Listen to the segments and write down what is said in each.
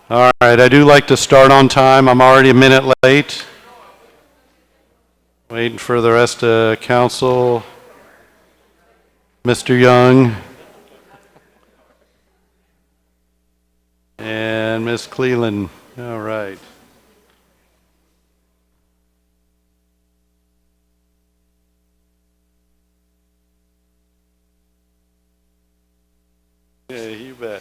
All right, I do like to start on time. I'm already a minute late. Waiting for the rest of council. Mr. Young and Miss Cleland. All right. Yeah, you bet.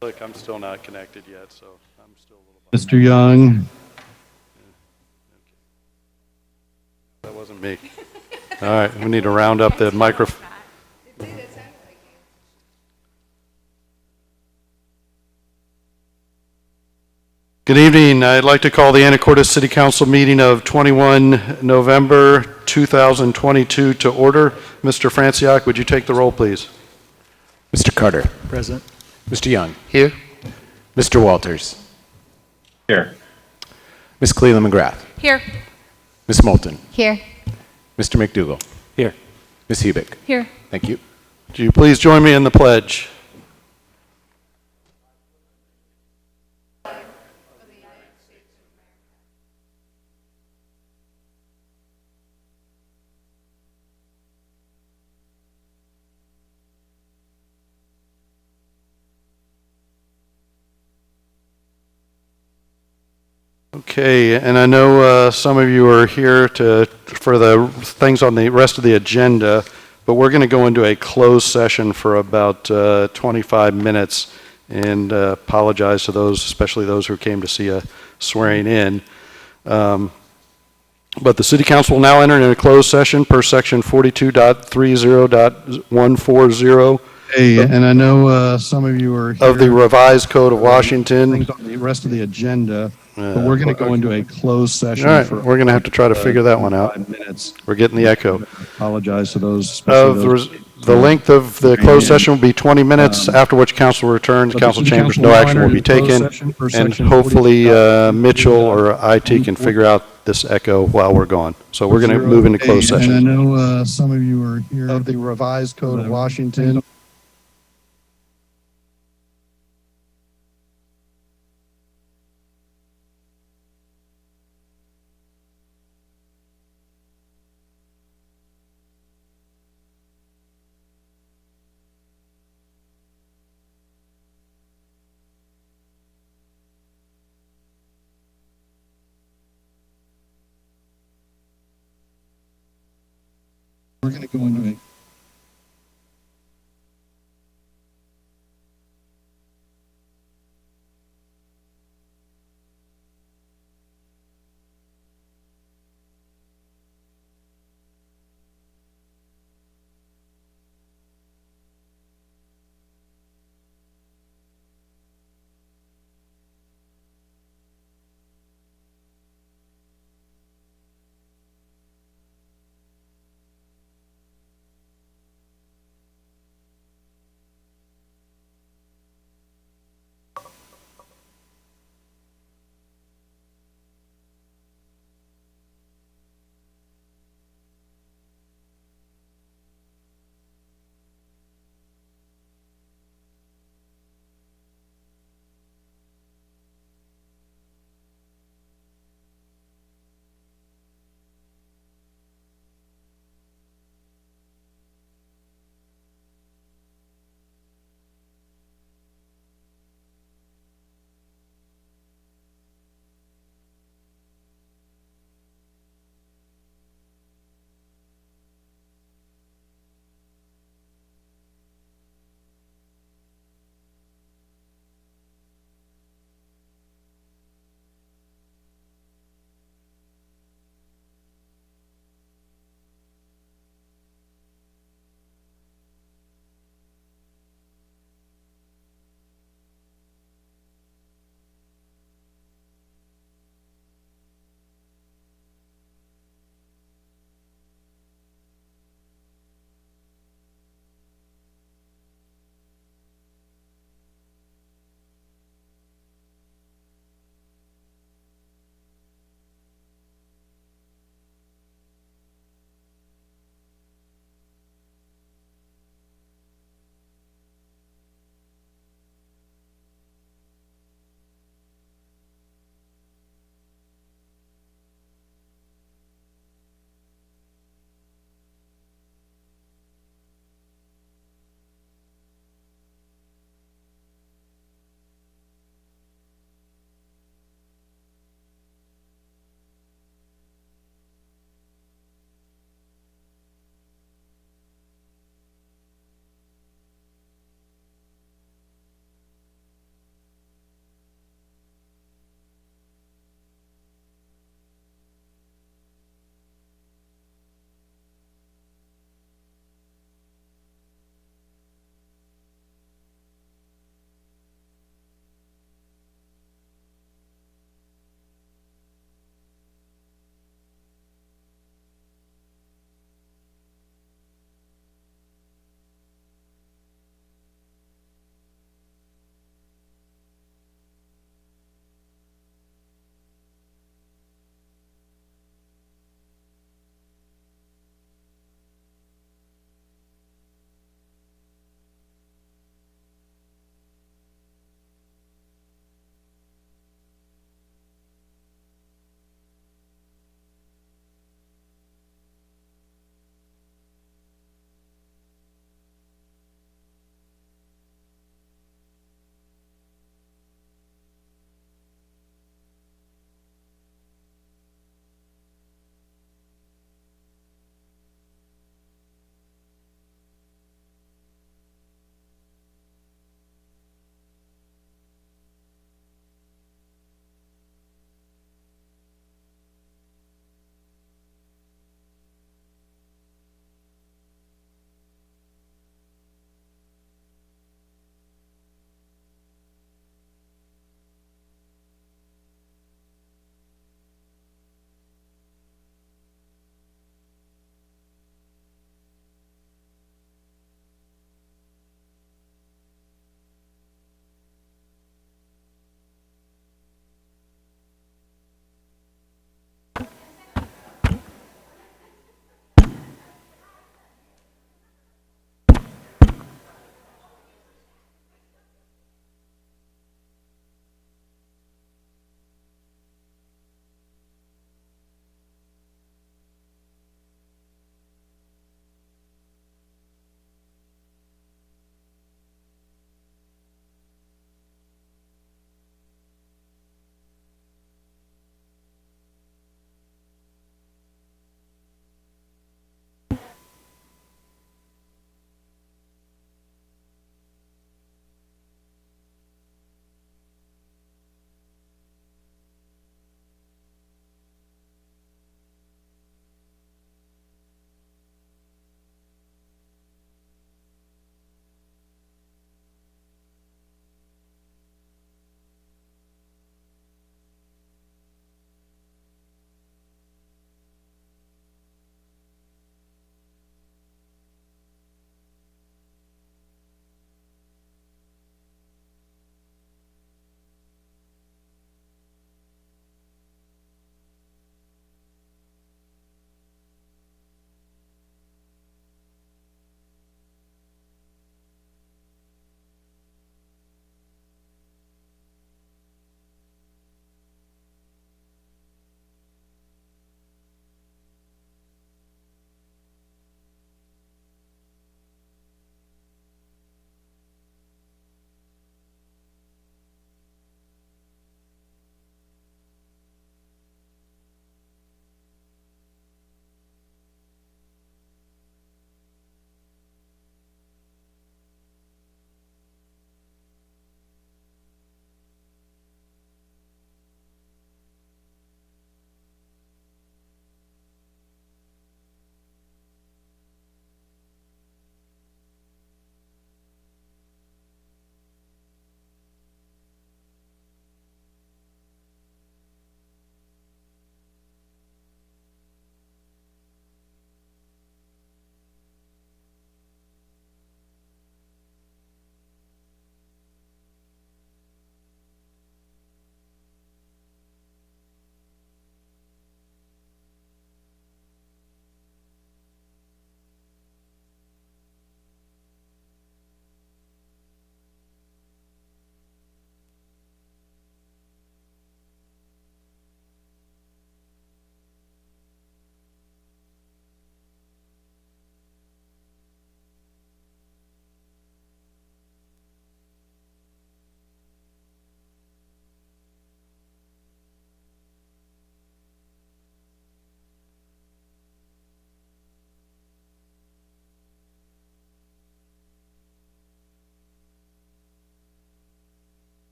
Look, I'm still not connected yet, so I'm still a little behind. Mr. Young. That wasn't me. All right, we need to round up the microphone. Good evening. I'd like to call the Anacortes City Council meeting of 21 November 2022 to order. Mr. Franciac, would you take the roll, please? Mr. Carter. Present. Mr. Young. Here. Mr. Walters. Here. Ms. Cleland McGrath. Here. Ms. Moulton. Here. Mr. McDougall. Here. Ms. Hebick. Here. Thank you. Do you please join me in the pledge? Okay, and I know some of you are here for the things on the rest of the agenda, but we're going to go into a closed session for about 25 minutes, and apologize to those, especially those who came to see a swearing in. But the City Council will now enter into a closed session per section 42.30.140. Hey, and I know some of you are here of the revised Code of Washington. Things on the rest of the agenda. But we're going to go into a closed session. All right, we're going to have to try to figure that one out. 5 minutes. We're getting the echo. Apologize to those. The length of the closed session will be 20 minutes, after which council returns. Council chambers, no action will be taken. And hopefully Mitchell or IT can figure out this echo while we're gone. So we're going to move into closed session. And I know some of you are here of the revised Code of Washington. We're going to go into a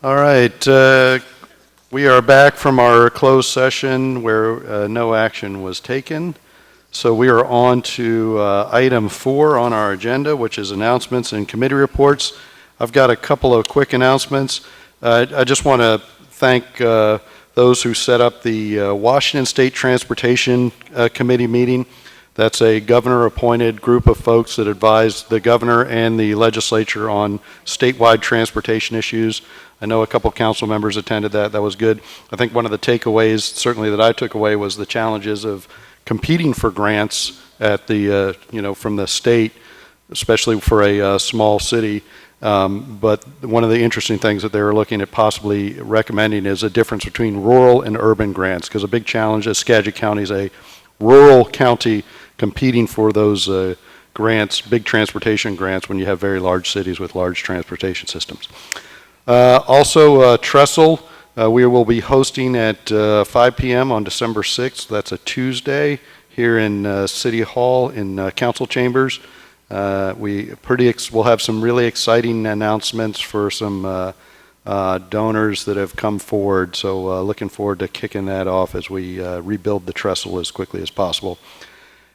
All right, we are back from our closed session where no action was taken. So we are on to item 4 on our agenda, which is announcements and committee reports. I've got a couple of quick announcements. I just want to thank those who set up the Washington State Transportation Committee meeting. That's a governor-appointed group of folks that advise the governor and the legislature on statewide transportation issues. I know a couple council members attended that. That was good. I think one of the takeaways, certainly that I took away, was the challenges of competing for grants at the, from the state, especially for a small city. But one of the interesting things that they were looking at possibly recommending is a difference between rural and urban grants, because a big challenge is Skagit County is a rural county competing for those grants, big transportation grants, when you have very large cities with large transportation systems. Also, Trestle, we will be hosting at 5 p.m. on December 6th. That's a Tuesday here in City Hall in Council Chambers. We'll have some really exciting announcements for some donors that have come forward. So looking forward to kicking that off as we rebuild the trestle as quickly as possible.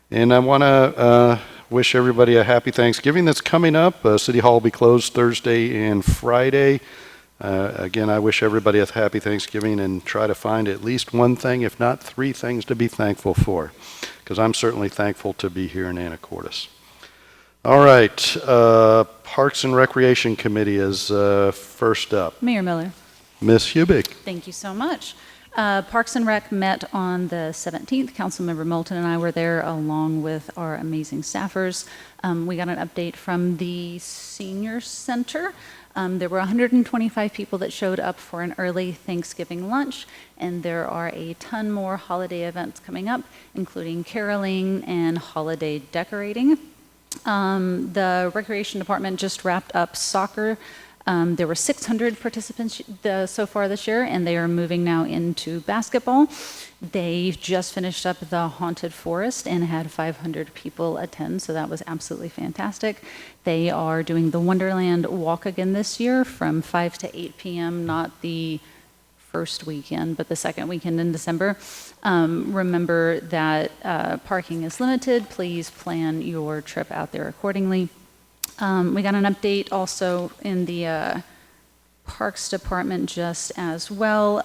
And I want to wish everybody a happy Thanksgiving that's coming up. City Hall will be closed Thursday and Friday. Again, I wish everybody a happy Thanksgiving and try to find at least one thing, if not 3 things, to be thankful for, because I'm certainly thankful to be here in Anacortes. All right, Parks and Recreation Committee is first up. Mayor Miller. Ms. Hubick. Thank you so much. Parks and Rec met on the 17th. Councilmember Moulton and I were there along with our amazing staffers. We got an update from the Senior Center. There were 125 people that showed up for an early Thanksgiving lunch, and there are a ton more holiday events coming up, including caroling and holiday decorating. The Recreation Department just wrapped up soccer. There were 600 participants so far this year, and they are moving now into basketball. They just finished up the Haunted Forest and had 500 people attend, so that was absolutely fantastic. They are doing the Wonderland Walk again this year from 5 to 8 p.m., not the first weekend, but the second weekend in December. Remember that parking is limited. Please plan your trip out there accordingly. We got an update also in the Parks Department just as well.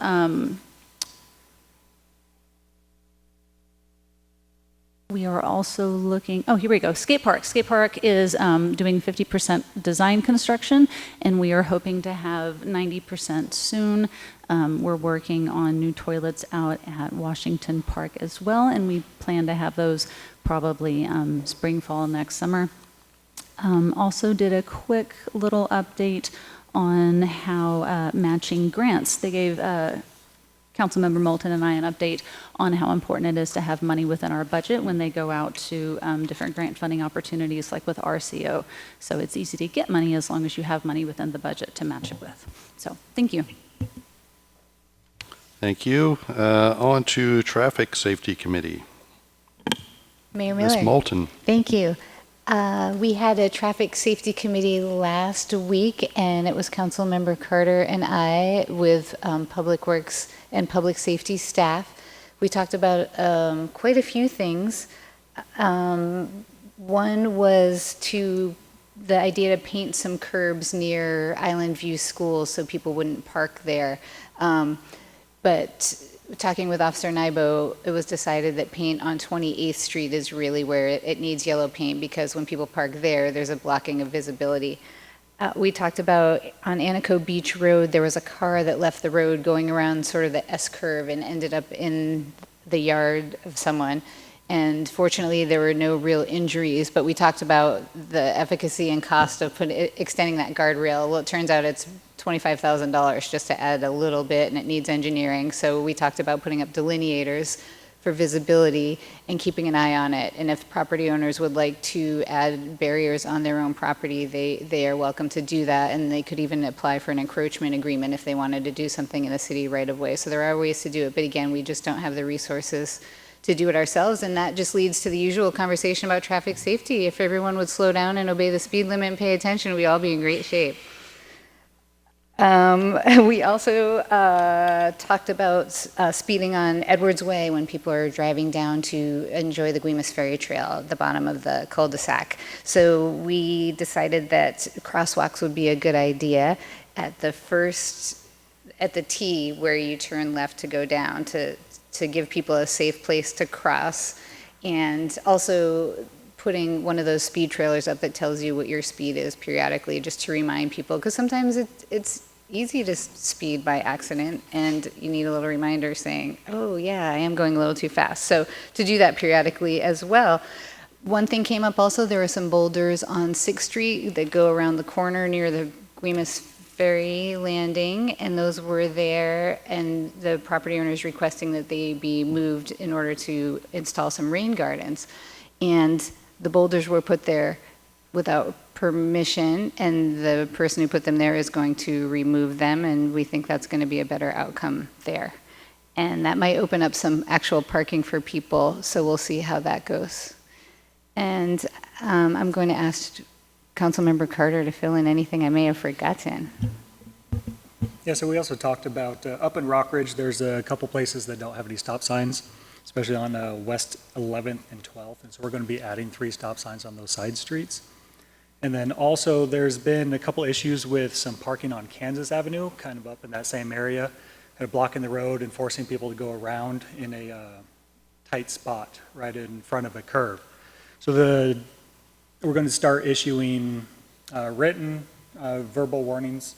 We are also looking, here we go, Skate Park. Skate Park is doing 50% design construction, and we are hoping to have 90% soon. We're working on new toilets out at Washington Park as well, and we plan to have those probably spring, fall, next summer. Also did a quick little update on how matching grants. They gave Councilmember Moulton and I an update on how important it is to have money within our budget when they go out to different grant funding opportunities like with RCO. So it's easy to get money as long as you have money within the budget to match it with. So thank you. Thank you. On to Traffic Safety Committee. Mayor Miller. Ms. Moulton. Thank you. We had a traffic safety committee last week, and it was Councilmember Carter and I with Public Works and Public Safety staff. We talked about quite a few things. One was the idea to paint some curbs near Island View School so people wouldn't park there. But talking with Officer Nybo, it was decided that paint on 28th Street is really where it needs yellow paint, because when people park there, there's a blocking of visibility. We talked about on Anaco Beach Road, there was a car that left the road going around sort of the S-curve and ended up in the yard of someone. And fortunately, there were no real injuries, but we talked about the efficacy and cost of extending that guardrail. Well, it turns out it's $25,000 just to add a little bit, and it needs engineering. So we talked about putting up delineators for visibility and keeping an eye on it. And if property owners would like to add barriers on their own property, they are welcome to do that. And they could even apply for an encroachment agreement if they wanted to do something in the city right of way. So there are ways to do it. But again, we just don't have the resources to do it ourselves, and that just leads to the usual conversation about traffic safety. If everyone would slow down and obey the speed limit and pay attention, we'd all be in great shape. We also talked about speeding on Edwards Way when people are driving down to enjoy the Guimas Ferry Trail at the bottom of the cul-de-sac. So we decided that crosswalks would be a good idea at the T where you turn left to go down to give people a safe place to cross, and also putting one of those speed trailers up that tells you what your speed is periodically, just to remind people, because sometimes it's easy to speed by accident and you need a little reminder saying, oh yeah, I am going a little too fast. So to do that periodically as well. One thing came up also, there are some boulders on 6th Street that go around the corner near the Guimas Ferry landing, and those were there, and the property owner is requesting that they be moved in order to install some rain gardens. And the boulders were put there without permission, and the person who put them there is going to remove them, and we think that's going to be a better outcome there. And that might open up some actual parking for people, so we'll see how that goes. And I'm going to ask Councilmember Carter to fill in anything I may have forgotten. Yeah, so we also talked about up in Rockridge, there's a couple places that don't have any stop signs, especially on West 11th and 12th, and so we're going to be adding 3 stop signs on those side streets. And then also there's been a couple issues with some parking on Kansas Avenue, kind of up in that same area, blocking the road and forcing people to go around in a tight spot right in front of a curve. So we're going to start issuing written verbal warnings,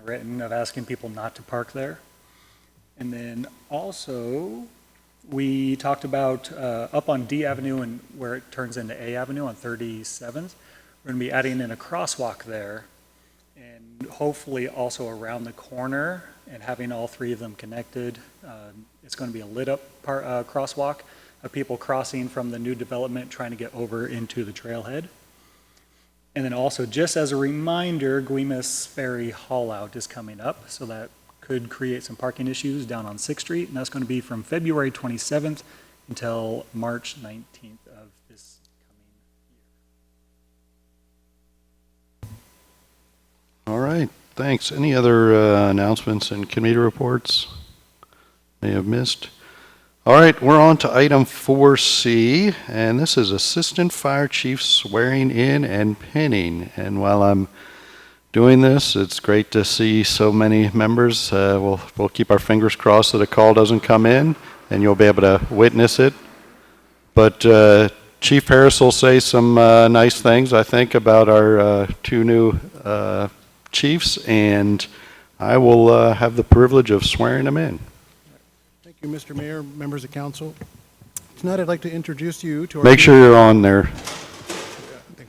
written of asking people not to park there. And then also we talked about up on D Avenue and where it turns into A Avenue on 37th. We're going to be adding in a crosswalk there, and hopefully also around the corner and having all 3 of them connected. It's going to be a lit up crosswalk of people crossing from the new development trying to get over into the trailhead. And then also, just as a reminder, Guimas Ferry haul out is coming up, so that could create some parking issues down on 6th Street, and that's going to be from February 27th until March 19th of this coming year. All right, thanks. Any other announcements and committee reports may have missed? All right, we're on to item 4C, and this is Assistant Fire Chief swearing in and pinning. And while I'm doing this, it's great to see so many members. We'll keep our fingers crossed that a call doesn't come in, and you'll be able to witness it. But Chief Harris will say some nice things, I think, about our 2 new chiefs, and I will have the privilege of swearing them in. Thank you, Mr. Mayor, members of council. Tonight I'd like to introduce you to our Make sure you're on there.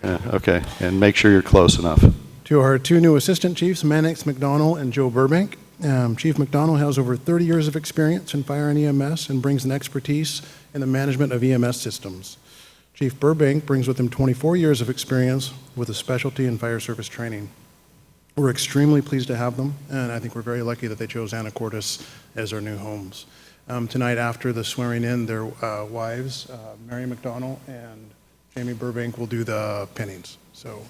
Okay, and make sure you're close enough. To our 2 new assistant chiefs, Mannix McDonald and Joe Burbank. Chief McDonald has over 30 years of experience in fire and EMS and brings an expertise in the management of EMS systems. Chief Burbank brings with him 24 years of experience with a specialty in fire service training. We're extremely pleased to have them, and I think we're very lucky that they chose Anacortes as our new homes. Tonight, after the swearing in, their wives, Mary McDonald and Jamie Burbank, will do the pinnings. So.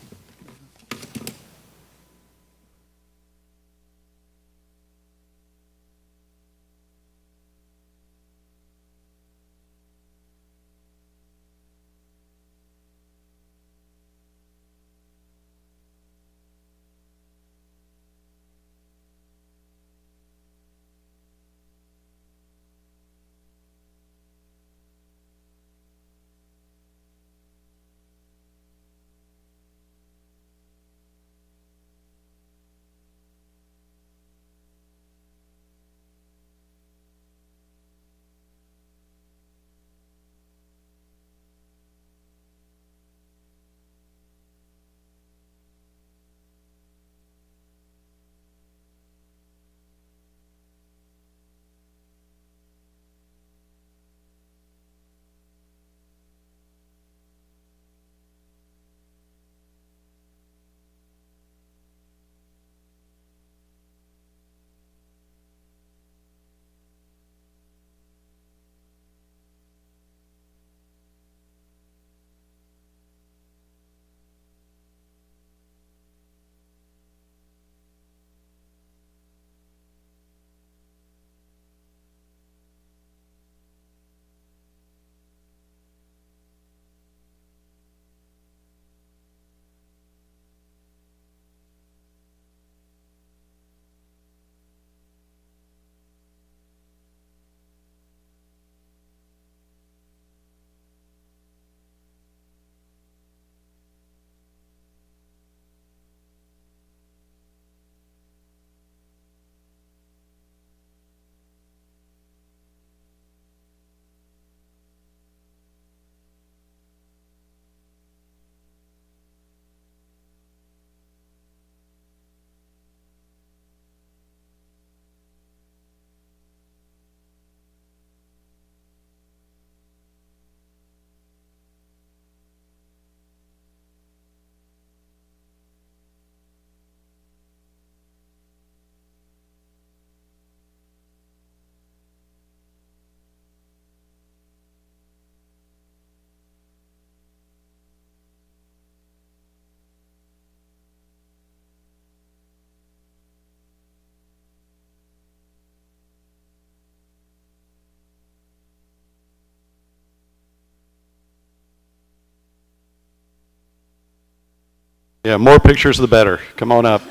Yeah, more pictures the better. Come on up.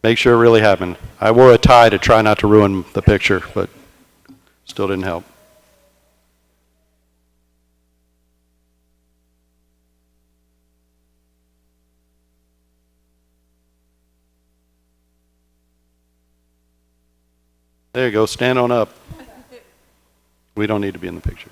Make sure it really happened. I wore a tie to try not to ruin the picture, but still didn't help. There you go, stand on up. We don't need to be in the picture.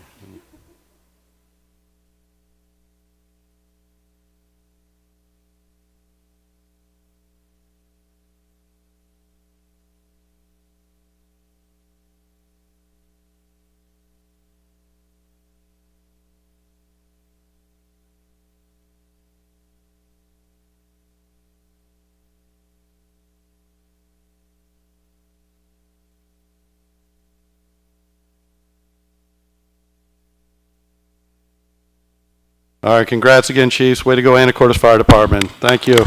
All right, congrats again, Chiefs. Way to go, Anacortes Fire Department. Thank you.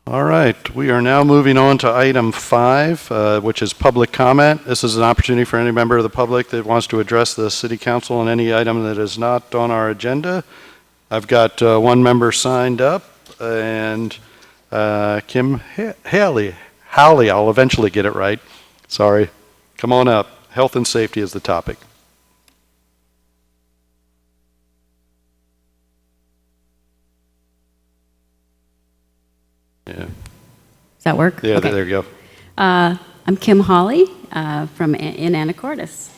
All right, we are now moving on to item 5, which is public comment. This is an opportunity for any member of the public that wants to address the City Council on any item that is not on our agenda. I've got one member signed up, and Kim Haley, I'll eventually get it right. Sorry. Come on up. Health and safety is the topic. Yeah. Does that work? Yeah, Okay. there you go. I'm Kim Hawley from in Anacortes.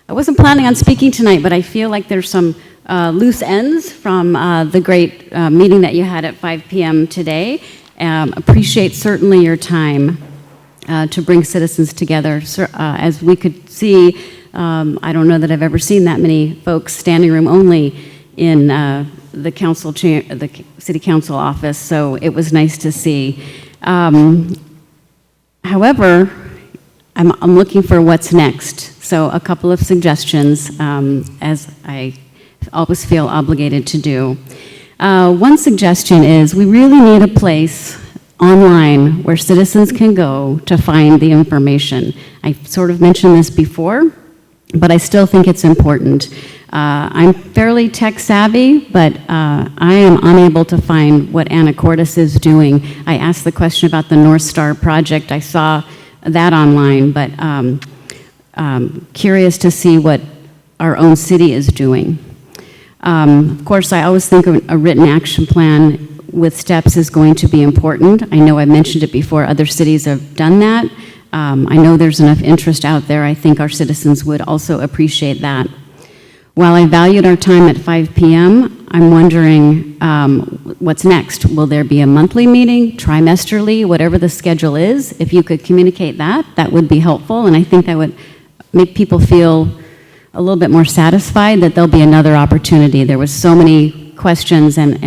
I wasn't planning on speaking tonight, but I feel like there's some loose ends from the great meeting that you had at 5 p.m. today. Appreciate certainly your time to bring citizens together. As we could see, I don't know that I've ever seen that many folks standing room only in the city council office, so it was nice to see. However, I'm looking for what's next. So a couple of suggestions, as I always feel obligated to do. One suggestion is we really need a place online where citizens can go to find the information. I sort of mentioned this before, but I still think it's important. I'm fairly tech savvy, but I am unable to find what Anacortes is doing. I asked the question about the North Star project. I saw that online, but curious to see what our own city is doing. Of course, I always think a written action plan with steps is going to be important. I know I mentioned it before. Other cities have done that. I know there's enough interest out there. I think our citizens would also appreciate that. While I valued our time at 5 p.m., I'm wondering what's next. Will there be a monthly meeting, trimesterly, whatever the schedule is? If you could communicate that, that would be helpful, and I think that would make people feel a little bit more satisfied that there'll be another opportunity. There was so many questions, and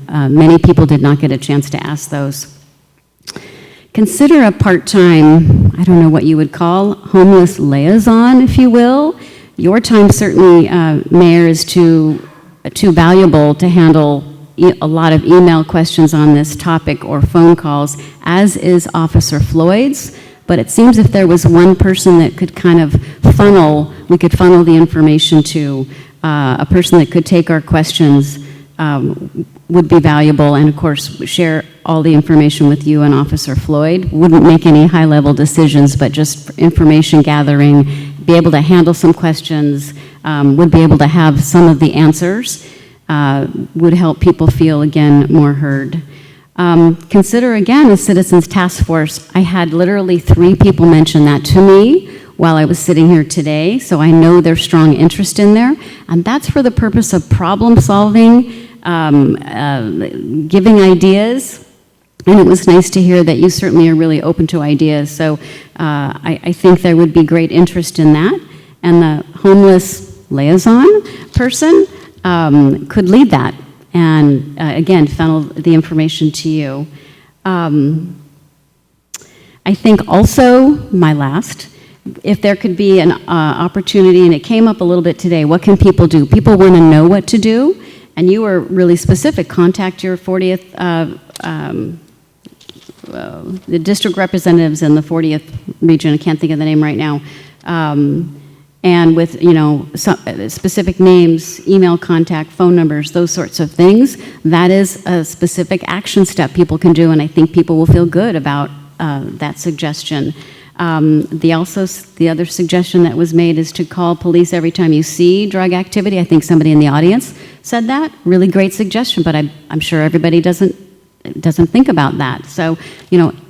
many people did not get a chance to ask those. Consider a part-time, I don't know what you would call, homeless liaison, if you will. Your time certainly, Mayor, is too valuable to handle a lot of email questions on this topic or phone calls, as is Officer Floyd's. But it seems if there was one person that could kind of we could funnel the information to, a person that could take our questions would be valuable, and of course share all the information with you and Officer Floyd. Wouldn't make any high-level decisions, but just information gathering, be able to handle some questions, would be able to have some of the answers, would help people feel, again, more heard. Consider, again, a citizens task force. I had literally 3 people mention that to me while I was sitting here today, so I know there's strong interest in there, and that's for the purpose of problem solving, giving ideas, and it was nice to hear that you certainly are really open to ideas, so I think there would be great interest in that, and the homeless liaison person could lead that, and again, funnel the information to you. I think also, my last, if there could be an opportunity, and it came up a little bit today, what can people do? People want to know what to do, and you were really specific. Contact your 40th, the district representatives in the 40th region, I can't think of the name right now, and with, some specific names, email contact, phone numbers, those sorts of things. That is a specific action step people can do, and I think people will feel good about that suggestion. The other suggestion that was made is to call police every time you see drug activity. I think somebody in the audience said that. Really great suggestion, but I'm sure everybody doesn't think about that. So,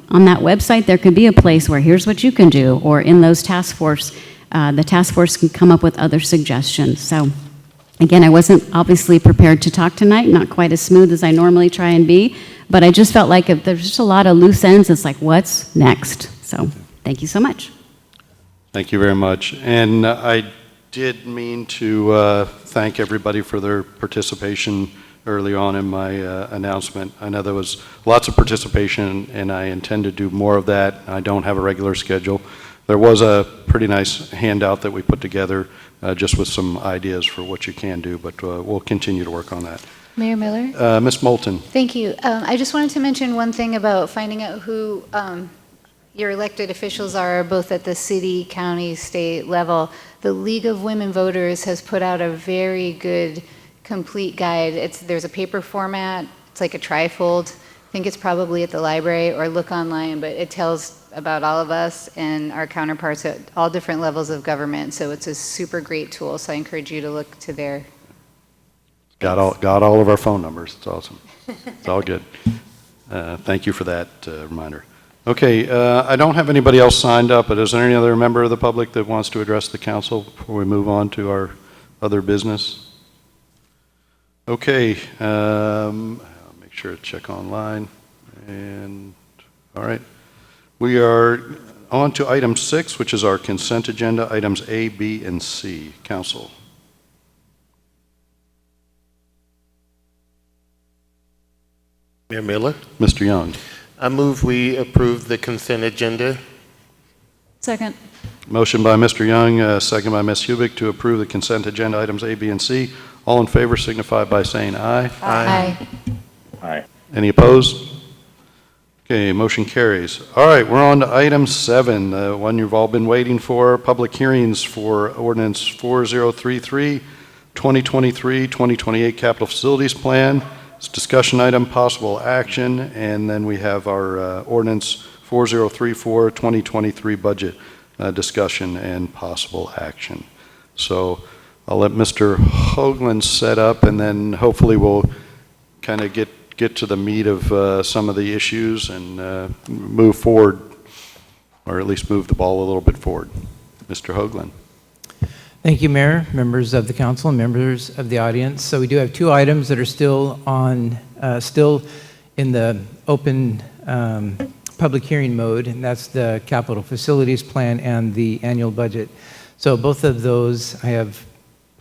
on that website, there could be a place where here's what you can do, or in those task force, the task force can come up with other suggestions. So, again, I wasn't obviously prepared to talk tonight, not quite as smooth as I normally try and be, but I just felt like if there's just a lot of loose ends, it's like, what's next? So, thank you so much. Thank you very much. And I did mean to thank everybody for their participation early on in my announcement. I know there was lots of participation, and I intend to do more of that. I don't have a regular schedule. There was a pretty nice handout that we put together just with some ideas for what you can do, but we'll continue to work on that. Mayor Miller? Ms. Moulton. Thank you. I just wanted to mention one thing about finding out who your elected officials are, both at the city, county, state level. The League of Women Voters has put out a very good, complete guide. There's a paper format. It's like a trifold. I think it's probably at the library, or look online, but it tells about all of us and our counterparts at all different levels of government. So it's a super great tool. So I encourage you to look to their. Got all of our phone numbers. It's awesome. It's all good. Thank you for that reminder. Okay, I don't have anybody else signed up, but is there any other member of the public that wants to address the council before we move on to our other business? Okay, I'll make sure to check online. And all right, we are on to item 6, which is our consent agenda, items A, B, and C. Council. Mayor Miller, Mr. Young. I move we approve the consent agenda. Second. Motion by Mr. Young, second by Ms. Hubick to approve the consent agenda items A, B, and C. All in favor signify by saying aye. Aye. Aye. Any opposed? Okay, motion carries. All right, we're on to item 7, the one you've all been waiting for, public hearings for ordinance 4033, 2023-2028 Capital Facilities Plan. It's discussion item, possible action, and then we have our ordinance 4034, 2023 budget discussion and possible action. So I'll let Mr. Hoagland set up, and then hopefully we'll kind of get to the meat of some of the issues and move forward, or at least move the ball a little bit forward. Mr. Hoagland. Thank you, Mayor, members of the council, and members of the audience. So we do have 2 items that are still in the open public hearing mode, and that's the capital facilities plan and the annual budget. So both of those I have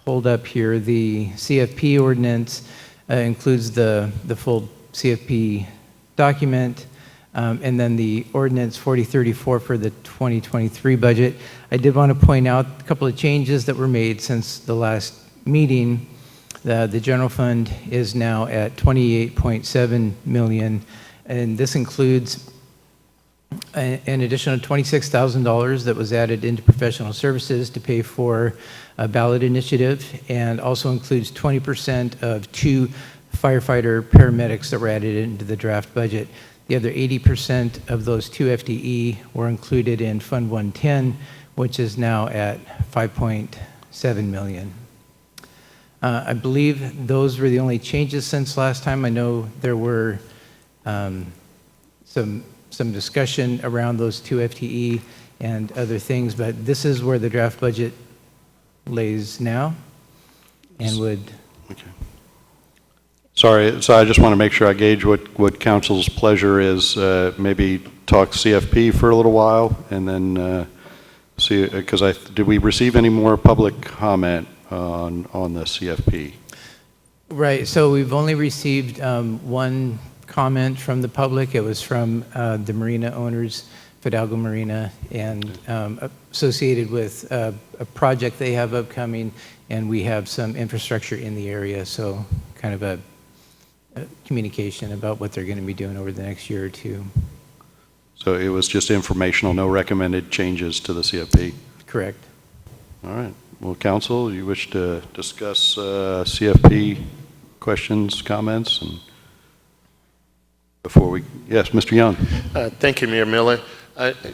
pulled up here. The CFP ordinance includes the full CFP document, and then the ordinance 4034 for the 2023 budget. I did want to point out a couple of changes that were made since the last meeting. The general fund is now at $28.7 million, and this includes an additional $26,000 that was added into professional services to pay for a ballot initiative, and also includes 20% of 2 firefighter paramedics that were added into the draft budget. The other 80% of those 2 FTE were included in Fund 110, which is now at $5.7 million. I believe those were the only changes since last time. I know there were some discussion around those 2 FTE and other things, but this is where the draft budget lays now and would. Okay. Sorry, so I just want to make sure I gauge what council's pleasure is. Maybe talk CFP for a little while, and then see, because did we receive any more public comment on the CFP? Right, so we've only received one comment from the public. It was from the marina owners, Fidalgo Marina, and associated with a project they have upcoming, and we have some infrastructure in the area, so kind of a communication about what they're going to be doing over the next year or 2. So it was just informational, no recommended changes to the CFP? Correct. All right. Well, council, you wish to discuss CFP questions, comments, and before we, yes, Mr. Young. Thank you, Mayor Miller.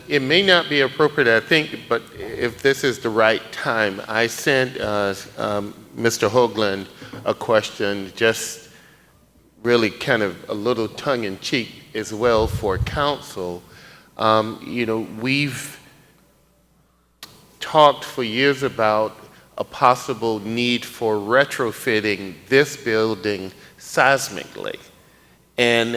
It may not be appropriate, I think, but if this is the right time, I sent Mr. Hoagland a question, just really kind of a little tongue-in-cheek as well for council. You know, we've talked for years about a possible need for retrofitting this building seismically. And,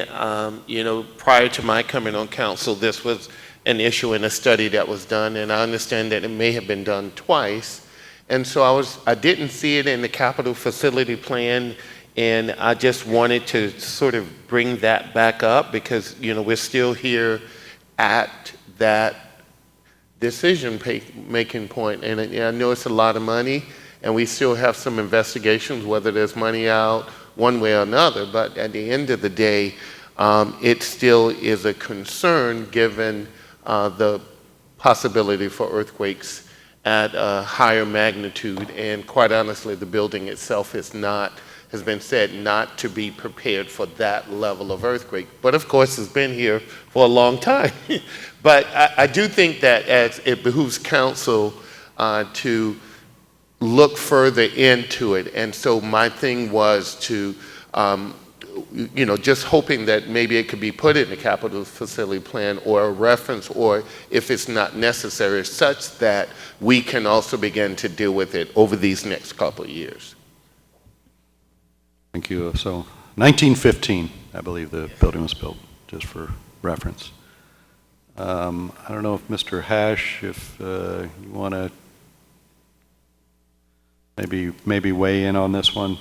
you know, prior to my coming on council, this was an issue in a study that was done, and I understand that it may have been done twice. And so I didn't see it in the capital facility plan, and I just wanted to sort of bring that back up because, you know, we're still here at that decision-making point. And I know it's a lot of money, and we still have some investigations, whether there's money out one way or another, but at the end of the day, it still is a concern given the possibility for earthquakes at a higher magnitude, and quite honestly, the building itself has been said not to be prepared for that level of earthquake. But of course, it's been here for a long time. But I do think that as it behooves council to look further into it. And so my thing was to, you know, just hoping that maybe it could be put in the capital facility plan or a reference, or if it's not necessary, such that we can also begin to deal with it over these next couple of years. Thank you. So 1915, I believe the building was built, just for reference. I don't know if Mr. Hash, if you want to maybe weigh in on this one.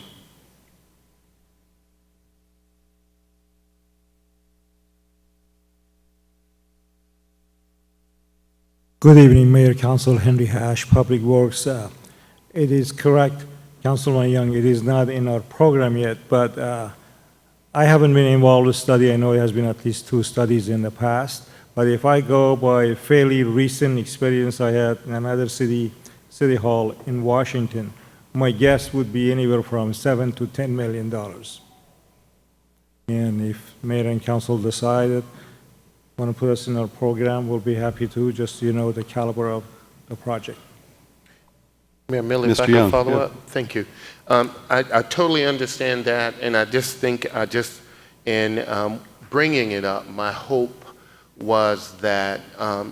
Good evening, Mayor, Council, Henry Hash, Public Works. It is correct, Councilman Young, it is not in our program yet, but I haven't been involved with the study. I know there has been at least 2 studies in the past, but if I go by fairly recent experience I had in another city hall in Washington, my guess would be anywhere from $7 to $10 million. And if Mayor and Council decided want to put us in our program, we'll be happy to, just so you know the caliber of the project. Mayor Miller, if I can follow up? Thank you. I totally understand that, and I just think, in bringing it up, my hope was that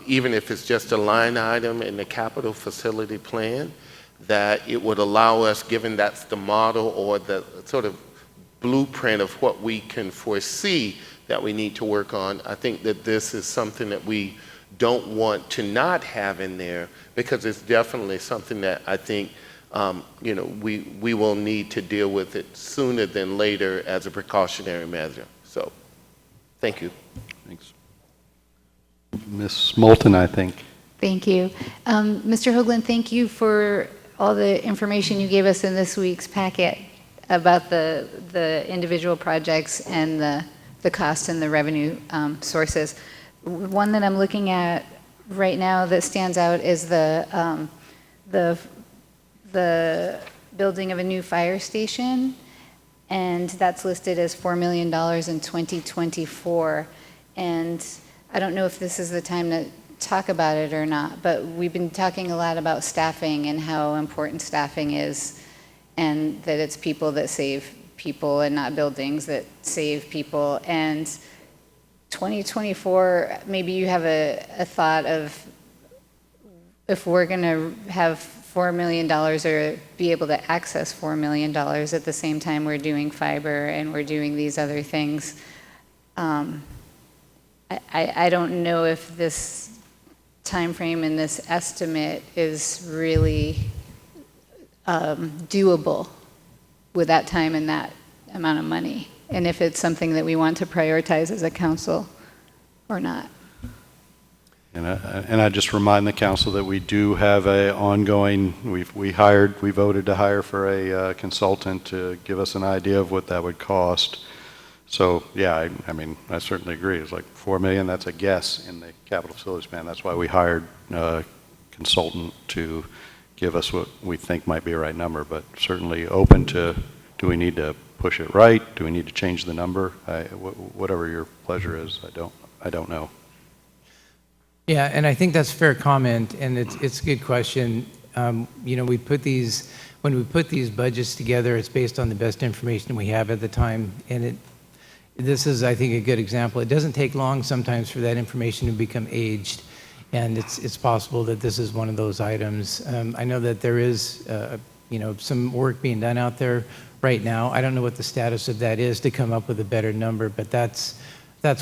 even if it's just a line item in the capital facility plan, that it would allow us, given that's the model or the sort of blueprint of what we can foresee that we need to work on. I think that this is something that we don't want to not have in there, because it's definitely something that I think you know, we will need to deal with it sooner than later as a precautionary measure. So, thank you. Thanks. Ms. Moulton, I think. Thank you. Mr. Hoagland, thank you for all the information you gave us in this week's packet about the individual projects and the cost and the revenue sources. One that I'm looking at right now that stands out is the building of a new fire station, and that's listed as $4 million in 2024. And I don't know if this is the time to talk about it or not, but we've been talking a lot about staffing and how important staffing is, and that it's people that save people and not buildings that save people. And 2024, maybe you have a thought of if we're going to have $4 million or be able to access $4 million at the same time we're doing fiber and we're doing these other things. I don't know if this time frame and this estimate is really doable with that time and that amount of money, and if it's something that we want to prioritize as a council or not. And I just remind the council that we do have a ongoing, we voted to hire for a consultant to give us an idea of what that would cost. So yeah, I mean, I certainly agree. It's like $4 million, that's a guess in the capital facilities plan. That's why we hired a consultant to give us what we think might be a right number, but certainly open to, do we need to push it right? Do we need to change the number? Whatever your pleasure is, I don't know. Yeah, and I think that's a fair comment, and it's a good question. You know, when we put these budgets together, it's based on the best information we have at the time, and this is, I think, a good example. It doesn't take long sometimes for that information to become aged, and it's possible that this is one of those items. I know that there is, you know, some work being done out there right now. I don't know what the status of that is to come up with a better number, but that's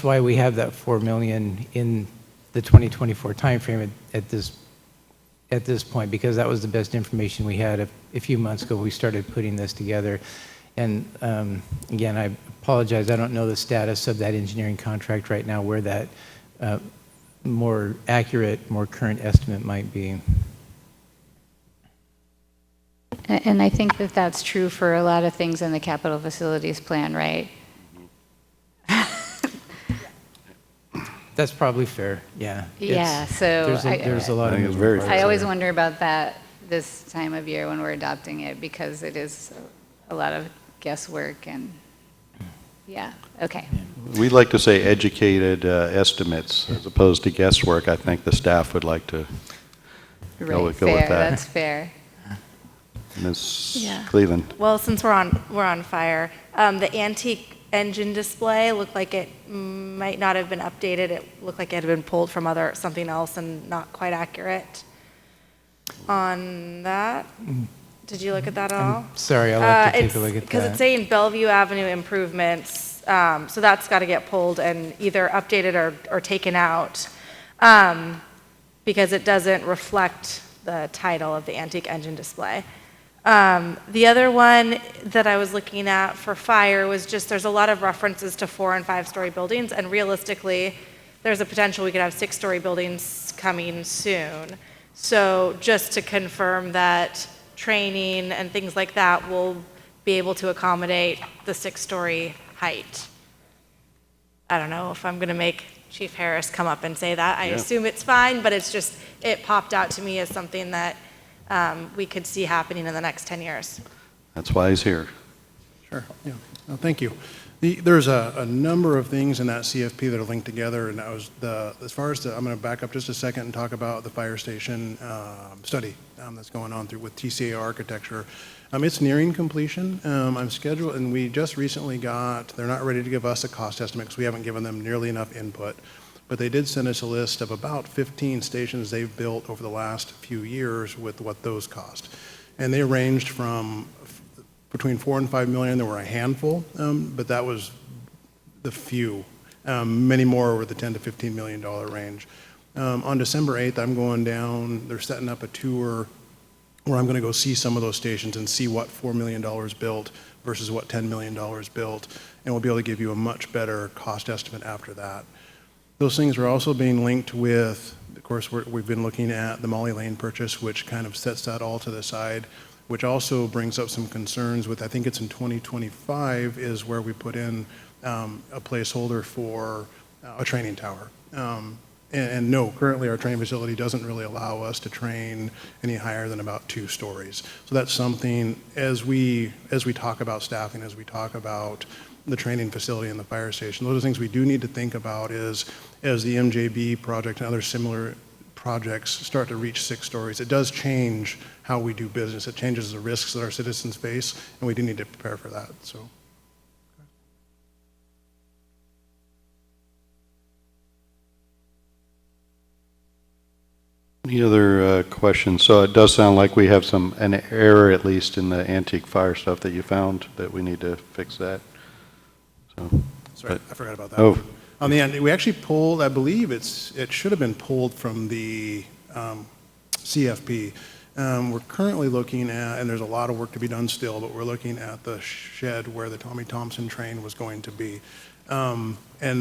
why we have that $4 million in the 2024 timeframe at this point, because that was the best information we had a few months ago. We started putting this together, and again, I apologize. I don't know the status of that engineering contract right now, where that more accurate, more current estimate might be. And I think that that's true for a lot of things in the capital facilities plan, right? That's probably fair, yeah. Yeah, so there's a lot of I think it's very moving fair. I always parts wonder about that this time of year when we're adopting it, because it is a lot of guesswork and, yeah, okay. We'd like to say educated estimates as opposed to guesswork. I think the staff would like to go Right, with fair, that. that's fair. Ms. Yeah. Cleveland. Well, since we're on fire, the antique engine display looked like it might not have been updated. It looked like it had been pulled from something else and not quite accurate on that. Did you look at that at all? Sorry, I'll have to take a look at that. Because it's saying Bellevue Avenue improvements, so that's got to get pulled and either updated or taken out, because it doesn't reflect the title of the antique engine display. The other one that I was looking at for fire was just, there's a lot of references to 4- and 5-story buildings, and realistically, there's a potential we could have 6-story buildings coming soon. So just to confirm that training and things like that will be able to accommodate the 6-story height. I don't know if I'm going to make Chief Harris come up and say that. I assume it's fine, but it's just, it popped out to me as something that we could see happening in the next 10 years. That's why he's here. Sure, yeah. No, thank you. There's a number of things in that CFP that are linked together, and that was as far as I'm going to back up just a second and talk about the fire station study that's going on with TCA architecture. It's nearing completion. I'm scheduled, and we just recently they're not ready to give us a cost estimate because we haven't given them nearly enough input, but they did send us a list of about 15 stations they've built over the last few years with what those cost. And they ranged from between $4 and $5 million. There were a handful, but that was the few. Many more were the $10 to $15 million range. On December 8th, I'm going down. They're setting up a tour where I'm going to go see some of those stations and see what $4 million built versus what $10 million built, and we'll be able to give you a much better cost estimate after that. Those things are also being linked with, of course, we've been looking at the Molly Lane purchase, which kind of sets that all to the side, which also brings up some concerns with, I think it's in 2025, is where we put in a placeholder for a training tower. And no, currently our training facility doesn't really allow us to train any higher than about 2 stories. So that's something, as we talk about staffing, as we talk about the training facility and the fire station, those are things we do need to think about as the MJB project and other similar projects start to reach 6 stories. It does change how we do business. It changes the risks that our citizens face, and we do need to prepare for that. So. Any other questions? So it does sound like we have an error, at least in the antique fire stuff that you found, that we need to fix that. So, Sorry, I forgot about that. Oh. On the end, we actually pulled, I believe it should have been pulled from the CFP. We're currently looking at, and there's a lot of work to be done still, but we're looking at the shed where the Tommy Thompson train was going to be. And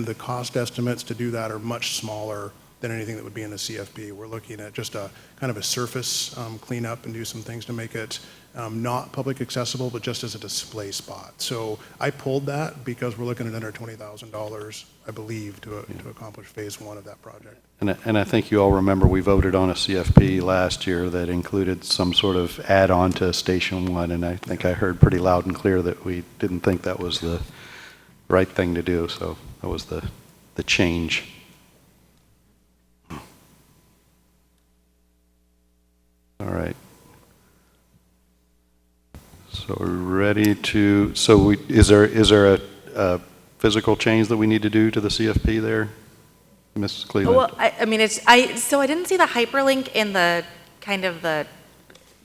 the cost estimates to do that are much smaller than anything that would be in the CFP. We're looking at just a kind of a surface cleanup and do some things to make it not public accessible, but just as a display spot. So I pulled that because we're looking at under $20,000, I believe, to accomplish phase one of that project. And I think you all remember we voted on a CFP last year that included some sort of add-on to Station 1, and I think I heard pretty loud and clear that we didn't think that was the right thing to do, so that was the change. All right. So we're ready to, is there a physical change that we need to do to the CFP there, Mrs. Cleveland? Well, I mean, so I didn't see the hyperlink in the kind of the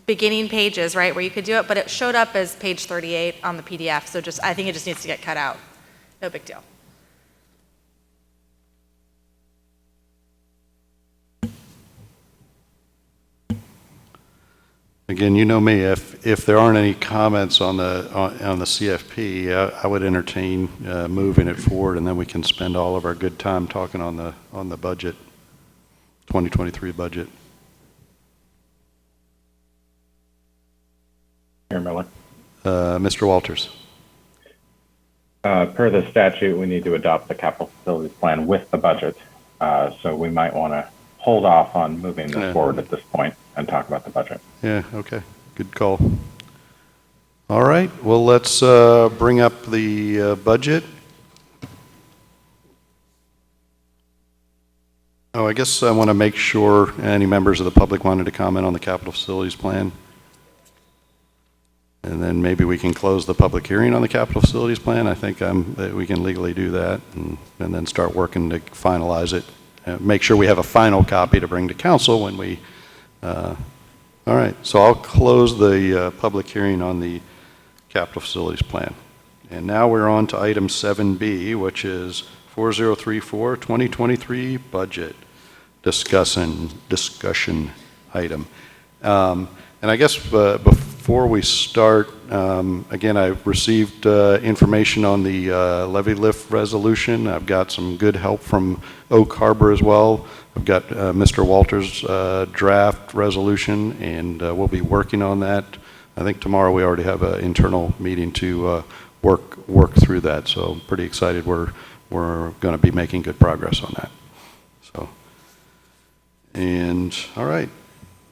beginning pages, right, where you could do it, but it showed up as page 38 on the PDF, so I think it just needs to get cut out. No big deal. Again, you know me, if there aren't any comments on the CFP, I would entertain moving it forward, and then we can spend all of our good time talking on the budget, 2023 budget. Mayor Miller. Mr. Walters. Per the statute, we need to adopt the capital facilities plan with the budget. So we might want to hold off on moving this forward at this point and talk about the budget. Yeah, okay. Good call. All right. Well, let's bring up the budget. Oh, I guess I want to make sure any members of the public wanted to comment on the capital facilities plan. And then maybe we can close the public hearing on the capital facilities plan. I think that we can legally do that and then start working to finalize it. Make sure we have a final copy to bring to council when we, all right. So I'll close the public hearing on the capital facilities plan. And now we're on to item 7B, which is 4034 2023 budget discussion item. And I guess before we start, again, I received information on the levy lift resolution. I've got some good help from Oak Harbor as well. I've got Mr. Walters' draft resolution, and we'll be working on that. I think tomorrow we already have an internal meeting to work through that. So I'm pretty excited. We're going to be making good progress on that. So, and all right,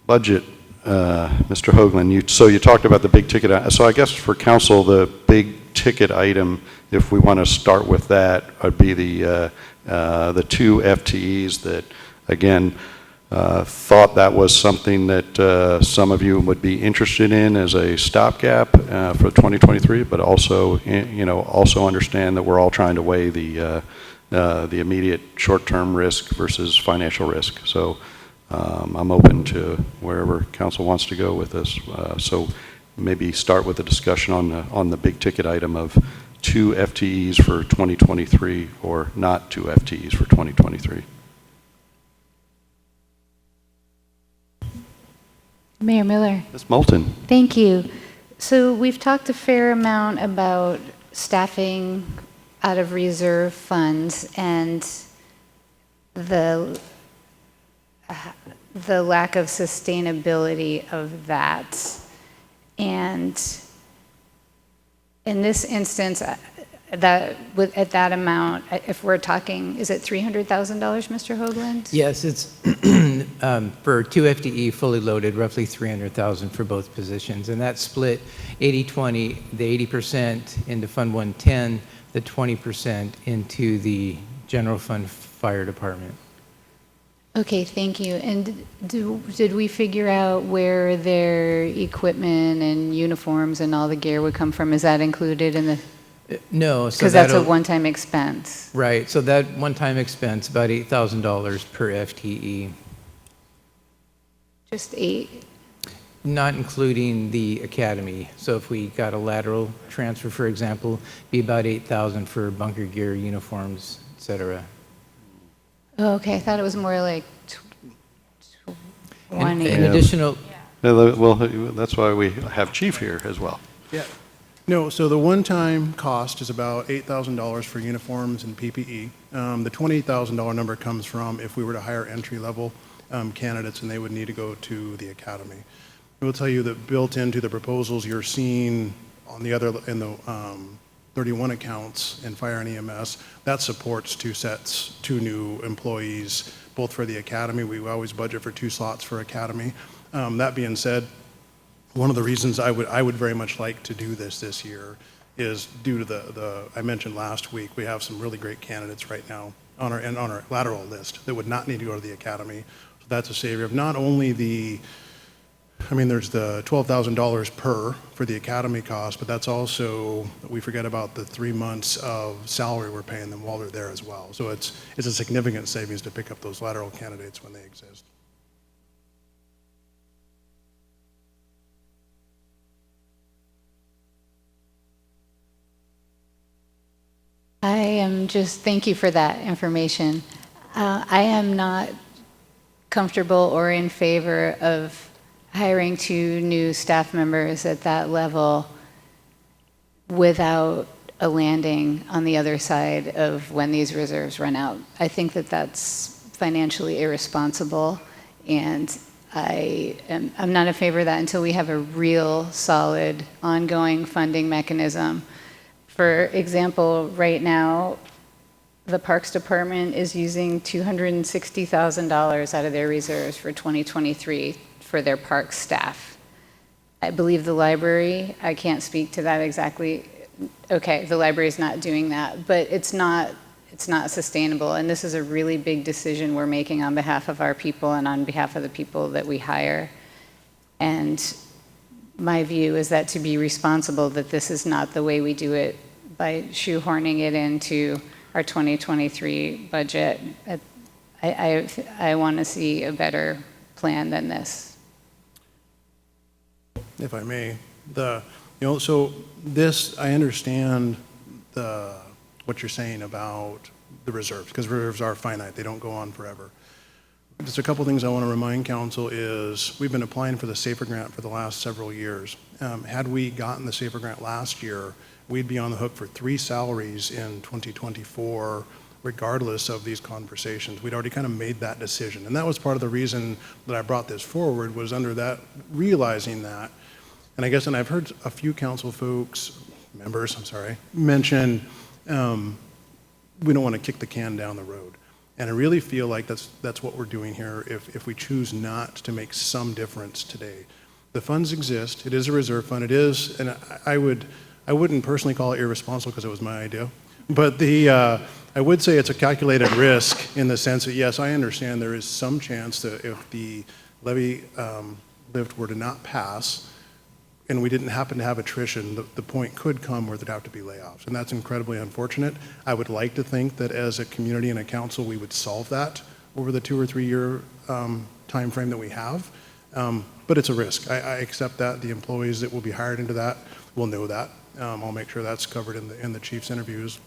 budget. Mr. Hoagland, so you talked about the big ticket. So I guess for council, the big ticket item, if we want to start with that, would be the 2 FTEs that, again, thought that was something that some of you would be interested in as a stopgap for 2023, but also, also understand that we're all trying to weigh the immediate short-term risk versus financial risk. So. I'm open to wherever council wants to go with this. So maybe start with a discussion on the big ticket item of 2 FTEs for 2023 or not 2 FTEs for 2023. Mayor Miller. Ms. Moulton. Thank you. So we've talked a fair amount about staffing out of reserve funds and the lack of sustainability of that. And in this instance, at that amount, if we're talking, is it $300,000, Mr. Hoagland? Yes, it's for 2 FTE fully loaded, roughly $300,000 for both positions. And that's split 80-20, the 80% into Fund 110, the 20% into the General Fund Fire Department. Okay, thank you. And did we figure out where their equipment and uniforms and all the gear would come from? Is that included in the? No. Because that's a one-time expense. Right. So that one-time expense, about $8,000 per FTE. Just 8? Not including the academy. So if we got a lateral transfer, for example, be about $8,000 for bunker gear, uniforms, et cetera. Oh, okay, I thought it was more like 20. An additional. Well, that's why we have Chief here as well. Yeah. No, so the one-time cost is about $8,000 for uniforms and PPE. The $28,000 number comes from if we were to hire entry-level candidates and they would need to go to the academy. I will tell you that built into the proposals you're seeing on the other, in the 31 accounts in fire and EMS, that supports two new employees, both for the academy. We always budget for 2 slots for academy. That being said, one of the reasons I would very much like to do this year is due to the I mentioned last week, we have some really great candidates right now on our lateral list that would not need to go to the academy. So that's a savior of not only there's the $12,000 per for the academy cost, but that's also, we forget about the 3 months of salary we're paying them while they're there as well. So it's a significant savings to pick up those lateral candidates when they exist. Thank you for that information. I am not comfortable or in favor of hiring 2 new staff members at that level without a landing on the other side of when these reserves run out. I think that that's financially irresponsible, and I'm not in favor of that until we have a real solid ongoing funding mechanism. For example, right now, the Parks Department is using $260,000 out of their reserves for 2023 for their park staff. I believe the library, I can't speak to that exactly. Okay, the library's not doing that, but it's not sustainable. And this is a really big decision we're making on behalf of our people and on behalf of the people that we hire. And my view is that to be responsible, that this is not the way we do it by shoehorning it into our 2023 budget. I want to see a better plan than this. If I may, so this, I understand what you're saying about the reserves, because reserves are finite, they don't go on forever. Just a couple things I want to remind council is we've been applying for the SAFER grant for the last several years. Had we gotten the SAFER grant last year, we'd be on the hook for 3 salaries in 2024, regardless of these conversations. We'd already kind of made that decision. And that was part of the reason that I brought this forward, was under that, realizing that. And I guess, and I've heard a few council members, mention we don't want to kick the can down the road. And I really feel like that's what we're doing here if we choose not to make some difference today. The funds exist. It is a reserve fund. It is, and I wouldn't personally call it irresponsible because it was my idea. But I would say it's a calculated risk in the sense that, yes, I understand there is some chance that if the levy lift were to not pass, and we didn't happen to have attrition, the point could come where there'd have to be layoffs. And that's incredibly unfortunate. I would like to think that as a community and a council, we would solve that over the 2 or 3 year time frame that we have. But it's a risk. I accept that. The employees that will be hired into that will know that. I'll make sure that's covered in the chief's interviews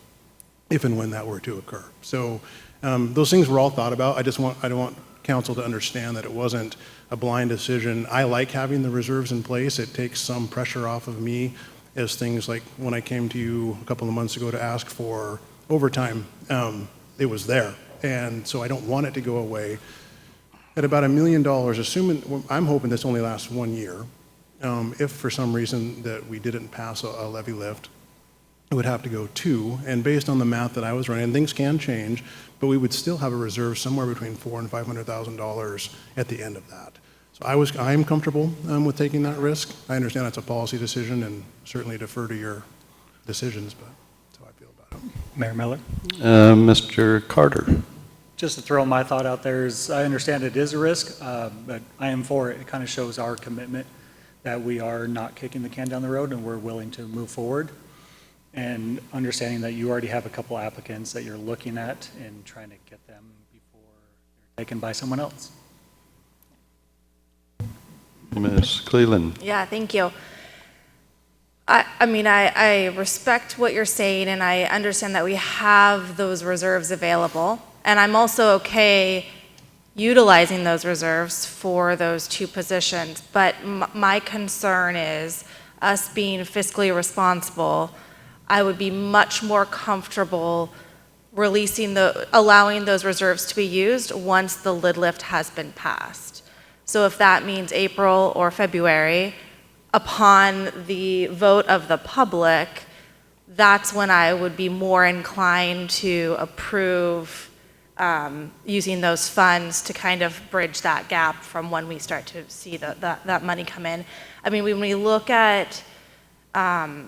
if and when that were to occur. So those things were all thought about. I don't want council to understand that it wasn't a blind decision. I like having the reserves in place. It takes some pressure off of me as things like when I came to you a couple of months ago to ask for overtime, it was there. And so I don't want it to go away. At about $1 million, assuming, I'm hoping this only lasts 1 year. If for some reason that we didn't pass a levy lift, it would have to go 2. And based on the math that I was running, things can change, but we would still have a reserve somewhere between $400,000 and $500,000 at the end of that. So I'm comfortable with taking that risk. I understand that's a policy decision and certainly defer to your decisions, but that's how I feel about it. Mayor Miller? Mr. Carter. Just to throw my thought out there is, I understand it is a risk, but I am for it. It kind of shows our commitment that we are not kicking the can down the road and we're willing to move forward. And understanding that you already have a couple applicants that you're looking at and trying to get them before they're taken by someone else. Ms. Cleland. Yeah, thank you. I respect what you're saying, and I understand that we have those reserves available. And I'm also okay utilizing those reserves for those 2 positions. But my concern is us being fiscally responsible. I would be much more comfortable allowing those reserves to be used once the lid lift has been passed. So if that means April or February, upon the vote of the public, that's when I would be more inclined to approve using those funds to kind of bridge that gap from when we start to see that money come in. I mean, when we look at the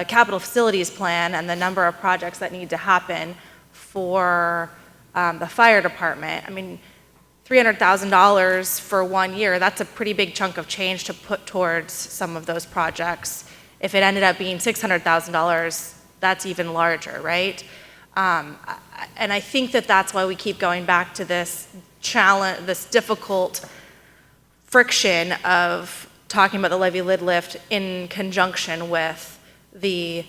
capital facilities plan and the number of projects that need to happen for the fire department, I mean, $300,000 for 1 year, that's a pretty big chunk of change to put towards some of those projects. If it ended up being $600,000, that's even larger, right? And I think that that's why we keep going back to this challenge, this difficult friction of talking about the levy lid lift in conjunction with the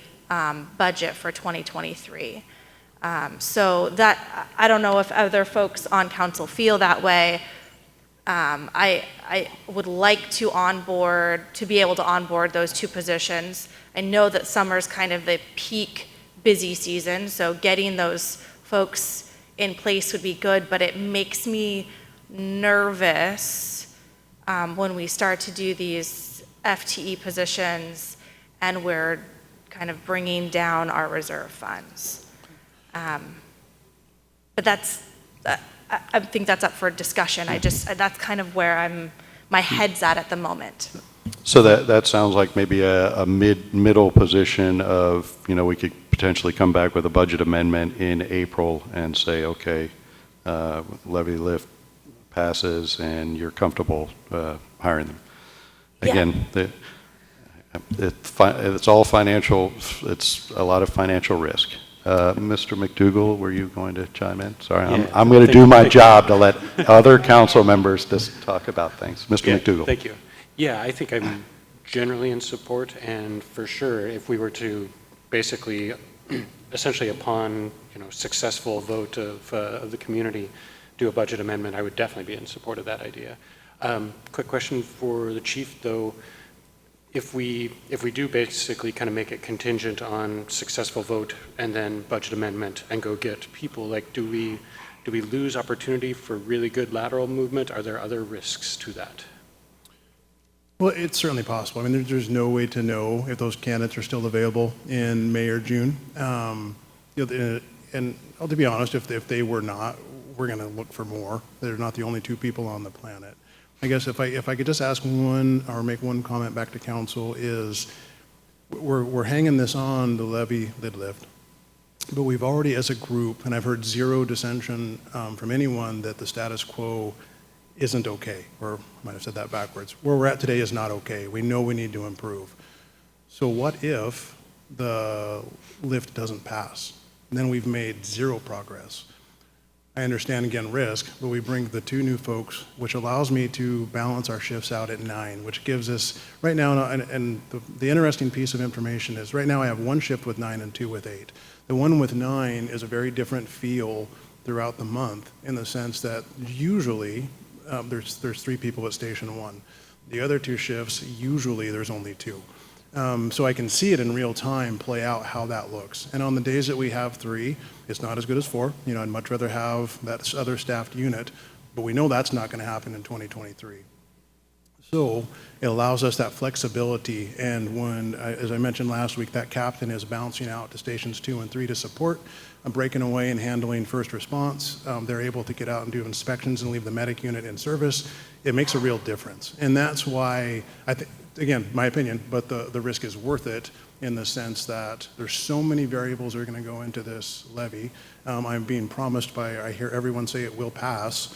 budget for 2023. So that, I don't know if other folks on council feel that way. I would like to be able to onboard those two positions. I know that summer's kind of the peak busy season, so getting those folks in place would be good, but it makes me nervous when we start to do these FTE positions and we're kind of bringing down our reserve funds. But I think that's up for discussion. That's kind of where my head's at the moment. So that sounds like maybe a middle position of, we could potentially come back with a budget amendment in April and say, okay, levy lift passes and you're comfortable hiring them. Again, it's all financial, it's a lot of financial risk. Mr. McDougall, were you going to chime in? Sorry, Yeah, I'm going to do my job to let other council members just talk about things. Mr. McDougall. Thank you. Yeah, I think I'm generally in support, and for sure, if we were to basically, essentially upon successful vote of the community, do a budget amendment, I would definitely be in support of that idea. Quick question for the chief, though. If we do basically kind of make it contingent on successful vote and then budget amendment and go get people, like do we lose opportunity for really good lateral movement? Are there other risks to that? Well, it's certainly possible. I mean, there's no way to know if those candidates are still available in May or June. And to be honest, if they were not, we're going to look for more. They're not the only two people on the planet. I guess if I could just ask one or make one comment back to council is we're hanging this on the levy lid lift, but we've already as a group, and I've heard zero dissension from anyone that the status quo isn't okay, or I might have said that backwards. Where we're at today is not okay. We know we need to improve. So what if the lift doesn't pass? And then we've made zero progress. I understand, again, risk, but we bring the two new folks, which allows me to balance our shifts out at 9, which gives us, right now, and the interesting piece of information is, right now I have one shift with 9 and 2 with 8. The one with 9 is a very different feel throughout the month in the sense that usually there's 3 people at station 1. The other 2 shifts, usually there's only 2. So I can see it in real time play out how that looks. And on the days that we have 3, it's not as good as 4. I'd much rather have that other staffed unit, but we know that's not going to happen in 2023. So it allows us that flexibility. And when, as I mentioned last week, that captain is bouncing out to stations 2 and 3 to support, breaking away and handling first response. They're able to get out and do inspections and leave the medic unit in service. It makes a real difference. And that's why I think, again, my opinion, but the risk is worth it in the sense that there's so many variables that are going to go into this levy. I'm being promised I hear everyone say it will pass.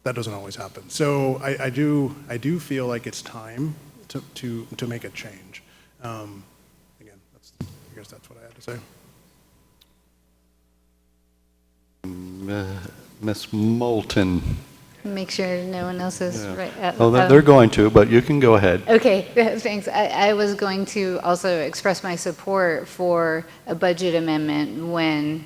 That doesn't always happen. So I do feel like it's time to make a change. Again, I guess that's what I had to say. Ms. Moulton. Make sure no one else is right. Oh, they're going to, but you can go ahead. Okay, thanks. I was going to also express my support for a budget amendment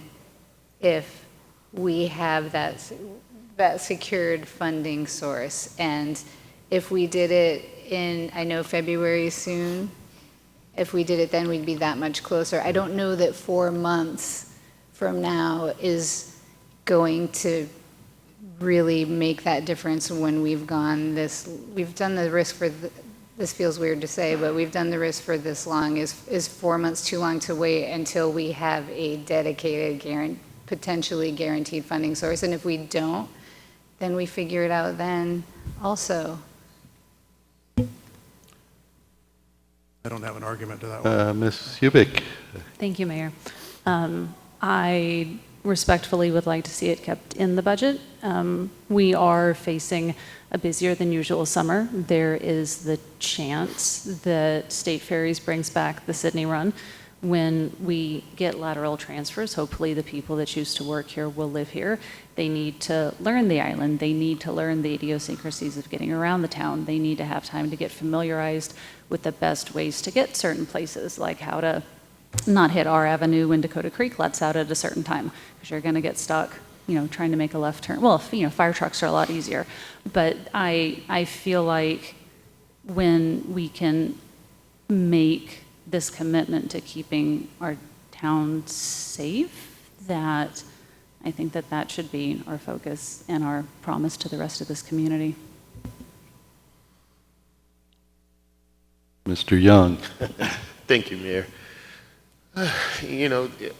if we have that secured funding source. And if we did it in, I know February soon, if we did it then, we'd be that much closer. I don't know that 4 months from now is going to really make that difference when we've done the risk for, this feels weird to say, but we've done the risk for this long. Is 4 months too long to wait until we have a dedicated, potentially guaranteed funding source? And if we don't, then we figure it out then also. I don't have an argument to that one. Ms. Hubick. Thank you, Mayor. I respectfully would like to see it kept in the budget. We are facing a busier than usual summer. There is the chance that State Ferries brings back the Sydney run. When we get lateral transfers, hopefully the people that choose to work here will live here. They need to learn the island. They need to learn the idiosyncrasies of getting around the town. They need to have time to get familiarized with the best ways to get certain places, like how to not hit our avenue when Dakota Creek lets out at a certain time, because you're going to get stuck, trying to make a left turn. Well, fire trucks are a lot easier. But I feel like when we can make this commitment to keeping our town safe, that I think that should be our focus and our promise to the rest of this community. Mr. Young. Thank you, Mayor.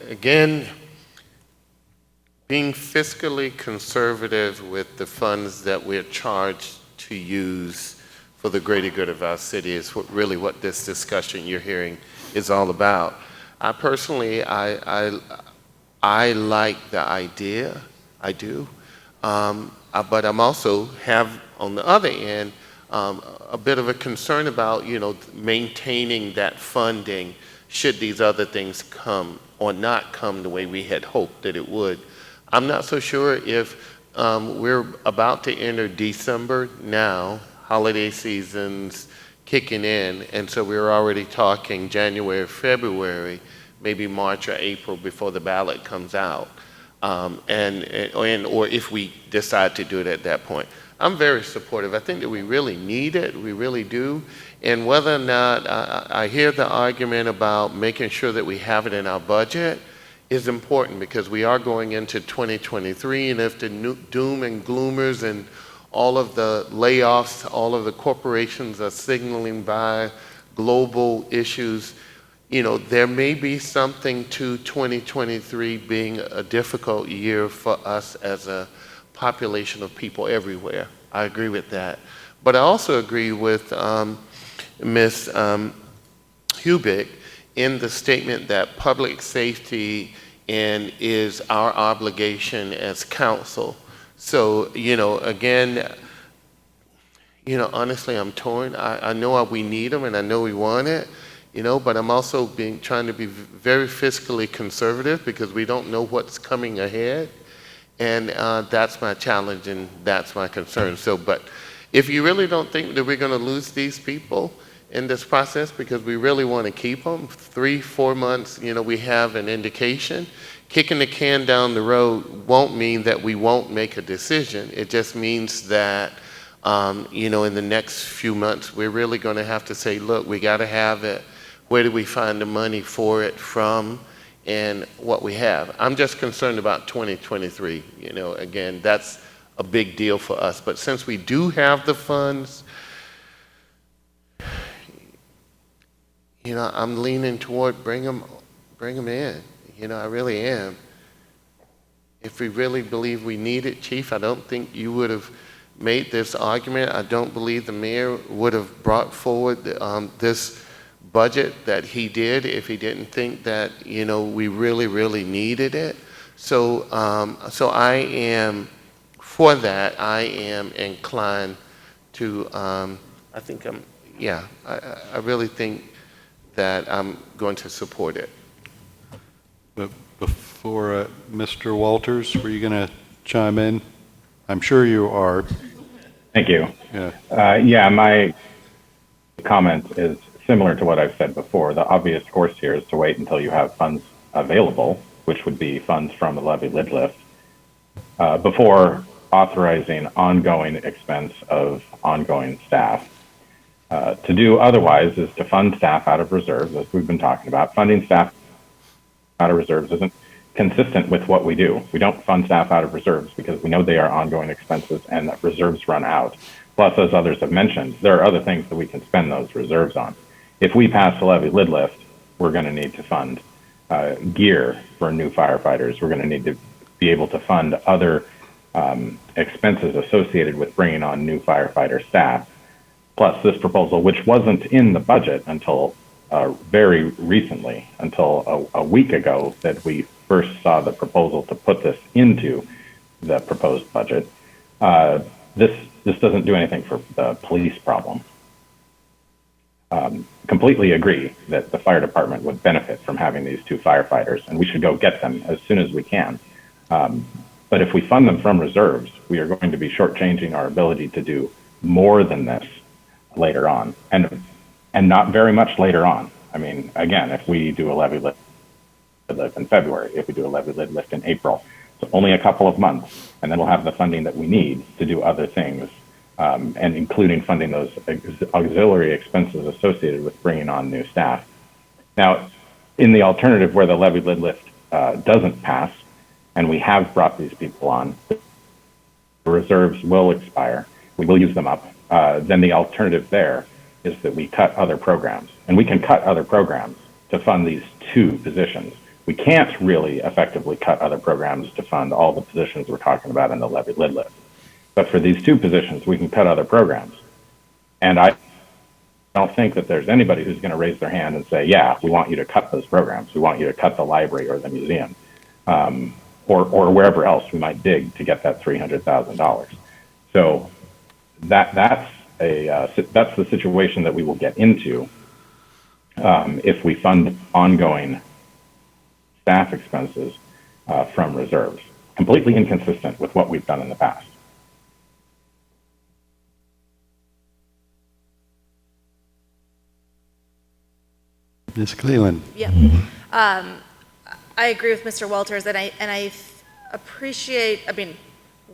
Again, being fiscally conservative with the funds that we're charged to use for the greater good of our city is really what this discussion you're hearing is all about. I personally, I like the idea, I do, but I'm also have on the other end a bit of a concern about maintaining that funding should these other things come or not come the way we had hoped that it would. I'm not so sure if we're about to enter December now, holiday season's kicking in, and so we're already talking January, February, maybe March or April before the ballot comes out, or if we decide to do it at that point. I'm very supportive. I think that we really need it, we really do, and whether or not I hear the argument about making sure that we have it in our budget is important, because we are going into 2023, and if the doom and gloomers and all of the layoffs, all of the corporations are signaling by global issues, there may be something to 2023 being a difficult year for us as a population of people everywhere. I agree with that. But I also agree with Ms. Hubick in the statement that public safety is our obligation as council. So, again, honestly, I'm torn. I know we need them and I know we want it, but I'm also trying to be very fiscally conservative because we don't know what's coming ahead. And that's my challenge and that's my concern. So, but if you really don't think that we're going to lose these people in this process because we really want to keep them, 3-4 months, we have an indication. Kicking the can down the road won't mean that we won't make a decision. It just means that, in the next few months, we're really going to have to say, look, we got to have it. Where do we find the money for it from and what we have? I'm just concerned about 2023. Again, that's a big deal for us. But since we do have the funds, I'm leaning toward bring them in. I really am. If we really believe we need it, Chief, I don't think you would have made this argument. I don't believe the mayor would have brought forward this budget that he did if he didn't think that, we really, really needed it. So, so I am, for that, I am inclined to, I really think that I'm going to support it. But before Mr. Walters, were you going to chime in? I'm sure you are. Thank you. Yeah. My comment is similar to what I've said before. The obvious course here is to wait until you have funds available, which would be funds from the levy lid lift, before authorizing ongoing expense of ongoing staff. To do otherwise is to fund staff out of reserves, as we've been talking about. Funding staff out of reserves isn't consistent with what we do. We don't fund staff out of reserves because we know they are ongoing expenses and that reserves run out. Plus, as others have mentioned, there are other things that we can spend those reserves on. If we pass the levy lid lift, we're going to need to fund gear for new firefighters. We're going to need to be able to fund other expenses associated with bringing on new firefighter staff. Plus, this proposal, which wasn't in the budget until very recently, until a week ago that we first saw the proposal to put this into the proposed budget, this doesn't do anything for the police problem. Completely agree that the fire department would benefit from having these two firefighters, and we should go get them as soon as we can. But if we fund them from reserves, we are going to be shortchanging our ability to do more than this later on, and not very much later on. I mean, again, if we do a levy lid lift in February, if we do a levy lid lift in April, so only a couple of months, and then we'll have the funding that we need to do other things, and including funding those auxiliary expenses associated with bringing on new staff. Now, in the alternative where the levy lid lift doesn't pass, and we have brought these people on, the reserves will expire, we will use them up, then the alternative there is that we cut other programs. And we can cut other programs to fund these two positions. We can't really effectively cut other programs to fund all the positions we're talking about in the levy lid lift. But for these two positions, we can cut other programs. And I don't think that there's anybody who's going to raise their hand and say, yeah, we want you to cut those programs. We want you to cut the library or the museum, or wherever else we might dig to get that $300,000. So that's the situation that we will get into if we fund ongoing staff expenses from reserves, completely inconsistent with what we've done in the past. Ms. Cleland. Yeah. I agree with Mr. Walters, and I appreciate, I mean,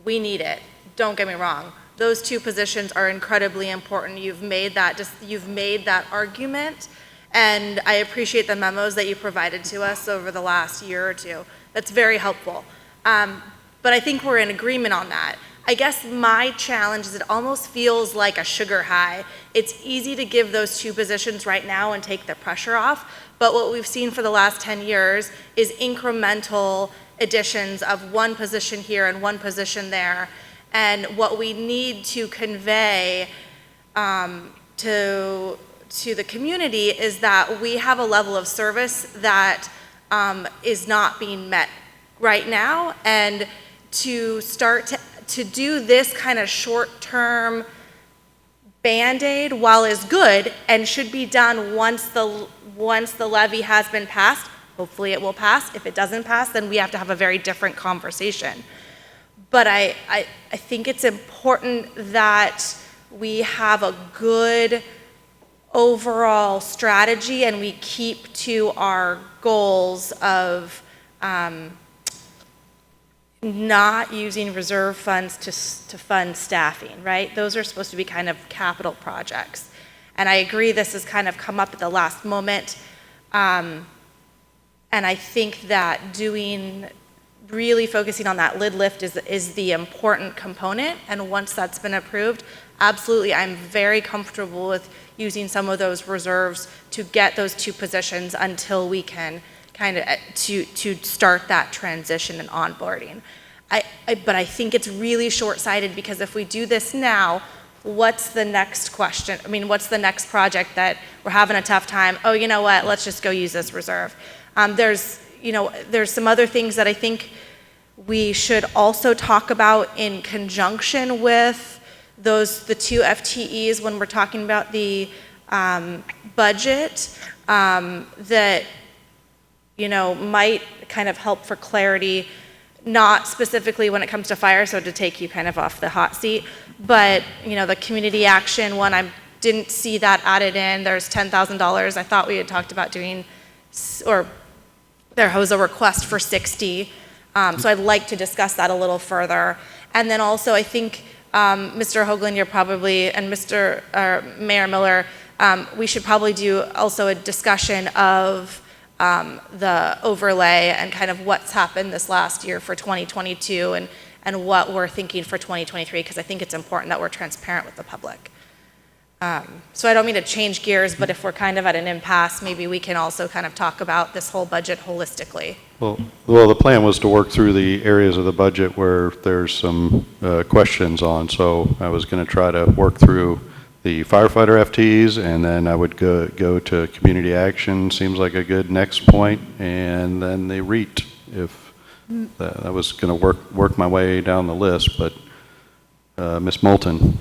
we need it. Don't get me wrong. Those two positions are incredibly important. You've made that argument, and I appreciate the memos that you provided to us over the last year or two. That's very helpful. But I think we're in agreement on that. I guess my challenge is it almost feels like a sugar high. It's easy to give those two positions right now and take the pressure off, but what we've seen for the last 10 years is incremental additions of one position here and one position there. And what we need to convey to the community is that we have a level of service that is not being met right now, and to start to do this kind of short-term Band-Aid, while is good and should be done once the levy has been passed. Hopefully it will pass. If it doesn't pass, then we have to have a very different conversation. But I think it's important that we have a good overall strategy and we keep to our goals of not using reserve funds to fund staffing, right? Those are supposed to be kind of capital projects. And I agree this has kind of come up at the last moment. And I think that really focusing on that lid lift is the important component. And once that's been approved, absolutely, I'm very comfortable with using some of those reserves to get those two positions until we can kind of to start that transition and onboarding. But I think it's really short-sighted, because if we do this now, what's the next question? I mean, what's the next project that we're having a tough time? Oh, you know what? Let's just go use this reserve. There's some other things that I think we should also talk about in conjunction with the two FTEs when we're talking about the budget that might kind of help for clarity, not specifically when it comes to fire, so to take you kind of off the hot seat, but the community action one, I didn't see that added in. There's $10,000. I thought we had talked about doing, or there was a request for 60. So I'd like to discuss that a little further. And then also I think Mr. Hoagland, you're probably, and Mayor Miller, we should probably do also a discussion of the overlay and kind of what's happened this last year for 2022 and what we're thinking for 2023, because I think it's important that we're transparent with the public. So I don't mean to change gears, but if we're kind of at an impasse, maybe we can also kind of talk about this whole budget holistically. Well, the plan was to work through the areas of the budget where there's some questions on. So I was going to try to work through the firefighter FTEs, and then I would go to community action. Seems like a good next point, and then the REIT. If I was going to work my way down the list, but Ms. Moulton.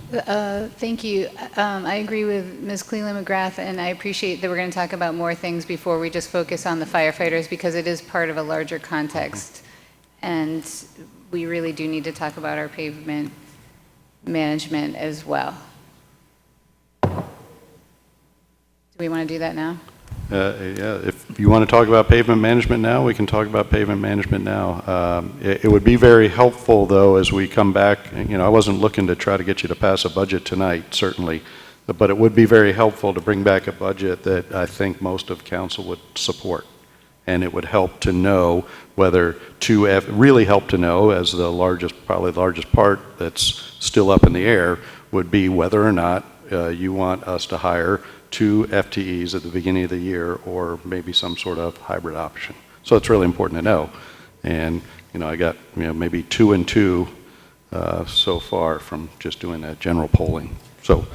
Thank you. I agree with Ms. Cleland McGrath, and I appreciate that we're going to talk about more things before we just focus on the firefighters, because it is part of a larger context. And we really do need to talk about our pavement management as well. Do we want to do that now? Yeah, if you want to talk about pavement management now, we can talk about pavement management now. It would be very helpful, though, as we come back. I wasn't looking to try to get you to pass a budget tonight, certainly, but it would be very helpful to bring back a budget that I think most of council would support. And it would help to know whether really help to know, as probably the largest part that's still up in the air, would be whether or not you want us to hire 2 FTEs at the beginning of the year, or maybe some sort of hybrid option. So it's really important to know. And I got maybe 2 and 2 so far from just doing that general polling. So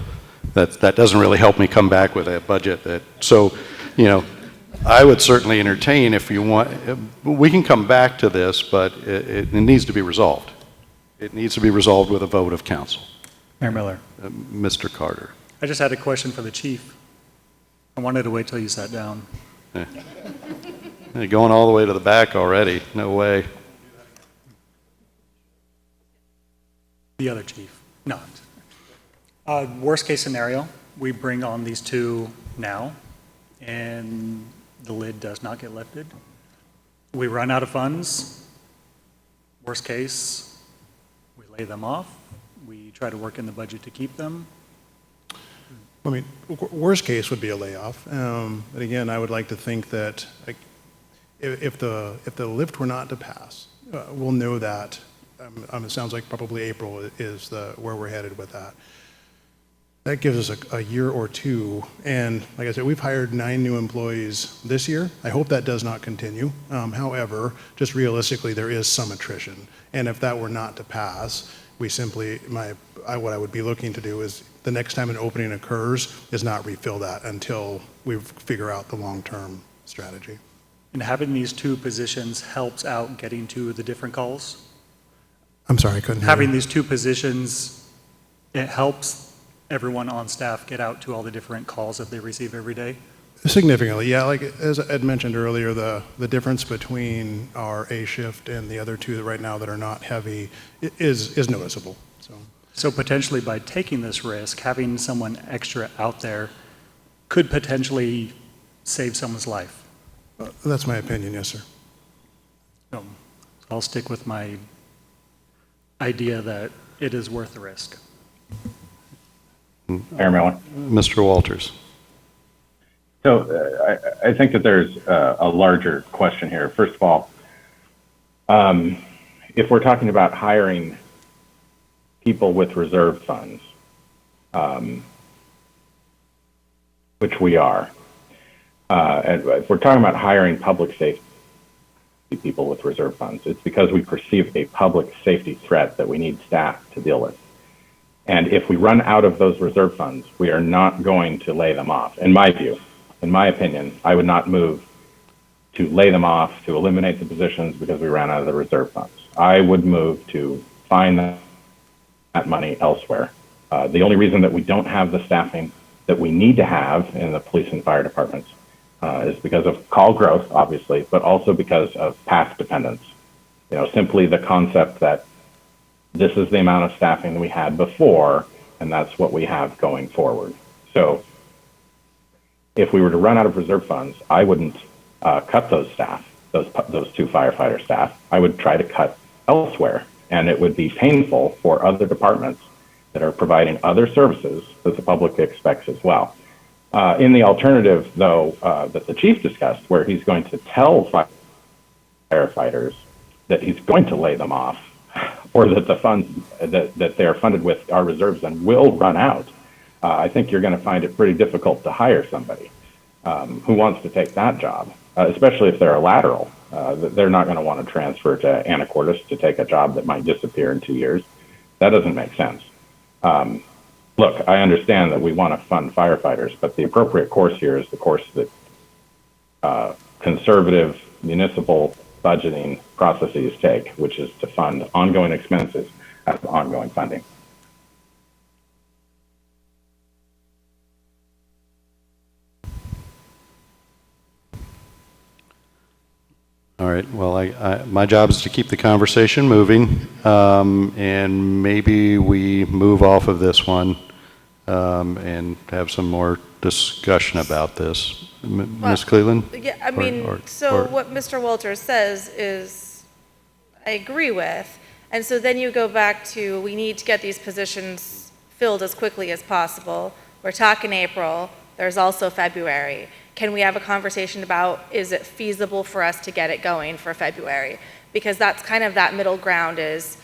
that doesn't really help me come back with a budget that. So I would certainly entertain, if you want. We can come back to this, but it needs to be resolved. It needs to be resolved with a vote of council. Mayor Miller. Mr. Carter. I just had a question for the chief. I wanted to wait till you sat down. You're going all the way to the back already. No way. The other chief. No. Worst case scenario, we bring on these 2 now, and the lid does not get lifted. We run out of funds. Worst case, we lay them off. We try to work in the budget to keep them. I mean, worst case would be a layoff. But again, I would like to think that if the lift were not to pass, we'll know that. It sounds like probably April is where we're headed with that. That gives us a year or 2. And like I said, we've hired 9 new employees this year. I hope that does not continue. However, just realistically, there is some attrition. And if that were not to pass, we simply, what I would be looking to do is, the next time an opening occurs, is not refill that until we figure out the long-term strategy. And having these 2 positions helps out getting to the different calls? I'm sorry, I couldn't hear Having you. these 2 positions, it helps everyone on staff get out to all the different calls that they receive every day? Significantly, yeah. Like as Ed mentioned earlier, the difference between our A shift and the other 2 right now that are not heavy is noticeable. So potentially by taking this risk, having someone extra out there could potentially save someone's life. That's my opinion, yes, sir. So I'll stick with my idea that it is worth the risk. Mayor Miller. Mr. Walters. So I think that there's a larger question here. First of all, if we're talking about hiring people with reserve funds, which we are, and if we're talking about hiring public safety people with reserve funds, it's because we perceive a public safety threat that we need staff to deal with. And if we run out of those reserve funds, we are not going to lay them off. In my view, in my opinion, I would not move to lay them off, to eliminate the positions because we ran out of the reserve funds. I would move to find that money elsewhere. The only reason that we don't have the staffing that we need to have in the police and fire departments is because of call growth, obviously, but also because of past dependence. Simply the concept that this is the amount of staffing that we had before, and that's what we have going forward. So if we were to run out of reserve funds, I wouldn't cut those staff, those 2 firefighter staff. I would try to cut elsewhere, and it would be painful for other departments that are providing other services that the public expects as well. In the alternative, though, that the chief discussed, where he's going to tell firefighters that he's going to lay them off, or that the funds that they're funded with our reserves and will run out, I think you're going to find it pretty difficult to hire somebody who wants to take that job, especially if they're a lateral. They're not going to want to transfer to Anacortes to take a job that might disappear in 2 years. That doesn't make sense. Look, I understand that we want to fund firefighters, but the appropriate course here is the course that conservative municipal budgeting processes take, which is to fund ongoing expenses as ongoing funding. All right, well, my job is to keep the conversation moving, and maybe we move off of this one and have some more discussion about this. Ms. Cleland? Yeah, I mean, what Mr. Walters says is, I agree with. And so then you go back to, we need to get these positions filled as quickly as possible. We're talking April, there's also February. Can we have a conversation about, is it feasible for us to get it going for February? Because that's kind of that middle ground is,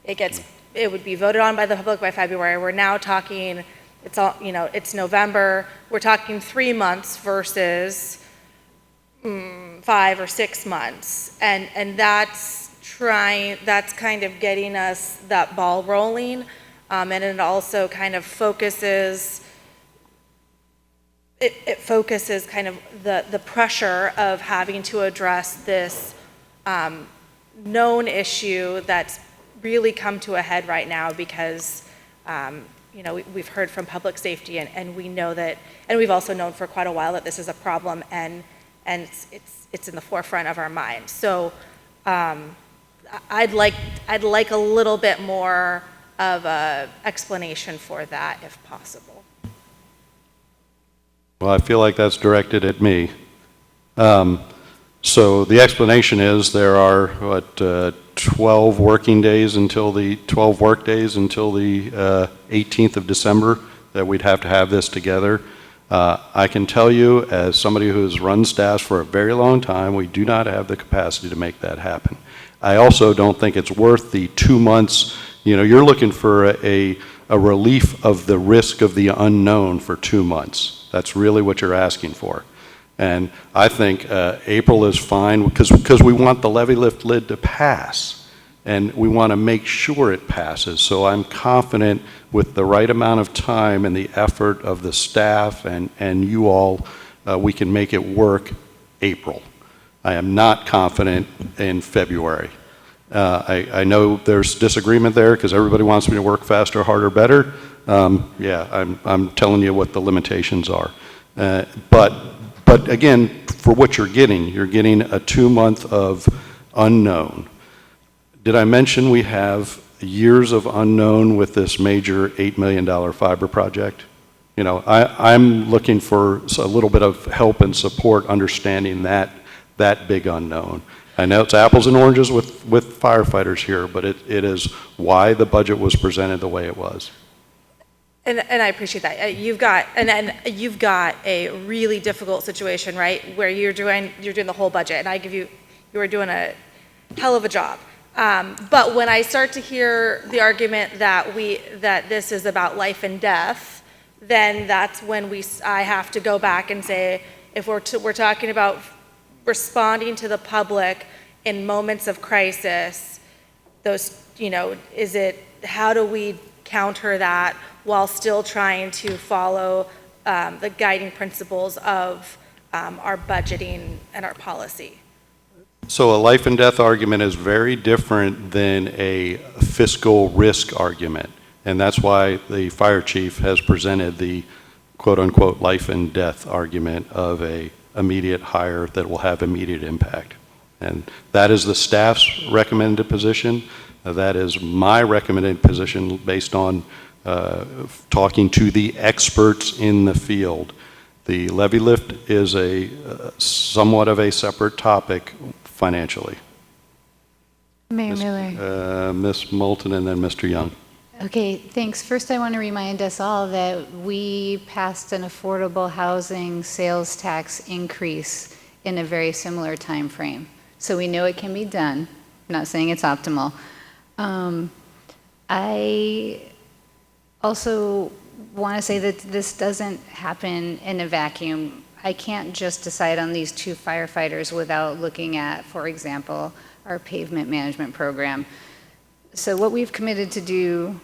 it would be voted on by the public by February. We're now talking, it's November. We're talking 3 months versus 5 or 6 months. And that's kind of getting us that ball rolling. And it also kind of focuses, it focuses kind of the pressure of having to address this known issue that's really come to a head right now because we've heard from public safety and we know that, and we've also known for quite a while that this is a problem and it's in the forefront of our minds. So I'd like a little bit more of a explanation for that if possible. Well, I feel like that's directed at me. So the explanation is there are, 12 working days until the 12 work days until the 18th of December that we'd have to have this together. I can tell you, as somebody who has run staffs for a very long time, we do not have the capacity to make that happen. I also don't think it's worth the 2 months. You're looking for a relief of the risk of the unknown for 2 months. That's really what you're asking for. And I think April is fine because we want the levy lift lid to pass. And we want to make sure it passes. So I'm confident with the right amount of time and the effort of the staff and you all, we can make it work April. I am not confident in February. I know there's disagreement there because everybody wants me to work faster, harder, better. I'm telling you what the limitations are. But again, for what you're getting a 2 month of unknown. Did I mention we have years of unknown with this major $8 million fiber project? I'm looking for a little bit of help and support understanding that big unknown. I know it's apples and oranges with firefighters here, but it is why the budget was presented the way it was. And I appreciate that. You've got a really difficult situation, right, where you're doing the whole budget, and you are doing a hell of a job. But when I start to hear the argument that this is about life and death, then that's when I have to go back and say, if we're talking about responding to the public in moments of crisis, how do we counter that while still trying to follow the guiding principles of our budgeting and our policy? So a life and death argument is very different than a fiscal risk argument. And that's why the fire chief has presented the quote unquote life and death argument of a immediate hire that will have immediate impact. And that is the staff's recommended position. That is my recommended position based on talking to the experts in the field. The levy lift is somewhat of a separate topic financially. Mayor Miller. Ms. Moulton and then Mr. Young. Okay, thanks. First, I want to remind us all that we passed an affordable housing sales tax increase in a very similar time frame. So we know it can be done. I'm not saying it's optimal. I also want to say that this doesn't happen in a vacuum. I can't just decide on these 2 firefighters without looking at, for example, our pavement management program. So what we've committed to do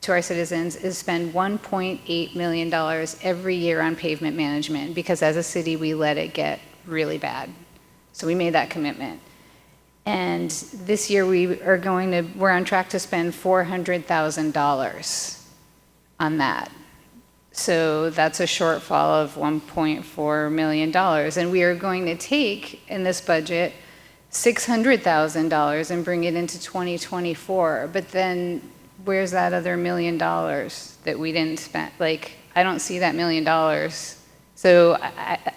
to our citizens is spend $1.8 million every year on pavement management, because as a city, we let it get really bad. So we made that commitment. And this year we're on track to spend $400,000 on that. So that's a shortfall of $1.4 million. And we are going to take, in this budget, $600,000 and bring it into 2024. But then where's that other $1 million that we didn't spend? Like, I don't see that $1 million. So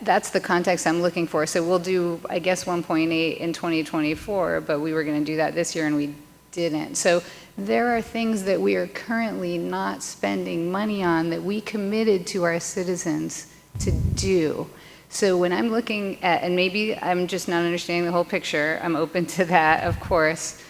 that's the context I'm looking for. So we'll do, I guess, 1.8 in 2024, but we were going to do that this year and we didn't. So there are things that we are currently not spending money on that we committed to our citizens to do. So when I'm looking at, and maybe I'm just not understanding the whole picture, I'm open to that, of course,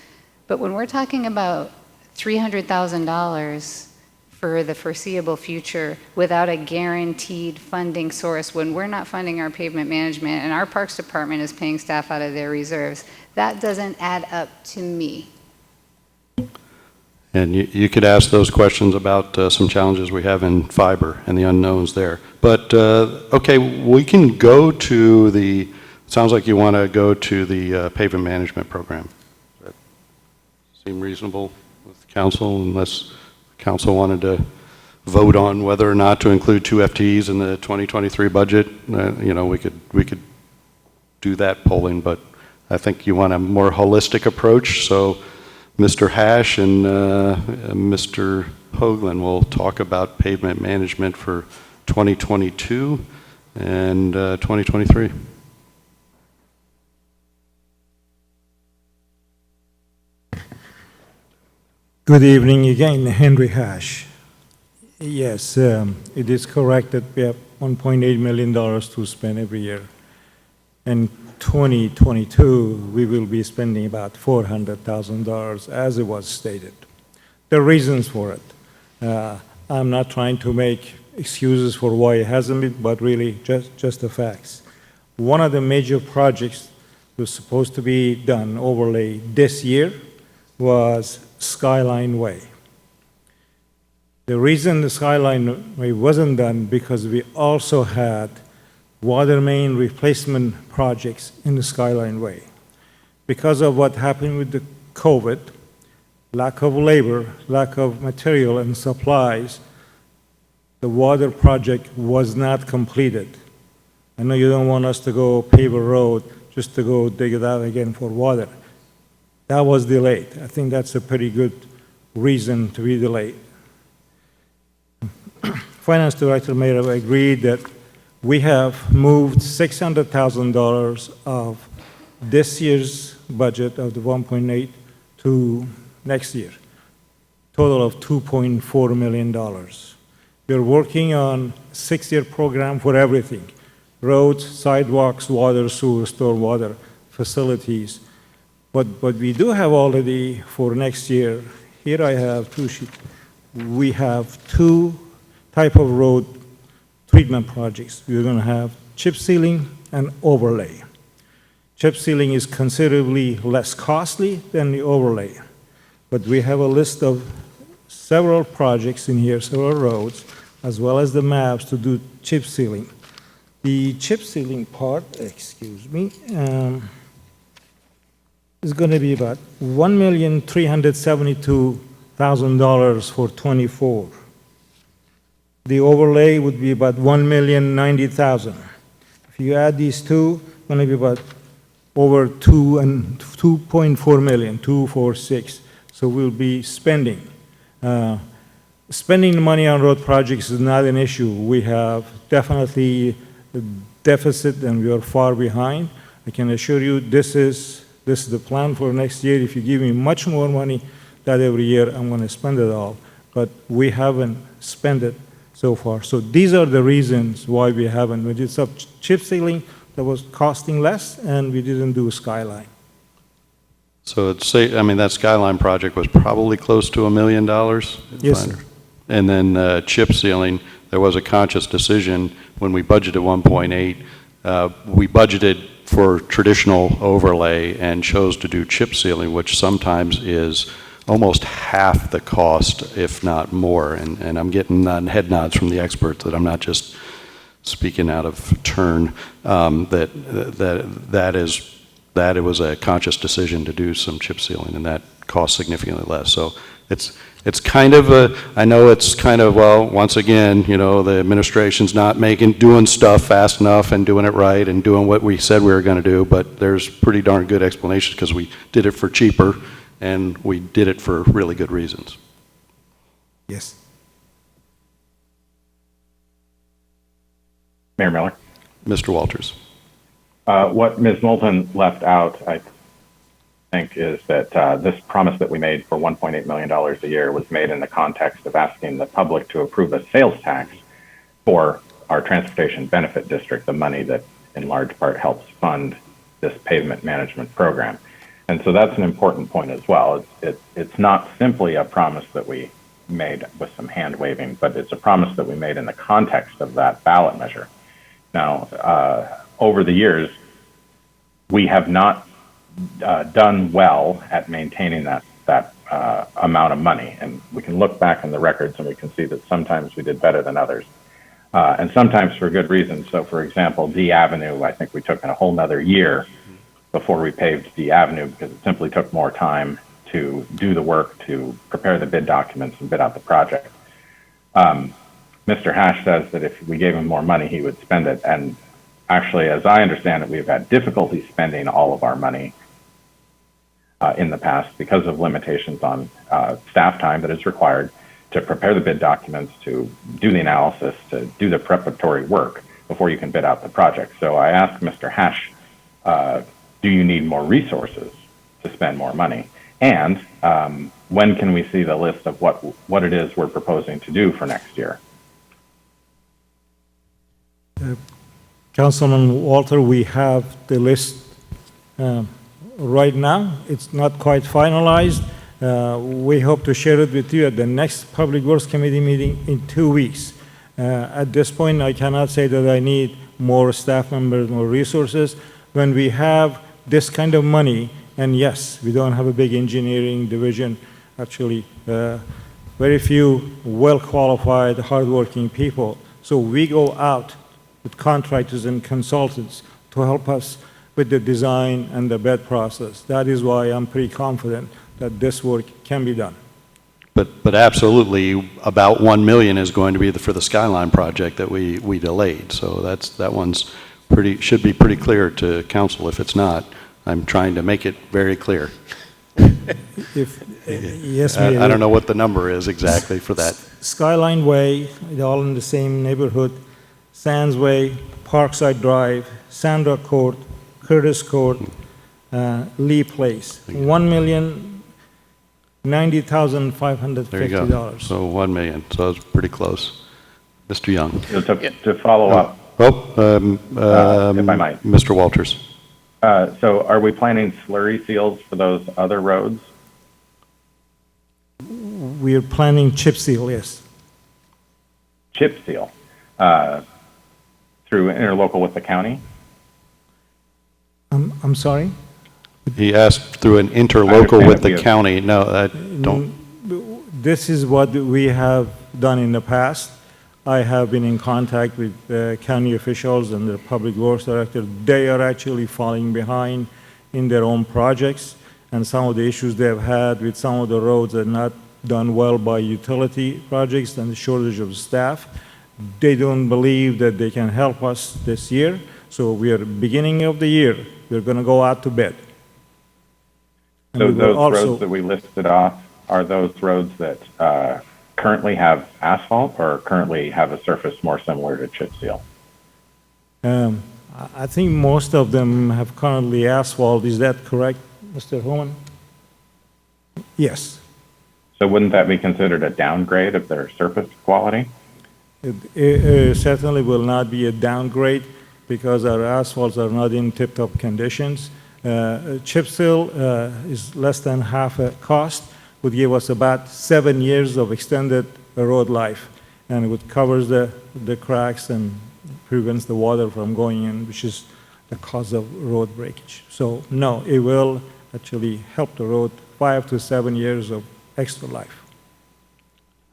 but when we're talking about $300,000 for the foreseeable future without a guaranteed funding source, when we're not funding our pavement management and our Parks Department is paying staff out of their reserves, that doesn't add up to me. And you could ask those questions about some challenges we have in fiber and the unknowns there. But, okay, we can go to the, sounds like you want to go to the pavement management program. Does that seem reasonable with council, unless council wanted to vote on whether or not to include 2 FTEs in the 2023 budget? You know, we could do that polling, but I think you want a more holistic approach. So Mr. Hash and Mr. Hoagland will talk about pavement management for 2022 and 2023. Good evening again, Henry Hash. Yes, it is correct that we have $1.8 million to spend every year. In 2022, we will be spending about $400,000, as it was stated. There are reasons for it. I'm not trying to make excuses for why it hasn't been, but really just the facts. One of the major projects that was supposed to be done, overlay, this year was Skyline Way. The reason the Skyline Way wasn't done because we also had water main replacement projects in the Skyline Way. Because of what happened with the COVID, lack of labor, lack of material and supplies, the water project was not completed. I know you don't want us to go pave a road just to go dig it out again for water. That was delayed. I think that's a pretty good reason to be delayed. Finance Director may have agreed that we have moved $600,000 of this year's budget of the 1.8 to next year, total of $2.4 million. We're working on a 6-year program for everything: roads, sidewalks, water, sewer, stormwater, facilities. But we do have already for next year, here I have 2 sheets. We have 2 type of road treatment projects. We're going to have chip sealing and overlay. Chip sealing is considerably less costly than the overlay, but we have a list of several projects in here, several roads, as well as the maps to do chip sealing. The chip sealing part, excuse me, is going to be about $1,372,000 for 24. The overlay would be about $1,090,000. If you add these two, it's going to be about over 2.4 million, 246. So we'll be spending. Spending the money on road projects is not an issue. We have definitely a deficit and we are far behind. I can assure you this is the plan for next year. If you give me much more money that every year, I'm going to spend it all. but we haven't spent it so far. So these are the reasons why we haven't. We did some chip sealing that was costing less, and we didn't do skyline. So I mean, that Skyline project was probably close to $1 million? Yes, sir. And then chip sealing, there was a conscious decision when we budgeted 1.8, we budgeted for traditional overlay and chose to do chip sealing, which sometimes is almost half the cost, if not more. And I'm getting head nods from the experts that I'm not just speaking out of turn, that it was a conscious decision to do some chip sealing, and that costs significantly less. So it's kind of I know it's kind of, well, once again, you know, the administration's not doing stuff fast enough and doing it right and doing what we said we were going to do, but there's pretty darn good explanations because we did it for cheaper and we did it for really good reasons. Yes. Mayor Miller. Mr. Walters. What Ms. Moulton left out, I think, is that this promise that we made for $1.8 million a year was made in the context of asking the public to approve a sales tax for our transportation benefit district, the money that in large part helps fund this pavement management program. And so that's an important point as well. It's not simply a promise that we made with some hand waving, but it's a promise that we made in the context of that ballot measure. Now, over the years, we have not done well at maintaining that amount of money. And we can look back in the records and we can see that sometimes we did better than others. And sometimes for good reasons. So for example, D Avenue, I think we took a whole nother year before we paved D Avenue because it simply took more time to do the work, to prepare the bid documents and bid out the project. Mr. Hash says that if we gave him more money, he would spend it. And actually, as I understand it, we've had difficulty spending all of our money in the past because of limitations on staff time that is required to prepare the bid documents, to do the analysis, to do the preparatory work before you can bid out the project. So I asked Mr. Hash, do you need more resources to spend more money? And when can we see the list of what it is we're proposing to do for next year? Councilman Walter, we have the list right now. It's not quite finalized. We hope to share it with you at the next Public Works Committee meeting in 2 weeks. At this point, I cannot say that I need more staff members, more resources. When we have this kind of money, and yes, we don't have a big engineering division, actually, very few well-qualified, hardworking people. So we go out with contractors and consultants to help us with the design and the bid process. That is why I'm pretty confident that this work can be done. But absolutely, about 1 million is going to be for the Skyline project that we delayed. So that one's should be pretty clear to council. If it's not, I'm trying to make it very clear. Yes, I don't know what the number is exactly for that. Skyline Way, they're all in the same neighborhood. Sands Way, Parkside Drive, Sandra Court, Curtis Court, Lee Place. $1,090,550. There you go. So 1 million. So it's pretty close. Mr. Young. To follow up. If I might. Mr. Walters. So are we planning slurry seals for those other roads? We are planning chip seal, yes. Chip seal? Through interlocal with the county? I'm sorry? He asked through an interlocal with the county. No, I don't. This is what we have done in the past. I have been in contact with county officials and the public works director. They are actually falling behind in their own projects, and some of the issues they've had with some of the roads are not done well by utility projects and the shortage of staff. They don't believe that they can help us this year, so we are beginning of the year. We're going to go out to bid. So those roads that we listed off, are those roads that currently have asphalt or currently have a surface more similar to chip seal? I think most of them have currently asphalt. Is that correct, Mr. Homan? Yes. So wouldn't that be considered a downgrade of their surface quality? It certainly will not be a downgrade because our asphalts are not in tip-top conditions. Chip seal is less than half a cost, would give us about 7 years of extended road life, and it would cover the cracks and prevents the water from going in, which is the cause of road breakage. So no, it will actually help the road 5 to 7 years of extra life.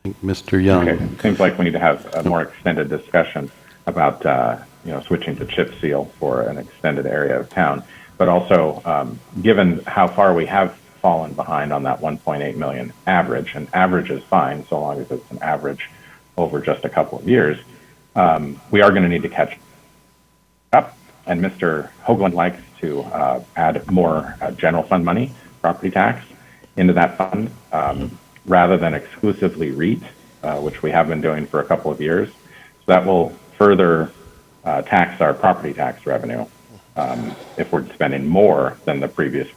I think Mr. Young. Okay, seems like we need to have a more extended discussion about switching to chip seal for an extended area of town. But also, given how far we have fallen behind on that 1.8 million average, and average is fine so long as it's an average over just a couple of years, we are going to need to catch up. And Mr. Hoagland likes to add more general fund money, property tax, into that fund rather than exclusively REIT, which we have been doing for a couple of years. So that will further tax our property tax revenue if we're spending more than the previous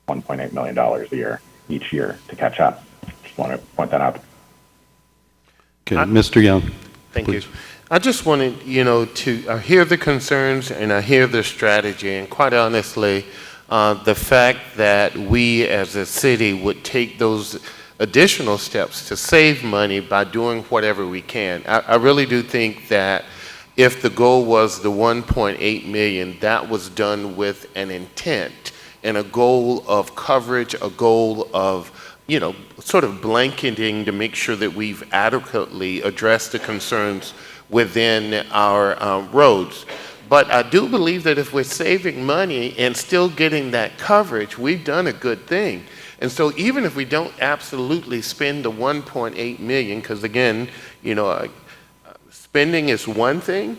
$1.8 million a year each year to catch up. Just want to point that out. Okay, Mr. Young. Thank please. you. I just wanted, to hear the concerns and I hear the strategy, and quite honestly, the fact that we as a city would take those additional steps to save money by doing whatever we can. I really do think that if the goal was the 1.8 million, that was done with an intent and a goal of coverage, a goal of, sort of blanketing to make sure that we've adequately addressed the concerns within our roads. But I do believe that if we're saving money and still getting that coverage, we've done a good thing. And so even if we don't absolutely spend the 1.8 million, because again, spending is one thing,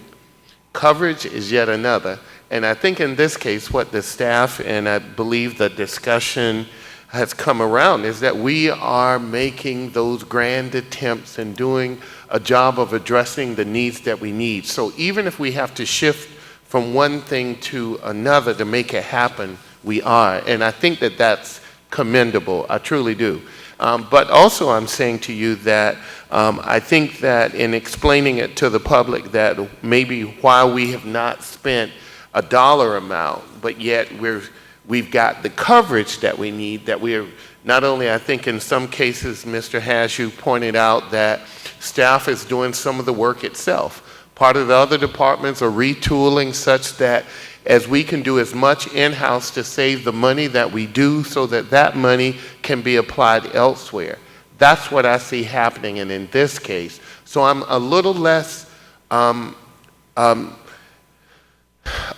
coverage is yet another. And I think in this case, what the staff and I believe the discussion has come around is that we are making those grand attempts and doing a job of addressing the needs that we need. So even if we have to shift from one thing to another to make it happen, we are. And I think that that's commendable. I truly do. But also I'm saying to you that I think that in explaining it to the public that maybe why we have not spent a dollar amount, but yet we've got the coverage that we need, that we're not only, I think in some cases, Mr. Hash, you pointed out that staff is doing some of the work itself. Part of the other departments are retooling such that as we can do as much in-house to save the money that we do so that that money can be applied elsewhere. That's what I see happening, and in this case. So I'm a little less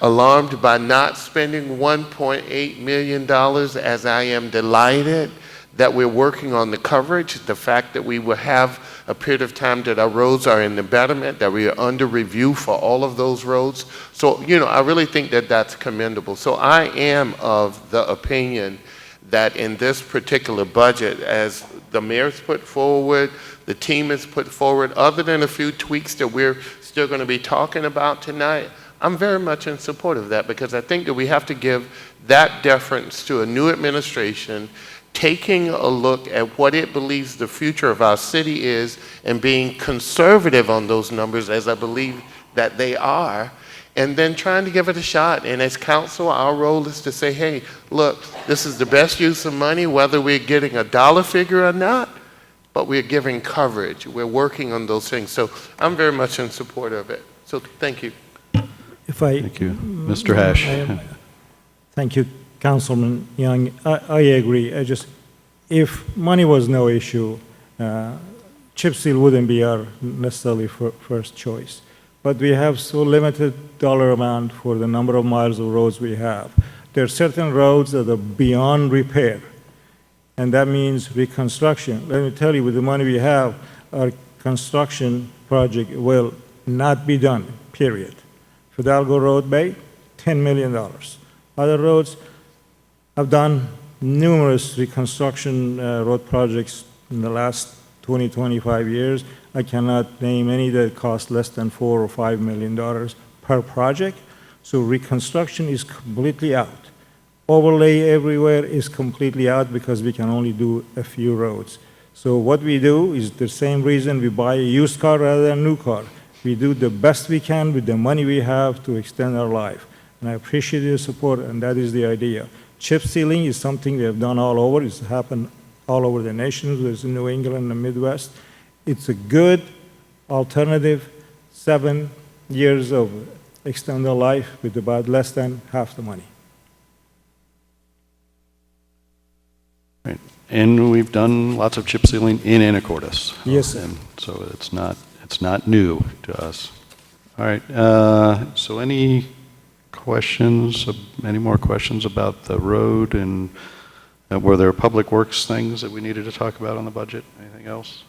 alarmed by not spending $1.8 million as I am delighted that we're working on the coverage, the fact that we will have a period of time that our roads are in the betterment, that we are under review for all of those roads. So, I really think that that's commendable. So I am of the opinion that in this particular budget, as the mayor's put forward, the team has put forward, other than a few tweaks that we're still going to be talking about tonight, I'm very much in support of that because I think that we have to give that deference to a new administration taking a look at what it believes the future of our city is and being conservative on those numbers, as I believe that they are, and then trying to give it a shot. And as council, our role is to say, hey, look, this is the best use of money, whether we're getting a dollar figure or not, but we're giving coverage. We're working on those things. So I'm very much in support of it. So thank you. Thank you. Mr. Hash. Thank you, Councilman Young. I agree. If money was no issue, chip seal wouldn't be our necessarily first choice. But we have so limited dollar amount for the number of miles of roads we have. There are certain roads that are beyond repair, and that means reconstruction. Let me tell you, with the money we have, our construction project will not be done, period. Fidalgo Road Bay, $10 million. Other roads, I've done numerous reconstruction road projects in the last 20, 25 years. I cannot name any that cost less than $4 or $5 million per project. So reconstruction is completely out. overlay everywhere is completely out because we can only do a few roads. So what we do is the same reason we buy a used car rather than a new car. We do the best we can with the money we have to extend our life. And I appreciate your support, and that is the idea. Chip sealing is something we have done all over. It's happened all over the nation. There's in New England and the Midwest. It's a good alternative, 7 years of extended life with about less than half the money. Right. And we've done lots of chip sealing in Anacortes. Yes. And so it's not new to us. All right. So any more questions about the road, and were there public works things that we needed to talk about on the budget? Anything else?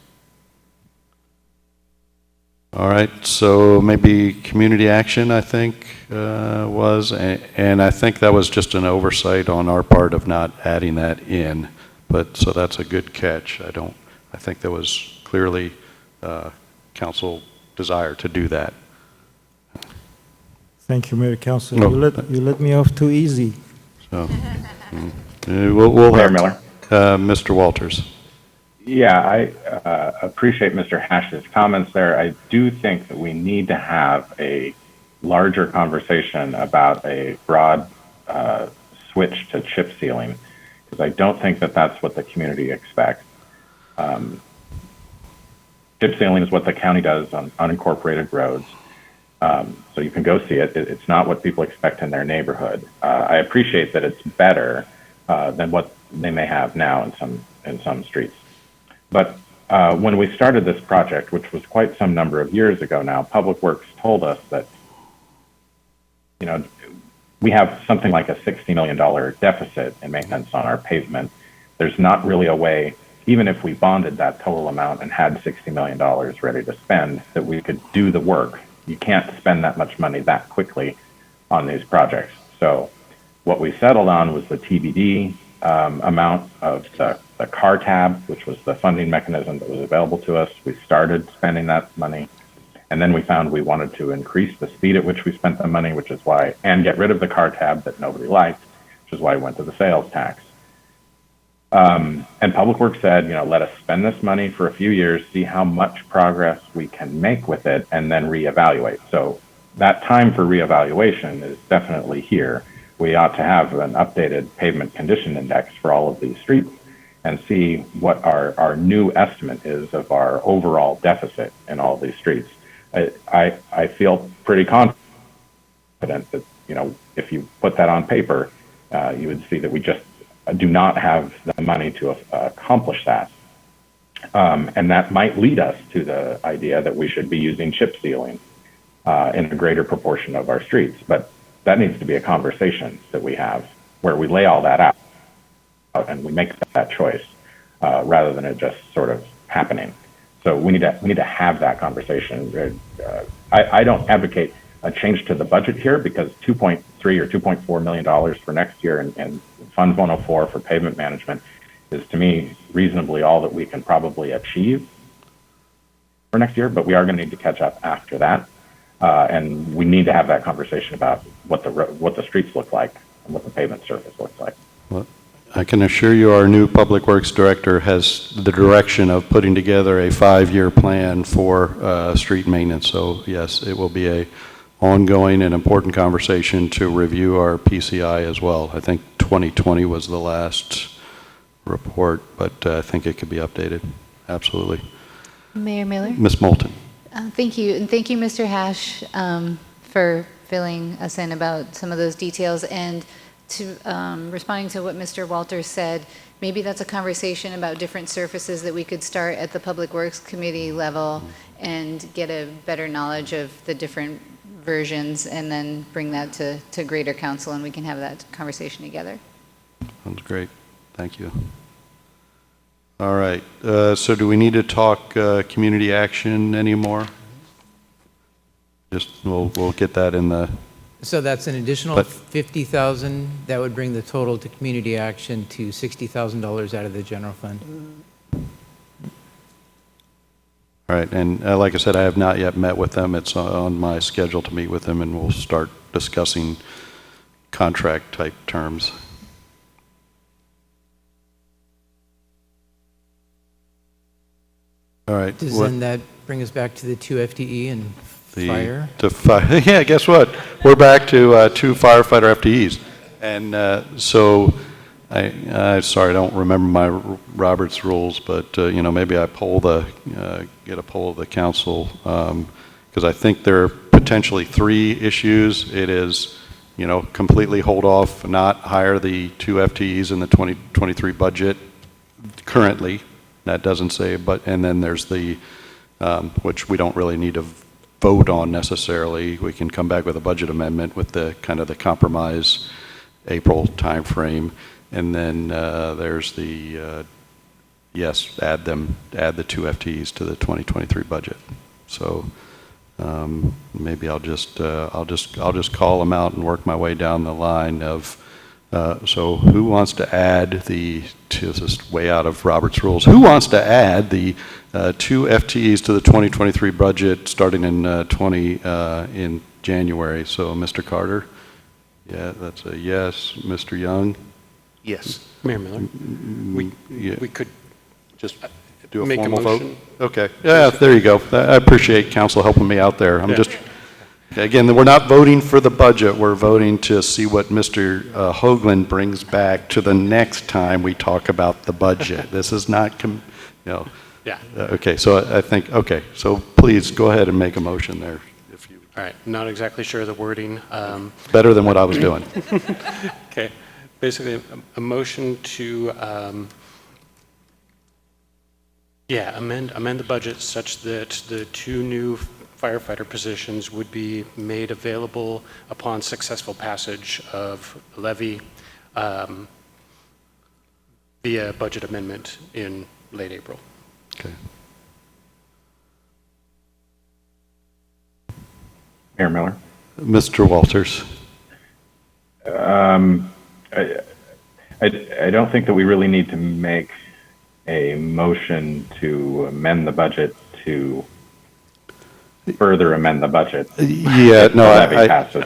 All right, so maybe community action, I think, and I think that was just an oversight on our part of not adding that in, but so that's a good catch. I think there was clearly council desire to do that. Thank you, Mayor Council. No. You let me off too easy. So we'll Mayor have Miller. Mr. Walters. Yeah, I appreciate Mr. Hash's comments there. I do think that we need to have a larger conversation about a broad switch to chip sealing, because I don't think that that's what the community expects. Chip sealing is what the county does on unincorporated roads. So you can go see it. It's not what people expect in their neighborhood. I appreciate that it's better than what they may have now in some streets. But when we started this project, which was quite some number of years ago now, Public Works told us that, we have something like a $60 million deficit in maintenance on our pavement. There's not really a way, even if we bonded that total amount and had $60 million ready to spend, that we could do the work. You can't spend that much money that quickly on these projects. So what we settled on was the TBD amount of the car tab, which was the funding mechanism that was available to us. We started spending that money, and then we found we wanted to increase the speed at which we spent the money, and get rid of the car tab that nobody liked, which is why we went to the sales tax. And Public Works said, let us spend this money for a few years, see how much progress we can make with it, and then reevaluate. So that time for reevaluation is definitely here. We ought to have an updated pavement condition index for all of these streets and see what our new estimate is of our overall deficit in all of these streets. I feel pretty confident that, if you put that on paper, you would see that we just do not have the money to accomplish that. And that might lead us to the idea that we should be using chip sealing in a greater proportion of our streets. But that needs to be a conversation that we have where we lay all that out and we make that choice rather than it just sort of happening. So we need to have that conversation. I don't advocate a change to the budget here, because $2.3 or $2.4 million for next year and Fund 104 for pavement management is, to me, reasonably all that we can probably achieve for next year. But we are going to need to catch up after that, and we need to have that conversation about what the streets look like and what the pavement surface looks like. Well, I can assure you our new Public Works Director has the direction of putting together a 5-year plan for street maintenance. So yes, it will be a ongoing and important conversation to review our PCI as well. I think 2020 was the last report, but I think it could be updated. Absolutely. Mayor Miller? Ms. Moulton. Thank you. And thank you, Mr. Hash, for filling us in about some of those details. And to responding to what Mr. Walters said, maybe that's a conversation about different surfaces that we could start at the Public Works Committee level and get a better knowledge of the different versions, and then bring that to greater council, and we can have that conversation together. Sounds great. Thank you. All right. So do we need to talk community action anymore? Just we'll get that in the. So that's an additional 50,000. That would bring the total to community action to $60,000 out of the general fund. All right, and like I said, I have not yet met with them. It's on my schedule to meet with them, and we'll start discussing contract type terms. All right. Does what- then that bring us back to the 2 FTE and fire? Yeah, guess what? We're back to 2 firefighter FTEs. And so, sorry, I don't remember my Robert's rules, but, maybe I get a poll of the council, because I think there are potentially 3 issues. It is, completely hold off, not hire the 2 FTEs in the 2023 budget currently. That doesn't say, and then there's the, which we don't really need to vote on necessarily. We can come back with a budget amendment with the kind of the compromise April timeframe. And then there's the, yes, add the 2 FTEs to the 2023 budget. So maybe I'll just call them out and work my way down the line of, so who wants to add this is way out of Robert's rules, who wants to add the 2 FTEs to the 2023 budget starting in in January? So Mr. Carter? Yeah, that's a yes. Mr. Young? Yes. Mayor Miller, we could just Do a make formal a vote? motion. Okay, yeah, there you go. I appreciate council helping me out there. I'm just, again, we're not voting for the budget, we're voting to see what Mr. Hoagland brings back to the next time we talk about the budget. This is not, Yeah. Okay, so I think, okay, so please go ahead and make a motion there. If you All right, not exactly sure of the wording. Better than what I was doing. Okay, basically a motion to, amend the budget such that the 2 new firefighter positions would be made available upon successful passage of levy via budget amendment in late April. Okay. Mayor Miller? Mr. Walters? I don't think that we really need to make a motion to amend the budget to further amend the budget. Yeah, no, Levy passes.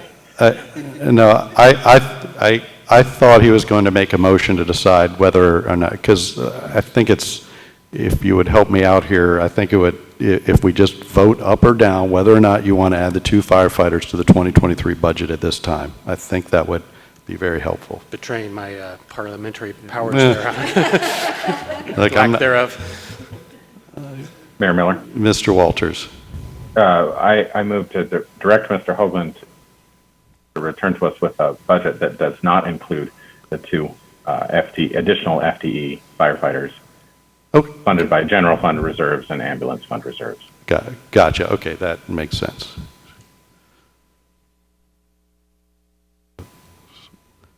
I thought he was going to make a motion to decide whether or not, because I think it's, if you would help me out here, I think it would, if we just vote up or down whether or not you want to add the 2 firefighters to the 2023 budget at this time. I think that would be very helpful. Betraying my parliamentary powers there. Lack thereof. Mayor Miller? Mr. Walters? I move to direct Mr. Hoagland to return to us with a budget that does not include the 2 additional FTE firefighters funded by general fund reserves and ambulance fund reserves. Gotcha. Okay, that makes sense.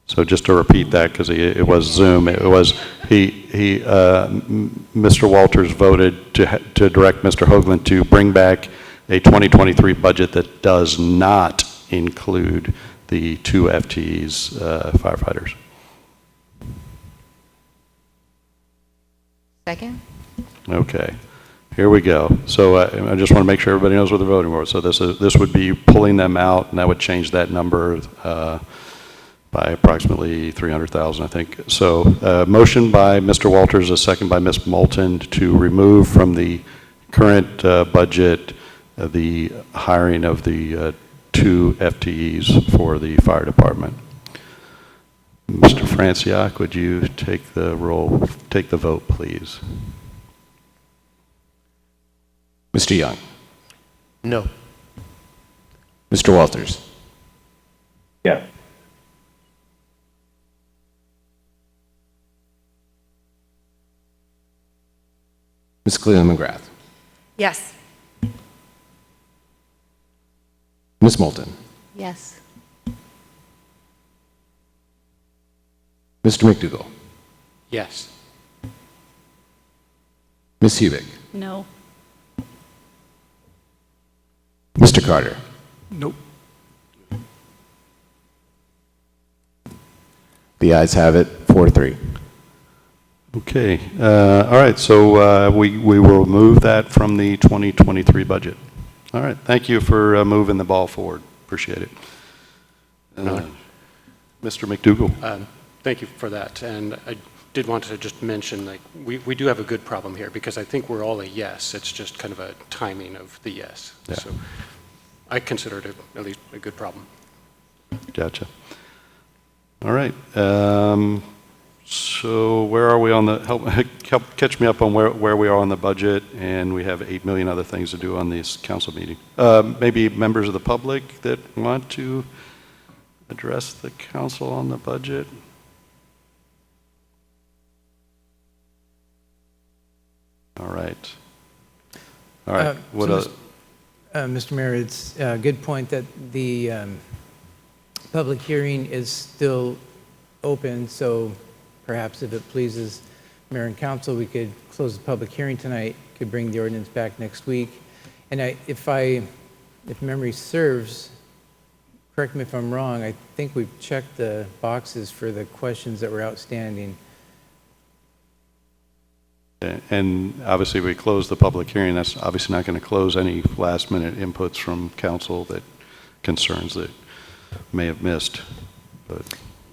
So just to repeat that, because it was Zoom, it was Mr. Walters voted to direct Mr. Hoagland to bring back a 2023 budget that does not include the 2 FTEs firefighters. Second? Okay, here we go. So I just want to make sure everybody knows what they're voting for. So this would be pulling them out, and that would change that number by approximately 300,000, I think. So motion by Mr. Walters, a second by Ms. Moulton to remove from the current budget the hiring of the 2 FTEs for the fire department. Mr. Franciac, would you take the vote, please? Mr. Young? No. Mr. Walters? Yes. Ms. Cleland McGrath? Yes. Ms. Moulton? Yes. Mr. McDougall? Yes. Ms. Hubick? No. Mr. Carter? Nope. The ayes have it, 4-3. Okay, all right, so we will move that from the 2023 budget. All right, thank you for moving the ball forward. Appreciate it. Mr. McDougall. Thank you for that. And I did want to just mention, like, we do have a good problem here, because I think we're all a yes. It's just kind of a timing of the yes. Yeah. So I consider it at least a good problem. Gotcha. All right. So where are we on the, help catch me up on where we are on the budget, and we have 8 million other things to do on this council meeting. Maybe members of the public that want to address the council on the budget? All right. All right. What else? Mr. Mayor, it's a good point that the public hearing is still open, so perhaps if it pleases Mayor and Council, we could close the public hearing tonight, could bring the ordinance back next week. And if memory serves, correct me if I'm wrong, I think we've checked the boxes for the questions that were outstanding. And obviously, we close the public hearing. That's obviously not going to close any last-minute inputs from council that concerns that may have missed. But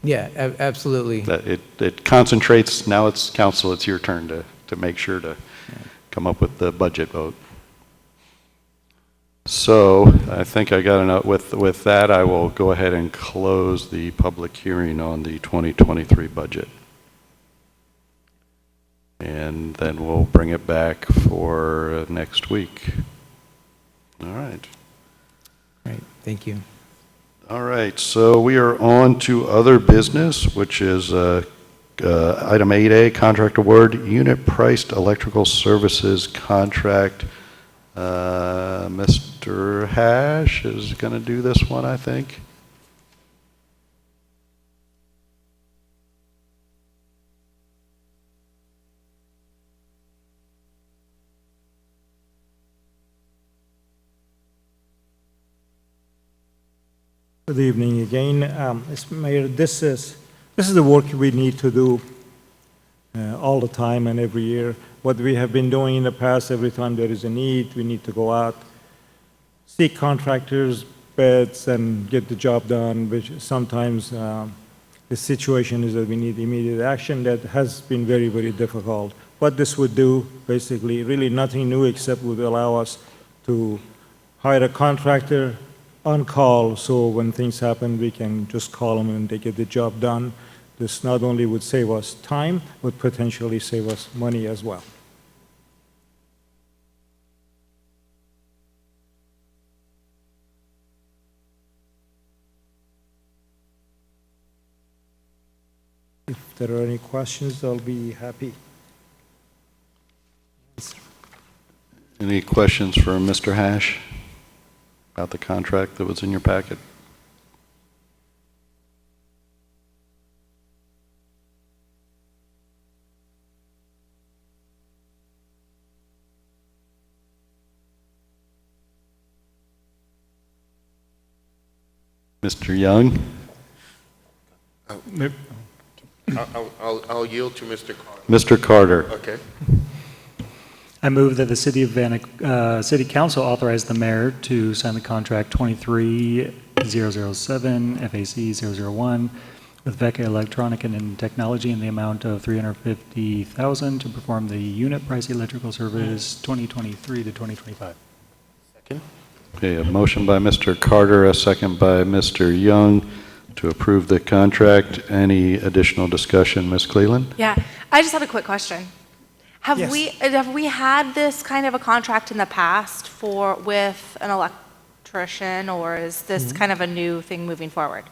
Yeah, absolutely. that it concentrates. Now it's council. It's your turn to make sure to come up with the budget vote. So I think I got enough. With that, I will go ahead and close the public hearing on the 2023 budget. And then we'll bring it back for next week. All right. Right, thank you. All right, so we are on to other business, which is item 8A, contract award, unit priced electrical services contract. Mr. Hash is going to do this one, I think. Good evening again. Mayor, this is the work we need to do all the time and every year. What we have been doing in the past, every time there is a need, we need to go out, seek contractors, bids, and get the job done, which sometimes the situation is that we need immediate action. That has been very, very difficult. What this would do, basically, really nothing new, except would allow us to hire a contractor on call, so when things happen, we can just call them and they get the job done. This not only would save us time, but potentially save us money as well. If there are any questions, I'll be happy. Any questions for Mr. Hash about the contract that was in your packet? Mr. Young? I'll yield to Mr. Carter. Mr. Carter. Okay. I move that the City Council authorize the mayor to sign the contract 23007 FAC 001 with VECA Electronic and Technology in the amount of $350,000 to perform the unit price electrical service 2023 to 2025. Second. Okay, a motion by Mr. Carter, a second by Mr. Young to approve the contract. Any additional discussion, Ms. Cleland? Yeah, I just had a quick question. Have we had this kind of a contract in the past with an electrician, or is this kind of a new thing moving forward?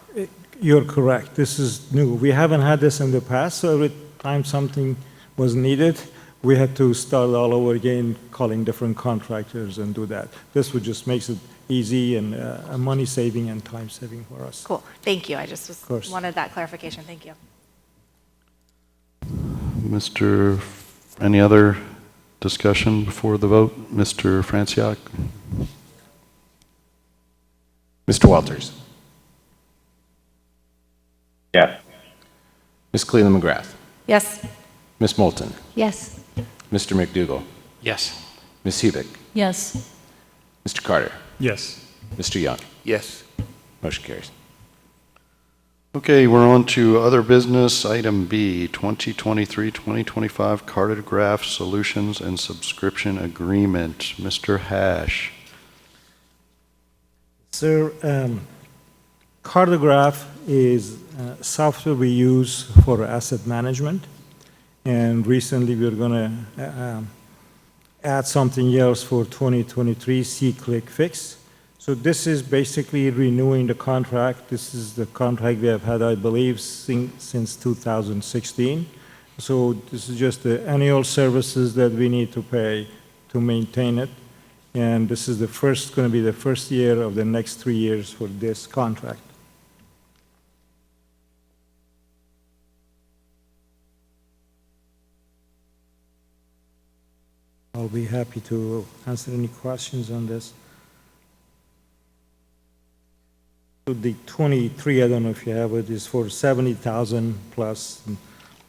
You're correct. This is new. We haven't had this in the past, so every time something was needed, we had to start all over again, calling different contractors and do that. This would just makes it easy and money saving and time saving for us. Cool. Thank you. I just wanted that clarification. Thank you. Any other discussion before the vote? Mr. Franciac? Mr. Walters. Yes. Ms. Cleland McGrath. Yes. Ms. Moulton. Yes. Mr. McDougall. Yes. Ms. Hubick. Yes. Mr. Carter. Yes. Mr. Young. Yes. Motion carries. Okay, we're on to other business, item B, 2023-2025 Cartograph Solutions and Subscription Agreement. Mr. Hash. Sir, Cartograph is software we use for asset management, and recently we're going to add something else for 2023, C-Click Fix. So this is basically renewing the contract. This is the contract we have had, I believe, since 2016. So this is just the annual services that we need to pay to maintain it. And this is going to be the first year of the next 3 years for this contract. I'll be happy to answer any questions on this. So the 23, I don't know if you have it, is for 70,000 plus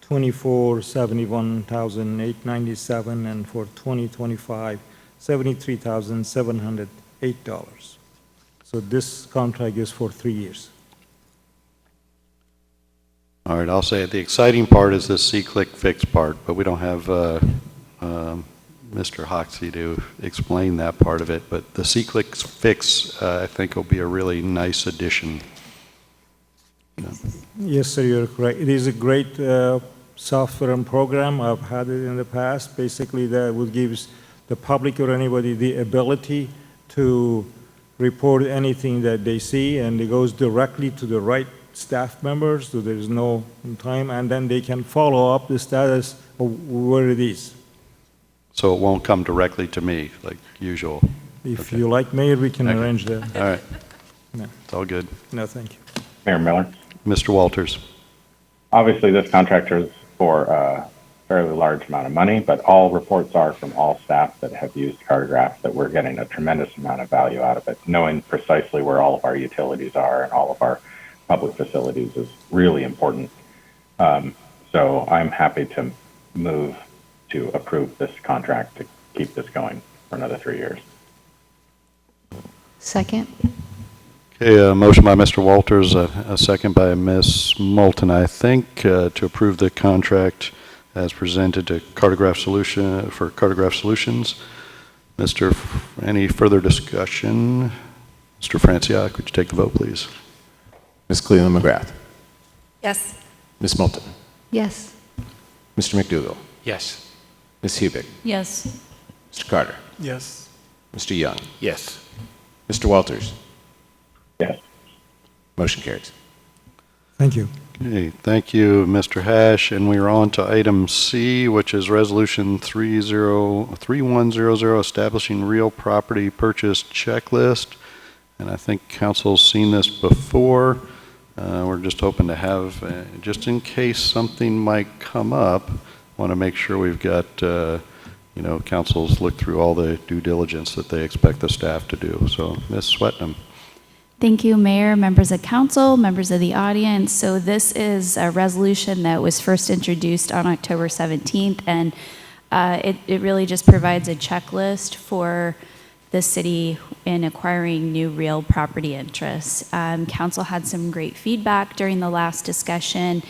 24, 71,897, and for 2025, $73,708. So this contract is for 3 years. All right, I'll say it. The exciting part is this C-Click Fix part, but we don't have Mr. Hoxie to explain that part of it. But the C-Click Fix, I think, will be a really nice addition. Yeah. Yes, sir, you're correct. It is a great software and program. I've had it in the past. Basically, that would give the public or anybody the ability to report anything that they see, and it goes directly to the right staff members, so there's no time, and then they can follow up the status of where it is. So it won't come directly to me, like usual? If you like, Mayor, we can arrange that. All right. No. It's all good. No, thank you. Mayor Miller? Mr. Walters. Obviously, this contract is for a fairly large amount of money, but all reports are from all staff that have used Cartograph that we're getting a tremendous amount of value out of it. Knowing precisely where all of our utilities are and all of our public facilities is really important. So I'm happy to move to approve this contract to keep this going for another 3 years. Second. Okay, a motion by Mr. Walters, a second by Ms. Moulton, I think, to approve the contract as presented to Cartograph Solutions. Any further discussion? Mr. Franciac, would you take the vote, please? Ms. Cleveland McGrath. Yes. Ms. Moulton. Yes. Mr. McDougall. Yes. Ms. Hubick. Yes. Mr. Carter. Yes. Mr. Young. Yes. Mr. Walters. Yes. Motion carries. Thank you. Okay, thank you, Mr. Hash. And we are on to item C, which is Resolution 3100, establishing real property purchase checklist. And I think council's seen this before. We're just hoping to have, just in case something might come up, want to make sure we've got, council's looked through all the due diligence that they expect the staff to do. So, Ms. Swetnam. Thank you, Mayor, members of council, members of the audience. So this is a resolution that was first introduced on October 17th, and it really just provides a checklist for the city in acquiring new real property interests. Council had some great feedback during the last discussion,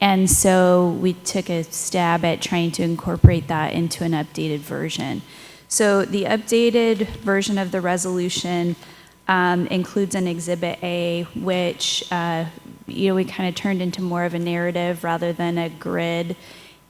and so we took a stab at trying to incorporate that into an updated version. So the updated version of the resolution includes an Exhibit A, which we kind of turned into more of a narrative rather than a grid,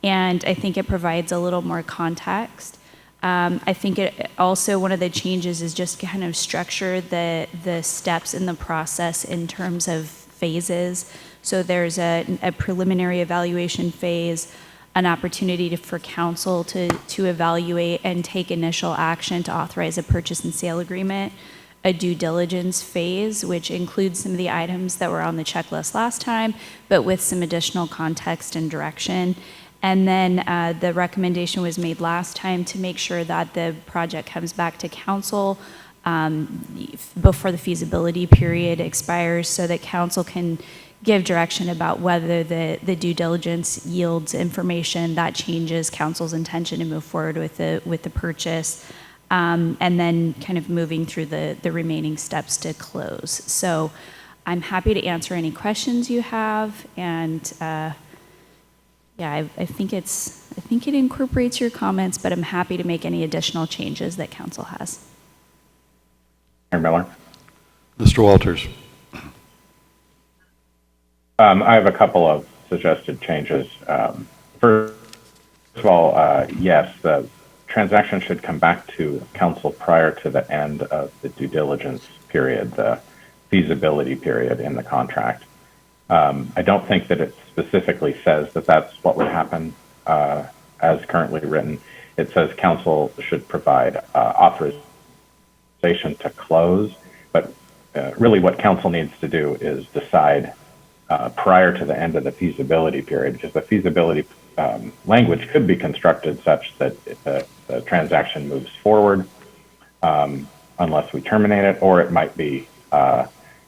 and I think it provides a little more context. I think it also, one of the changes is just kind of structure the steps in the process in terms of phases. So there's a preliminary evaluation phase, an opportunity for council to evaluate and take initial action to authorize a purchase and sale agreement, a due diligence phase, which includes some of the items that were on the checklist last time, but with some additional context and direction. And then the recommendation was made last time to make sure that the project comes back to council before the feasibility period expires, so that council can give direction about whether the due diligence yields information that changes council's intention to move forward with the purchase, and then kind of moving through the remaining steps to close. So I'm happy to answer any questions you have, and yeah, I think it incorporates your comments, but I'm happy to make any additional changes that council has. Mayor Miller? Mr. Walters. I have a couple of suggested changes. First of all, yes, the transaction should come back to council prior to the end of the due diligence period, the feasibility period in the contract. I don't think that it specifically says that that's what would happen as currently written. It says council should provide authorization to close, but really what council needs to do is decide prior to the end of the feasibility period, because the feasibility language could be constructed such that the transaction moves forward unless we terminate it, or it might be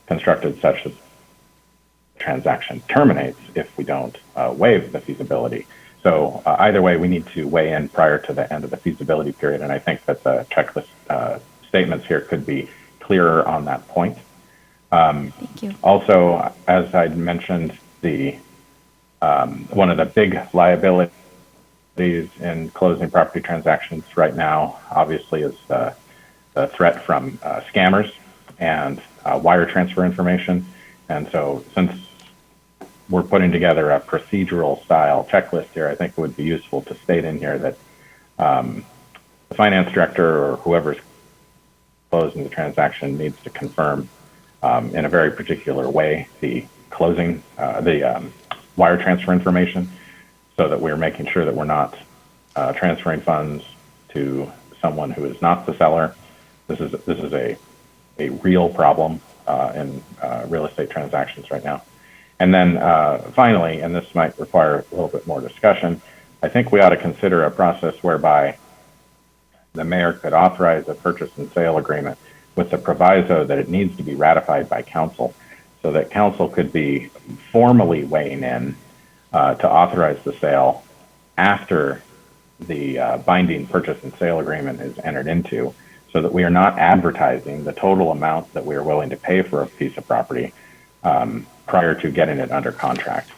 constructed such that the transaction terminates if we don't waive the feasibility. So either way, we need to weigh in prior to the end of the feasibility period, and I think that the checklist statements here could be clearer on that point. Thank you. Also, as I mentioned, the one of the big liabilities in closing property transactions right now, obviously, is the threat from scammers and wire transfer information. And so, since we're putting together a procedural style checklist here, I think it would be useful to state in here that the finance director or whoever's closing the transaction needs to confirm in a very particular way the closing, the wire transfer information, so that we're making sure that we're not transferring funds to someone who is not the seller. This is a real problem in real estate transactions right now. And then finally, and this might require a little bit more discussion, I think we ought to consider a process whereby the mayor could authorize a purchase and sale agreement with the proviso that it needs to be ratified by council, so that council could be formally weighing in to authorize the sale after the binding purchase and sale agreement is entered into, so that we are not advertising the total amount that we are willing to pay for a piece of property prior to getting it under contract.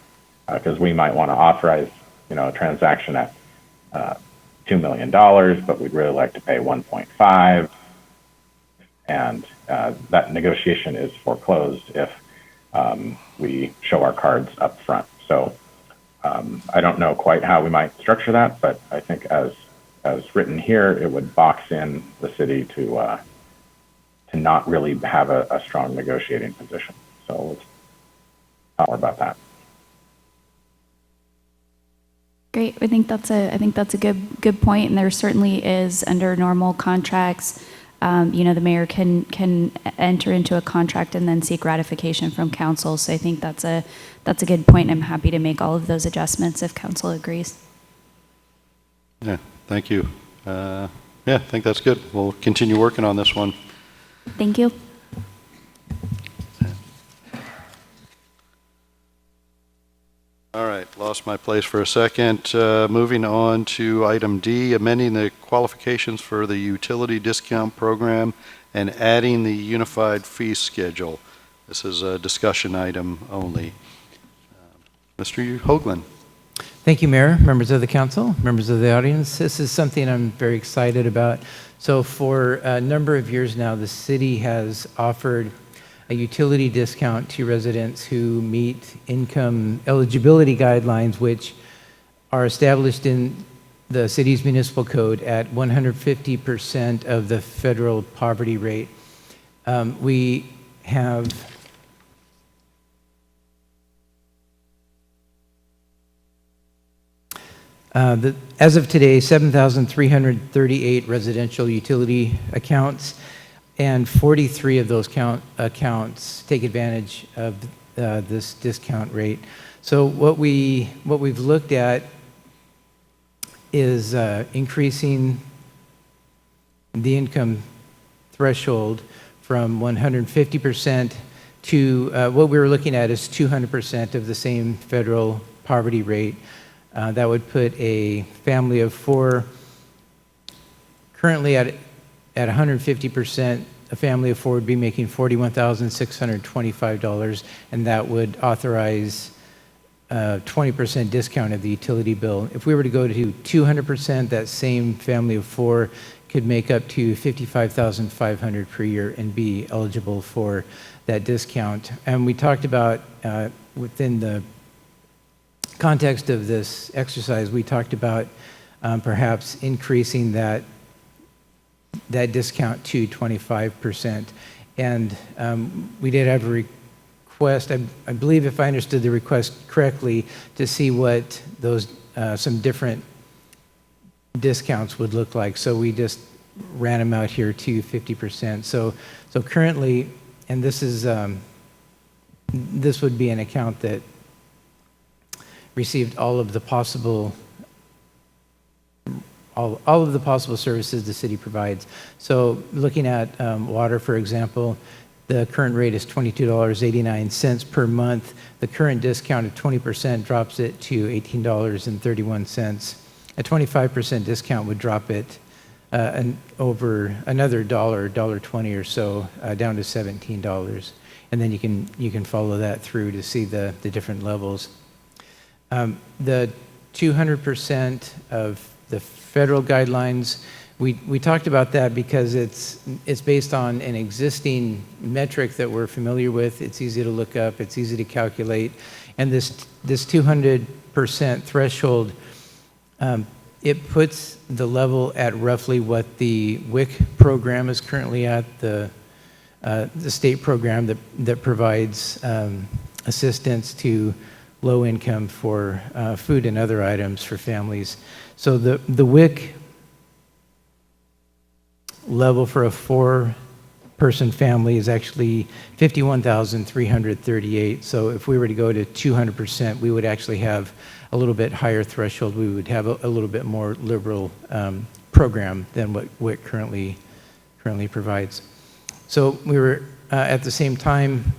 Because we might want to authorize, a transaction at $2 million, but we'd really like to pay 1.5, and that negotiation is foreclosed if we show our cards up front. So I don't know quite how we might structure that, but I think as written here, it would box in the city to not really have a strong negotiating position. So let's talk more about that. Great. I think that's a good point, and there certainly is, under normal contracts, the mayor can enter into a contract and then seek ratification from council. So I think that's a good point, and I'm happy to make all of those adjustments if council agrees. Yeah, thank you. Yeah, I think that's good. We'll continue working on this one. Thank you. All right, lost my place for a second. Moving on to item D, amending the qualifications for the utility discount program and adding the unified fee schedule. This is a discussion item only. Mr. Hoagland. Thank you, Mayor, members of the council, members of the audience. This is something I'm very excited about. So for a number of years now, the city has offered a utility discount to residents who meet income eligibility guidelines, which are established in the city's municipal code at 150% of the federal poverty rate. We have as of today, 7,338 residential utility accounts, and 43 of those accounts take advantage of this discount rate. So what we've looked at is increasing the income threshold from 150% to what we were looking at is 200% of the same federal poverty rate. That would put a family of four currently at 150% a family of 4 would be making $41,625, and that would authorize 20% discount of the utility bill. If we were to go to 200%, that same family of 4 could make up to $55,500 per year and be eligible for that discount. And we talked about, within the context of this exercise, we talked about perhaps increasing that discount to 25%. And we did have a request, I believe if I understood the request correctly, to see what those some different discounts would look like. So we just ran them out here to 50%. So currently, and this is this would be an account that received all of the possible services the city provides. So looking at water, for example, the current rate is $22.89 per month. The current discount of 20% drops it to $18.31. A 25% discount would drop it over another $1.20 or so, down to $17. And then you can follow that through to see the different levels. The 200% of the federal guidelines, we talked about that because it's based on an existing metric that we're familiar with. It's easy to look up, it's easy to calculate, and this 200% threshold, it puts the level at roughly what the WIC program is currently at, the state program that provides assistance to low income for food and other items for families. So the WIC level for a 4-person family is actually $51,338. So if we were to go to 200%, we would actually have a little bit higher threshold. We would have a little bit more liberal program than what WIC currently provides. So we were at the same time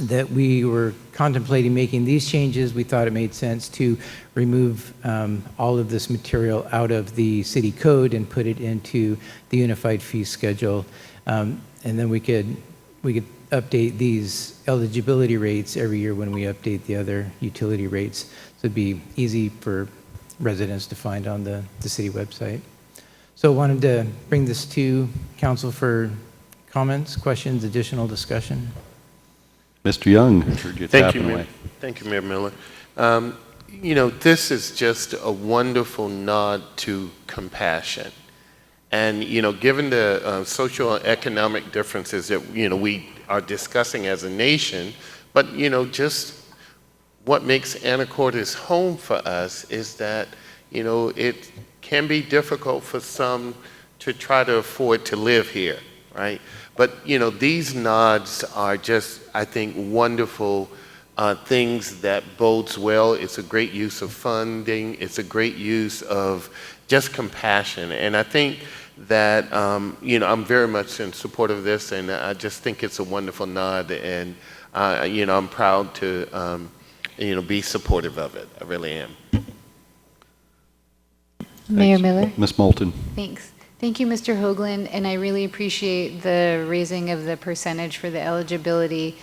that we were contemplating making these changes, we thought it made sense to remove all of this material out of the city code and put it into the unified fee schedule. And then we could update these eligibility rates every year when we update the other utility rates. So it'd be easy for residents to find on the city website. So I wanted to bring this to council for comments, questions, additional discussion. Mr. Young, I heard you tapping away. Thank you, Mayor Miller. This is just a wonderful nod to compassion. And, given the social and economic differences that, we are discussing as a nation, but, just what makes Anacortes home for us is that, it can be difficult for some to try to afford to live here, right? But, these nods are just, I think, wonderful things that bodes well. It's a great use of funding. It's a great use of just compassion. And I think that, I'm very much in support of this, and I just think it's a wonderful nod. And, I'm proud to, be supportive of it. I really am. Mayor Miller? Ms. Moulton. Thanks. Thank you, Mr. Hoagland, and I really appreciate the raising of the percentage for the eligibility.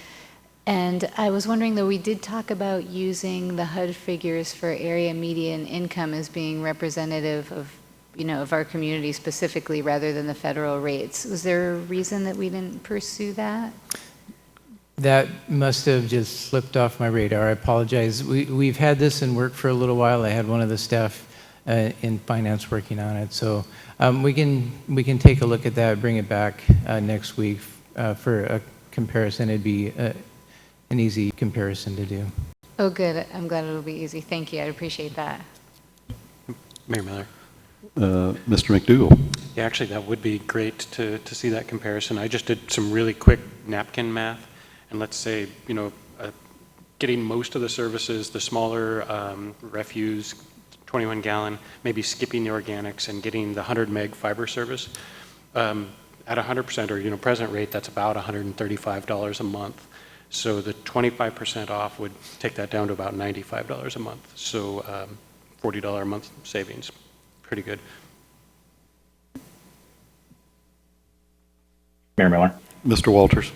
And I was wondering, though, we did talk about using the HUD figures for area median income as being representative of, of our community specifically, rather than the federal rates. Was there a reason that we didn't pursue that? That must have just slipped off my radar. I apologize. We've had this in work for a little while. I had one of the staff in finance working on it. So we can take a look at that, bring it back next week for a comparison. It'd be an easy comparison to do. Oh, good. I'm glad it'll be easy. Thank you. I appreciate that. Mayor Miller. Mr. McDougall. Yeah, actually, that would be great to see that comparison. I just did some really quick napkin math, and let's say, getting most of the services, the smaller refuse, 21-gallon, maybe skipping the organics and getting the 100 meg fiber service, at 100% or present rate, that's about $135 a month. So the 25% off would take that down to about $95 a month. So $40 a month savings, pretty good. Mayor Miller? Mr. Walters?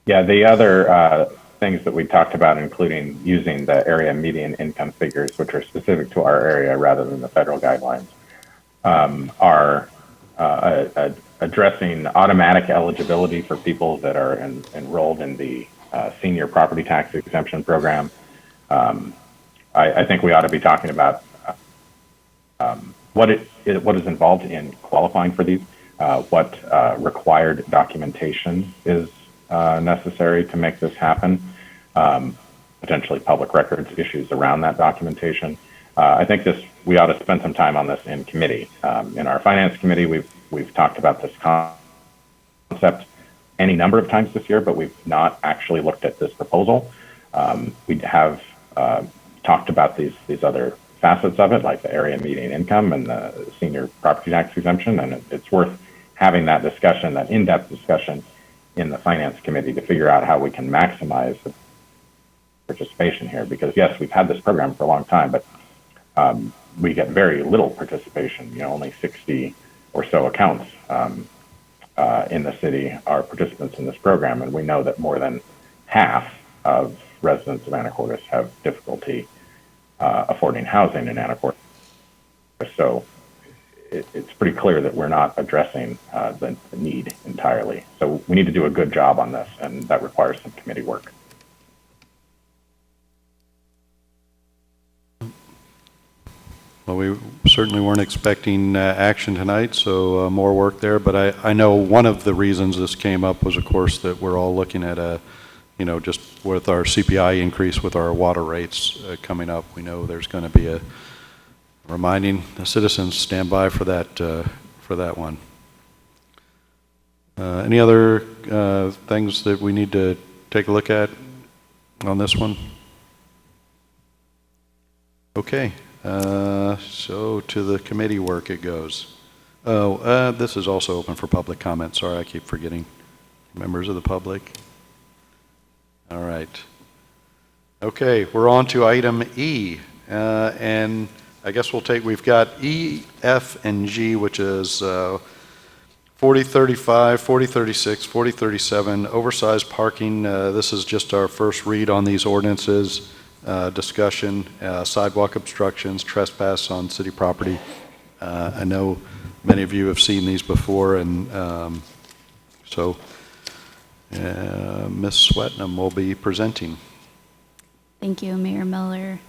Yeah, the other things that we talked about, including using the area median income figures, which are specific to our area rather than the federal guidelines, are addressing automatic eligibility for people that are enrolled in the senior property tax exemption program. I think we ought to be talking about what is involved in qualifying for these, what required documentation is necessary to make this happen, potentially public records issues around that documentation. I think we ought to spend some time on this in committee. In our finance committee, we've talked about this concept any number of times this year, but we've not actually looked at this proposal. We have talked about these other facets of it, like the area median income and the senior property tax exemption, and it's worth having that discussion, that in-depth discussion in the finance committee to figure out how we can maximize the participation here. Because yes, we've had this program for a long time, but we get very little participation. Only 60 or so accounts in the city are participants in this program, and we know that more than half of residents of Anacortes have difficulty affording housing in Anacortes. So it's pretty clear that we're not addressing the need entirely. So we need to do a good job on this, and that requires some committee work. Well, we certainly weren't expecting action tonight, so more work there. But I know one of the reasons this came up was, of course, that we're all looking at just with our CPI increase with our water rates coming up. We know there's going to be a reminding the citizens stand by for that one. Any other things that we need to take a look at on this one? Okay. So to the committee work it goes. This is also open for public comment. Sorry, I keep forgetting. Members of the public. All right. Okay, we're on to item E. And I guess we've got E, F, and G, which is 4035, 4036, 4037, oversized parking. This is just our first read on these ordinances. Discussion, sidewalk obstructions, trespass on city property. I know many of you have seen these before, and so Ms. Swetnam will be presenting. Thank you, Mayor Miller.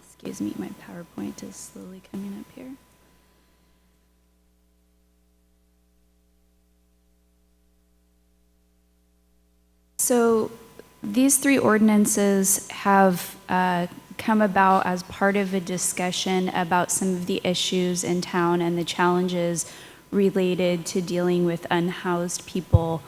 Excuse me, my PowerPoint is slowly coming up here. So these three ordinances have come about as part of a discussion about some of the issues in town and the challenges related to dealing with unhoused people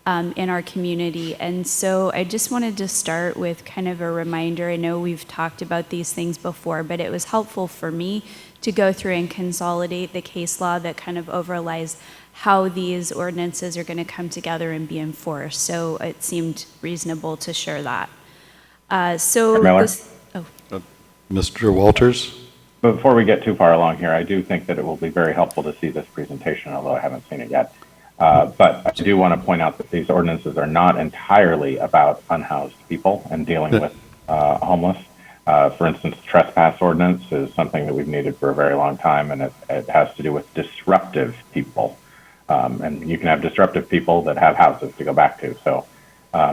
in our community. And so I just wanted to start with kind of a reminder. I know we've talked about these things before, but it was helpful for me to go through and consolidate the case law that kind of overlies how these ordinances are going to come together and be enforced. So it seemed reasonable to share that. Mr. Walters? Before we get too far along here, I do think that it will be very helpful to see this presentation, although I haven't seen it yet. But I do want to point out that these ordinances are not entirely about unhoused people and dealing with homeless. For instance, trespass ordinance is something that we've needed for a very long time, and it has to do with disruptive people. And you can have disruptive people that have houses to go back to. So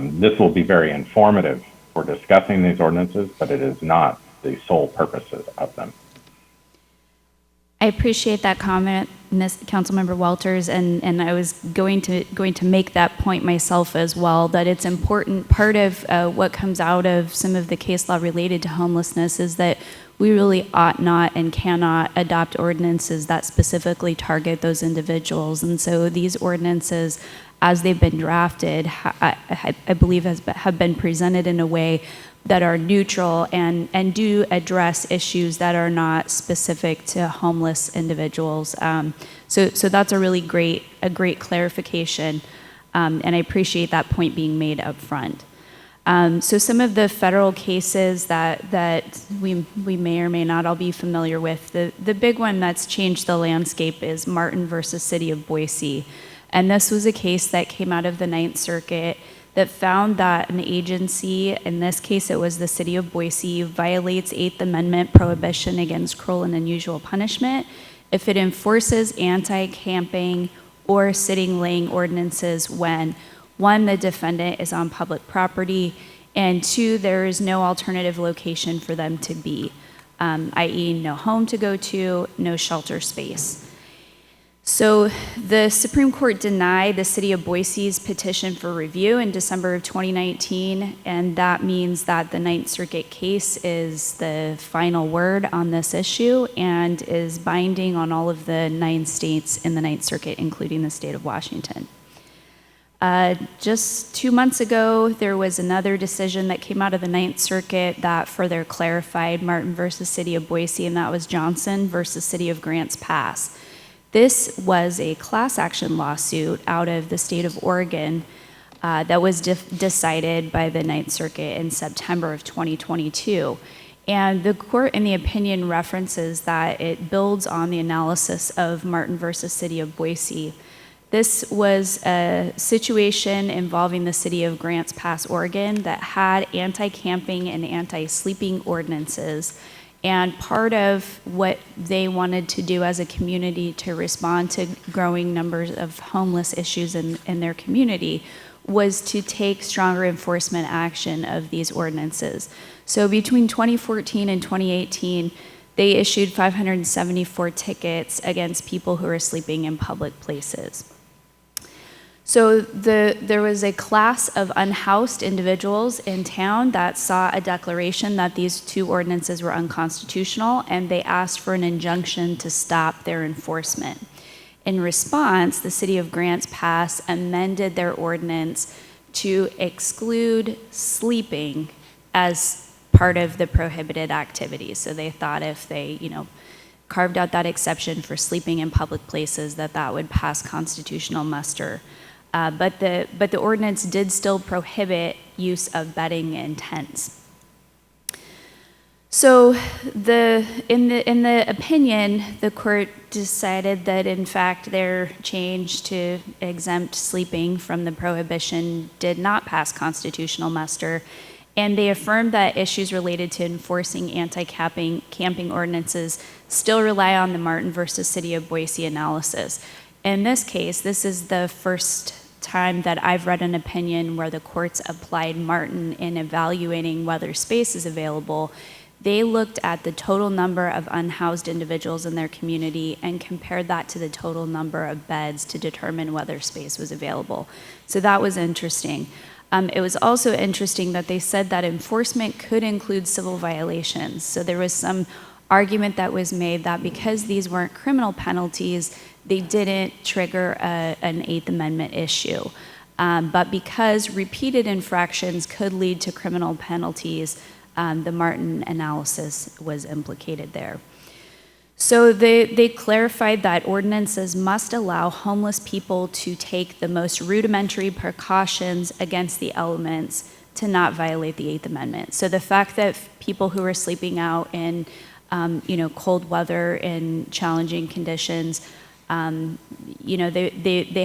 this will be very informative for discussing these ordinances, but it is not the sole purposes of them. I appreciate that comment, Councilmember Walters, and I was going to make that point myself as well, that it's important. Part of what comes out of some of the case law related to homelessness is that we really ought not and cannot adopt ordinances that specifically target those individuals. And so these ordinances, as they've been drafted, I believe have been presented in a way that are neutral and do address issues that are not specific to homeless individuals. So that's a really great clarification, and I appreciate that point being made up front. So some of the federal cases that we may or may not all be familiar with, the big one that's changed the landscape is Martin versus City of Boise. And this was a case that came out of the Ninth Circuit that found that an agency, in this case it was the City of Boise, violates Eighth Amendment prohibition against cruel and unusual punishment if it enforces anti-camping or sitting-laying ordinances when, 1, the defendant is on public property, and 2, there is no alternative location for them to be, i.e. no home to go to, no shelter space. So the Supreme Court denied the City of Boise's petition for review in December of 2019, and that means that the Ninth Circuit case is the final word on this issue and is binding on all of the 9 states in the Ninth Circuit, including the state of Washington. Just 2 months ago, there was another decision that came out of the Ninth Circuit that further clarified Martin versus City of Boise, and that was Johnson versus City of Grants Pass. This was a class action lawsuit out of the state of Oregon that was decided by the Ninth Circuit in September of 2022. And the court in the opinion references that it builds on the analysis of Martin versus City of Boise. This was a situation involving the City of Grants Pass, Oregon that had anti-camping and anti-sleeping ordinances. And part of what they wanted to do as a community to respond to growing numbers of homeless issues in their community was to take stronger enforcement action of these ordinances. So between 2014 and 2018, they issued 574 tickets against people who were sleeping in public places. So there was a class of unhoused individuals in town that saw a declaration that these 2 ordinances were unconstitutional, and they asked for an injunction to stop their enforcement. In response, the City of Grants Pass amended their ordinance to exclude sleeping as part of the prohibited activities. So they thought if they, carved out that exception for sleeping in public places, that would pass constitutional muster. But the ordinance did still prohibit use of bedding and tents. So in the opinion, the court decided that in fact their change to exempt sleeping from the prohibition did not pass constitutional muster, and they affirmed that issues related to enforcing anti-camping ordinances still rely on the Martin versus City of Boise analysis. In this case, this is the first time that I've read an opinion where the courts applied Martin in evaluating whether space is available. They looked at the total number of unhoused individuals in their community and compared that to the total number of beds to determine whether space was available. So that was interesting. It was also interesting that they said that enforcement could include civil violations. So there was some argument that was made that because these weren't criminal penalties, they didn't trigger an Eighth Amendment issue. But because repeated infractions could lead to criminal penalties, the Martin analysis was implicated there. So they clarified that ordinances must allow homeless people to take the most rudimentary precautions against the elements to not violate the Eighth Amendment. So the fact that people who are sleeping out in cold weather in challenging conditions, they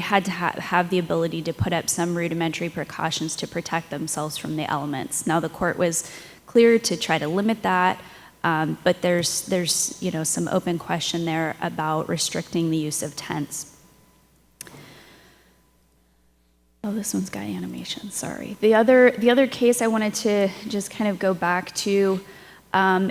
had to have the ability to put up some rudimentary precautions to protect themselves from the elements. Now the court was clear to try to limit that, but there's some open question there about restricting the use of tents. Oh, this one's got animation, sorry. The other case I wanted to just kind of go back to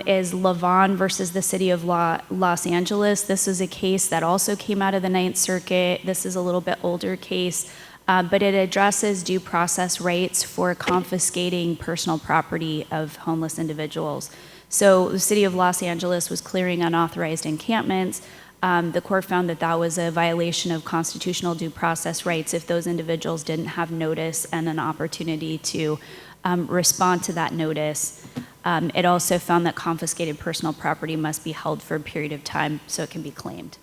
is Lavon versus the City of Los Angeles. This is a case that also came out of the Ninth Circuit. This is a little bit older case, but it addresses due process rights for confiscating personal property of homeless individuals. So the City of Los Angeles was clearing unauthorized encampments. The court found that that was a violation of constitutional due process rights if those individuals didn't have notice and an opportunity to respond to that notice. It also found that confiscated personal property must be held for a period of time so it can be claimed.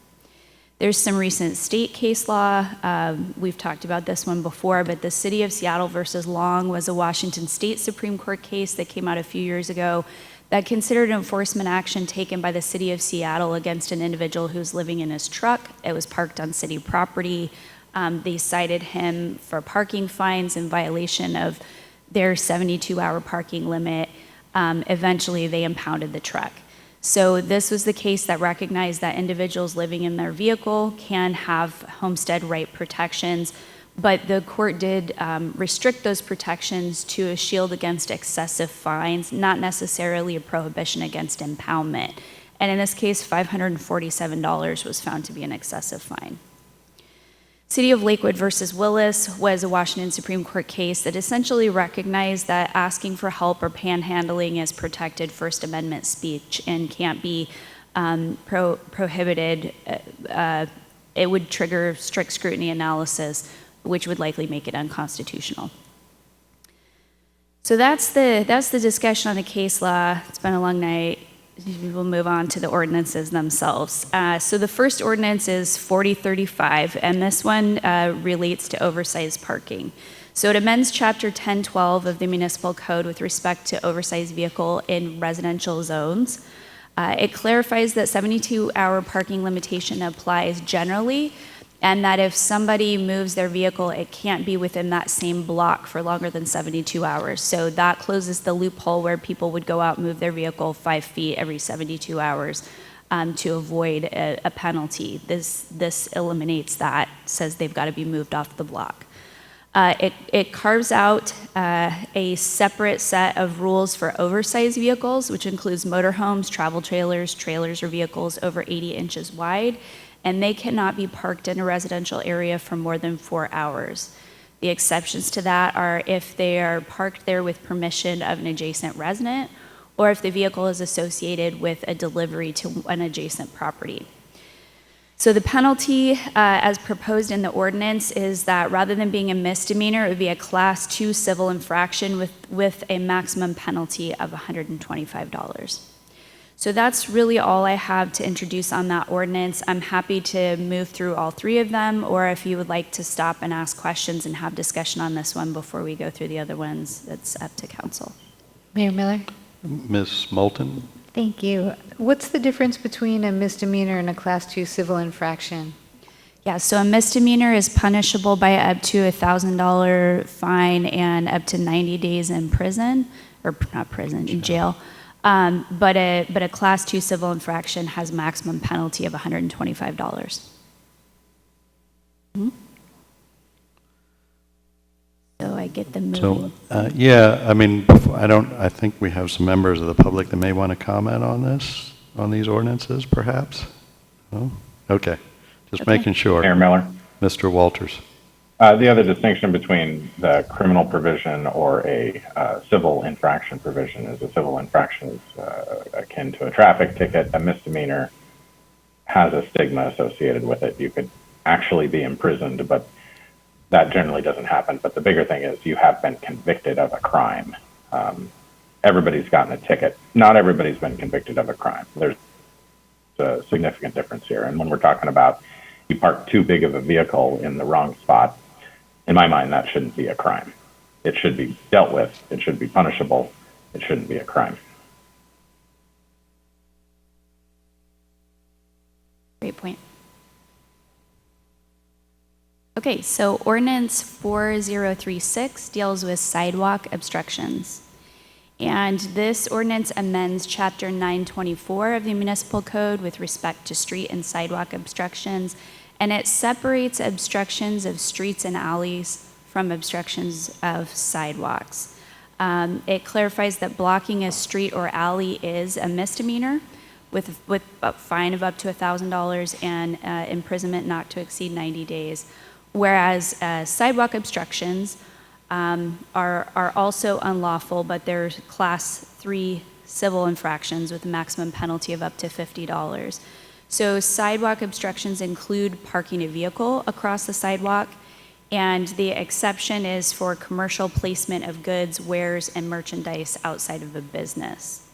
There's some recent state case law. We've talked about this one before, but the City of Seattle versus Long was a Washington State Supreme Court case that came out a few years ago that considered enforcement action taken by the City of Seattle against an individual who's living in his truck. It was parked on city property. They cited him for parking fines in violation of their 72-hour parking limit. Eventually, they impounded the truck. So this was the case that recognized that individuals living in their vehicle can have homestead right protections, but the court did restrict those protections to a shield against excessive fines, not necessarily a prohibition against impoundment. And in this case, $547 was found to be an excessive fine. City of Lakewood versus Willis was a Washington Supreme Court case that essentially recognized that asking for help or panhandling is protected First Amendment speech and can't be prohibited. It would trigger strict scrutiny analysis, which would likely make it unconstitutional. So that's the discussion on the case law. It's been a long night. We'll move on to the ordinances themselves. So the first ordinance is 4035, and this one relates to oversized parking. So it amends Chapter 1012 of the Municipal Code with respect to oversized vehicle in residential zones. It clarifies that 72-hour parking limitation applies generally, and that if somebody moves their vehicle, it can't be within that same block for longer than 72 hours. So that closes the loophole where people would go out and move their vehicle 5 feet every 72 hours to avoid a penalty. This eliminates that, says they've got to be moved off the block. It carves out a separate set of rules for oversized vehicles, which includes motorhomes, travel trailers, trailers or vehicles over 80 inches wide, and they cannot be parked in a residential area for more than 4 hours. The exceptions to that are if they are parked there with permission of an adjacent resident, or if the vehicle is associated with a delivery to an adjacent property. So the penalty as proposed in the ordinance is that rather than being a misdemeanor, it would be a Class 2 civil infraction with a maximum penalty of $125. So that's really all I have to introduce on that ordinance. I'm happy to move through all three of them, or if you would like to stop and ask questions and have discussion on this one before we go through the other ones, that's up to council. Mayor Miller? Ms. Moulton? Thank you. What's the difference between a misdemeanor and a Class 2 civil infraction? Yeah, so a misdemeanor is punishable by up to a $1,000 fine and up to 90 days in prison, or not prison, in jail. But a Class 2 civil infraction has maximum penalty of $125. Mm-hmm. So I get the moving. So, yeah, I mean, I think we have some members of the public that may want to comment on this, on these ordinances, perhaps? No? Okay, just making sure. Mayor Miller? Mr. Walters. The other distinction between the criminal provision or a civil infraction provision is a civil infraction is akin to a traffic ticket. A misdemeanor has a stigma associated with it. You could actually be imprisoned, but that generally doesn't happen. But the bigger thing is you have been convicted of a crime. Everybody's gotten a ticket. Not everybody's been convicted of a crime. There's a significant difference here. And when we're talking about you park too big of a vehicle in the wrong spot, in my mind, that shouldn't be a crime. It should be dealt with. It should be punishable. It shouldn't be a crime. Great point. Okay, so ordinance 4036 deals with sidewalk obstructions. And this ordinance amends Chapter 924 of the Municipal Code with respect to street and sidewalk obstructions, and it separates obstructions of streets and alleys from obstructions of sidewalks. It clarifies that blocking a street or alley is a misdemeanor with a fine of up to $1,000 and imprisonment not to exceed 90 days, whereas sidewalk obstructions are also unlawful, but they're Class 3 civil infractions with a maximum penalty of up to $50. So sidewalk obstructions include parking a vehicle across the sidewalk, and the exception is for commercial placement of goods, wares, and merchandise outside of a business.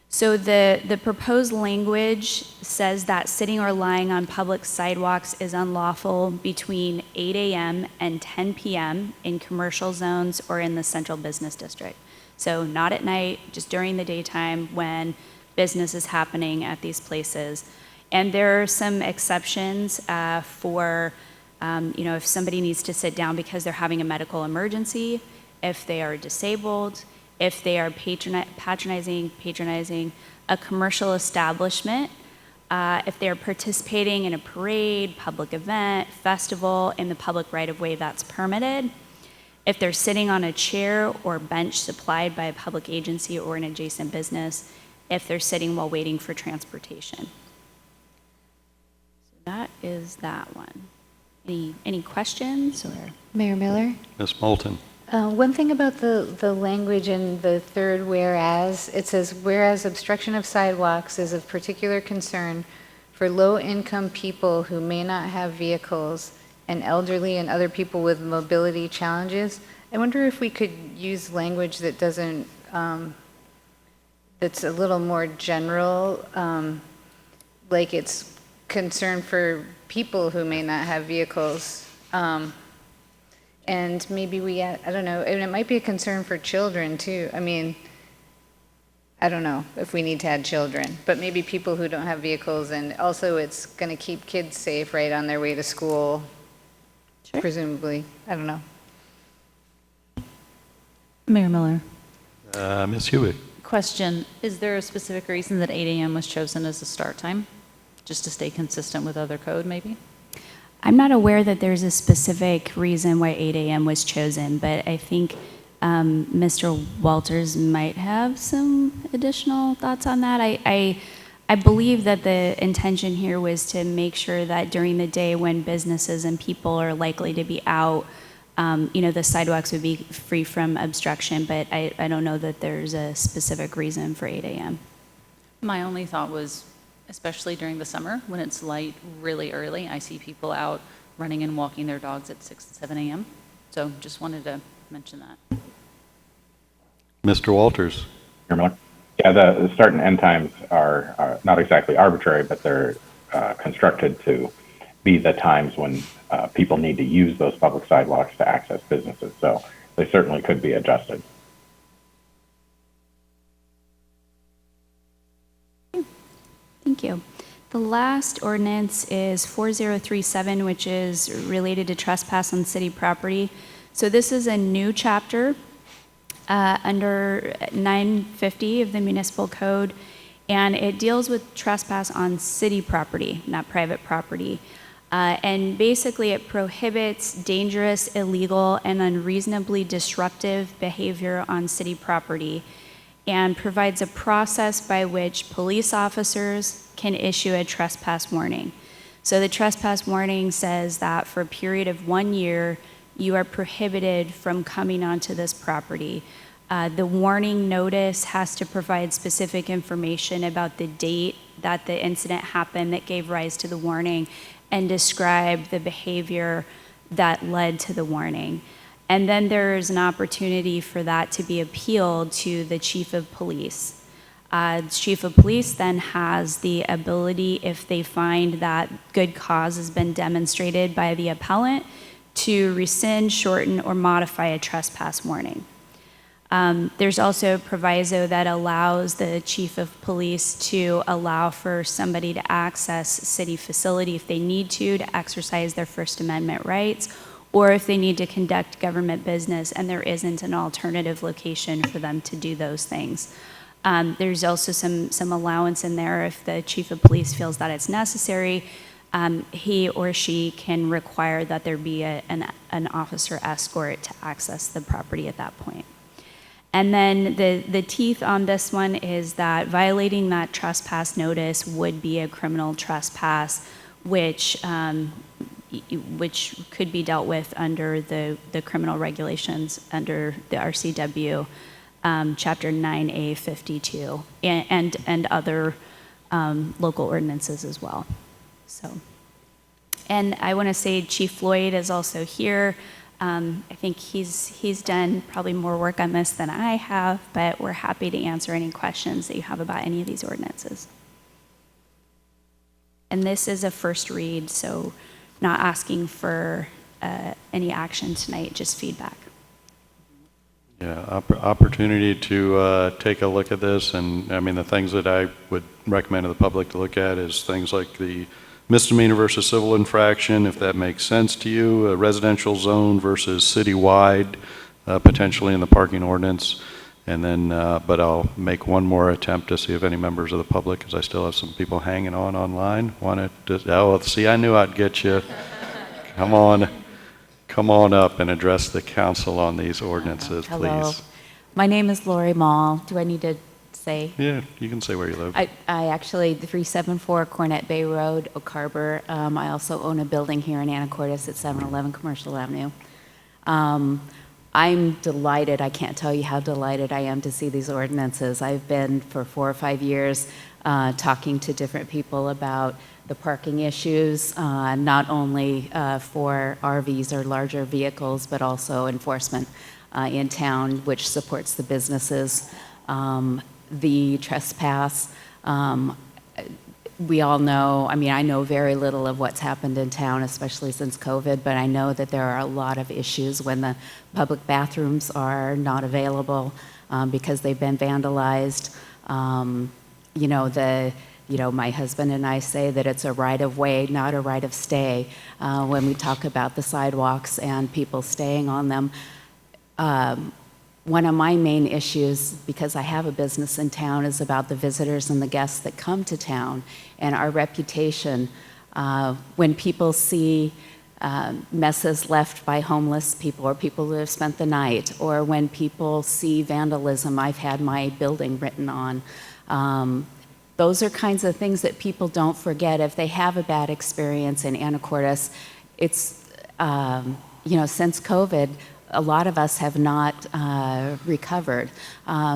So the proposed language says that sitting or lying on public sidewalks is unlawful between 8 a.m. and 10 p.m. in commercial zones or in the central business district. So not at night, just during the daytime when business is happening at these places. And there are some exceptions for, if somebody needs to sit down because they're having a medical emergency, if they are disabled, if they are patronizing a commercial establishment, if they're participating in a parade, public event, festival, in the public right-of-way that's permitted, if they're sitting on a chair or bench supplied by a public agency or an adjacent business, if they're sitting while waiting for transportation. So that is that one. Any questions or? Mayor Miller? Ms. Moulton. One thing about the language in the third whereas, it says, whereas obstruction of sidewalks is of particular concern for low-income people who may not have vehicles and elderly and other people with mobility challenges. I wonder if we could use language that doesn't, that's a little more general, like it's concern for people who may not have vehicles. And maybe I don't know, and it might be a concern for children too. I mean, I don't know if we need to add children, but maybe people who don't have vehicles, and also it's going to keep kids safe, right, on their way to school, sure. Presumably. I don't know. Mayor Miller. Ms. Hewitt. Question, is there a specific reason that 8 a.m. was chosen as the start time? Just to stay consistent with other code, maybe? I'm not aware that there's a specific reason why 8 a.m. was chosen, but I think Mr. Walters might have some additional thoughts on that. I believe that the intention here was to make sure that during the day when businesses and people are likely to be out, the sidewalks would be free from obstruction, but I don't know that there's a specific reason for 8 a.m. My only thought was, especially during the summer when it's light really early, I see people out running and walking their dogs at 6, 7 a.m. So just wanted to mention that. Mr. Walters. Yeah, the start and end times are not exactly arbitrary, but they're constructed to be the times when people need to use those public sidewalks to access businesses. So they certainly could be adjusted. Thank you. The last ordinance is 4037, which is related to trespass on city property. So this is a new chapter under 950 of the municipal code, and it deals with trespass on city property, not private property. And basically it prohibits dangerous, illegal, and unreasonably disruptive behavior on city property, and provides a process by which police officers can issue a trespass warning. So the trespass warning says that for a period of 1 year, you are prohibited from coming onto this property. The warning notice has to provide specific information about the date that the incident happened that gave rise to the warning and describe the behavior that led to the warning. And then there's an opportunity for that to be appealed to the chief of police. The chief of police then has the ability, if they find that good cause has been demonstrated by the appellant, to rescind, shorten, or modify a trespass warning. There's also a proviso that allows the chief of police to allow for somebody to access city facility if they need to exercise their First Amendment rights, or if they need to conduct government business and there isn't an alternative location for them to do those things. There's also some allowance in there if the chief of police feels that it's necessary. He or she can require that there be an officer escort to access the property at that point. And then the teeth on this one is that violating that trespass notice would be a criminal trespass, which could be dealt with under the criminal regulations under the RCW, Chapter 9A 52, and other local ordinances as well. So, and I want to say Chief Floyd is also here. I think he's done probably more work on this than I have, but we're happy to answer any questions that you have about any of these ordinances. And this is a first read, so not asking for any action tonight, just feedback. Yeah, opportunity to take a look at this, and I mean, the things that I would recommend to the public to look at is things like the misdemeanor versus civil infraction, if that makes sense to you, a residential zone versus citywide, potentially in the parking ordinance, and then, but I'll make one more attempt to see if any members of the public, because I still have some people hanging on online, wanted to, oh, see, I knew I'd get you. Come on up and address the council on these ordinances, Hello. please. My name is Lori Mall. Do I need to say? Yeah, you can say where you live. I actually, 374 Cornet Bay Road, Oak Harbor. I also own a building here in Anacortes at 711 Commercial Avenue. I'm delighted, I can't tell you how delighted I am to see these ordinances. I've been for 4 or 5 years talking to different people about the parking issues, not only for RVs or larger vehicles, but also enforcement in town, which supports the businesses. The trespass, we all know, I mean, I know very little of what's happened in town, especially since COVID, but I know that there are a lot of issues when the public bathrooms are not available because they've been vandalized. My husband and I say that it's a right of way, not a right of stay, when we talk about the sidewalks and people staying on them. One of my main issues, because I have a business in town, is about the visitors and the guests that come to town and our reputation. When people see messes left by homeless people or people who have spent the night, or when people see vandalism, I've had my building written on. Those are kinds of things that people don't forget if they have a bad experience in Anacortes. It's, since COVID, a lot of us have not recovered.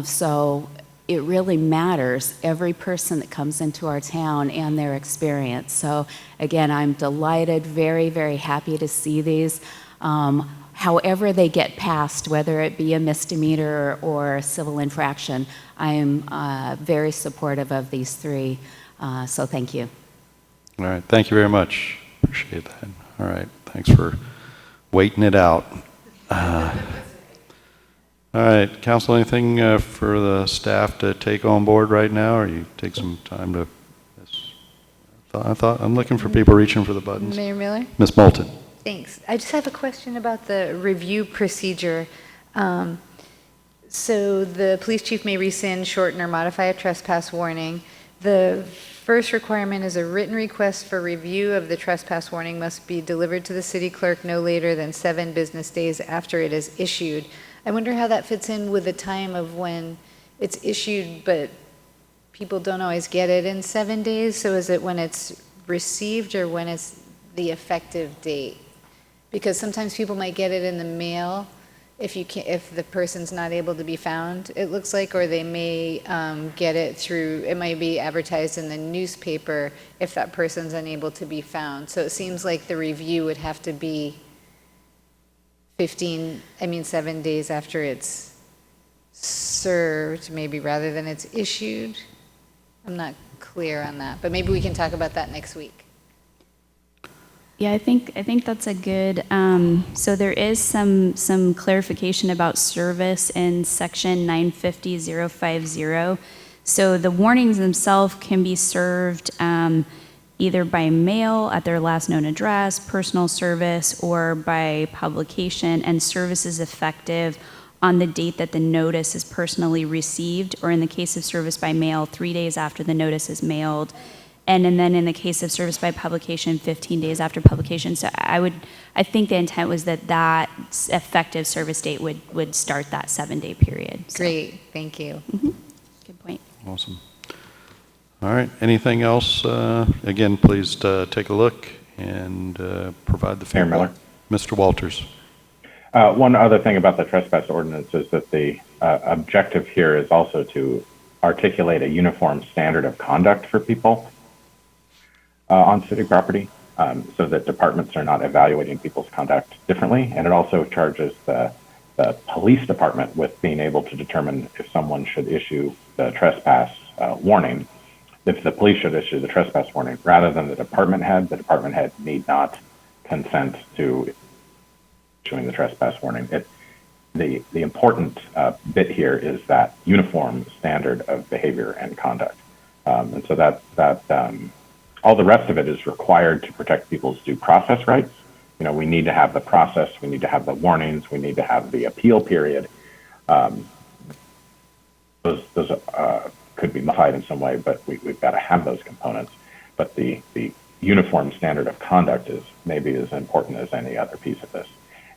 So it really matters, every person that comes into our town and their experience. So again, I'm delighted, very, very happy to see these. However they get passed, whether it be a misdemeanor or a civil infraction, I am very supportive of these three. So thank you. All right, thank you very much. Appreciate that. All right, thanks for waiting it out. All right, council, anything for the staff to take on board right now, or you take some time to? I'm looking for people reaching for the buttons. Mayor Miller? Ms. Moulton. Thanks. I just have a question about the review procedure. So the police chief may rescind, shorten, or modify a trespass warning. The first requirement is a written request for review of the trespass warning must be delivered to the city clerk no later than 7 business days after it is issued. I wonder how that fits in with the time of when it's issued, but people don't always get it in 7 days. So is it when it's received or when it's the effective date? Because sometimes people might get it in the mail if the person's not able to be found, it looks like, or they may get it through, it might be advertised in the newspaper if that person's unable to be found. So it seems like the review would have to be 7 days after it's served, maybe, rather than it's issued. I'm not clear on that, but maybe we can talk about that next week. Yeah, I think that's a good, so there is some clarification about service in section 950.050. So the warnings themselves can be served either by mail at their last known address, personal service, or by publication, and service is effective on the date that the notice is personally received, or in the case of service by mail, 3 days after the notice is mailed. And then in the case of service by publication, 15 days after publication. So I think the intent was that effective service date would start that 7-day period. So. Great, thank you. Mm-hmm. Good point. Awesome. All right, anything else? Again, please take a look and provide the feedback. Mayor Miller. Mr. Walters. One other thing about the trespass ordinance is that the objective here is also to articulate a uniform standard of conduct for people on city property. so that departments are not evaluating people's conduct differently. And it also charges the police department with being able to determine if someone should issue the trespass warning. If the police should issue the trespass warning rather than the department head need not consent to issuing the trespass warning. The important bit here is that uniform standard of behavior and conduct. And so that all the rest of it is required to protect people's due process rights. You know, we need to have the process, we need to have the warnings, we need to have the appeal period. Those could be modified in some way, but we've got to have those components. But the uniform standard of conduct is maybe as important as any other piece of this.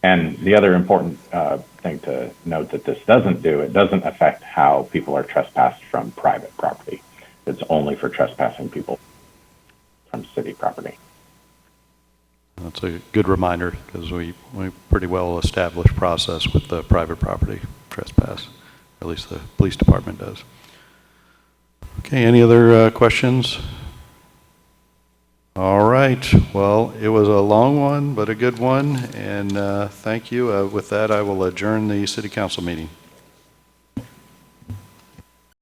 And the other important thing to note that this doesn't do, it doesn't affect how people are trespassed from private property. It's only for trespassing people from city property. That's a good reminder because we pretty well established process with the private property trespass, at least the police department does. Okay, any other questions? All right, well, it was a long one, but a good one, and thank you. With that, I will adjourn the city council meeting.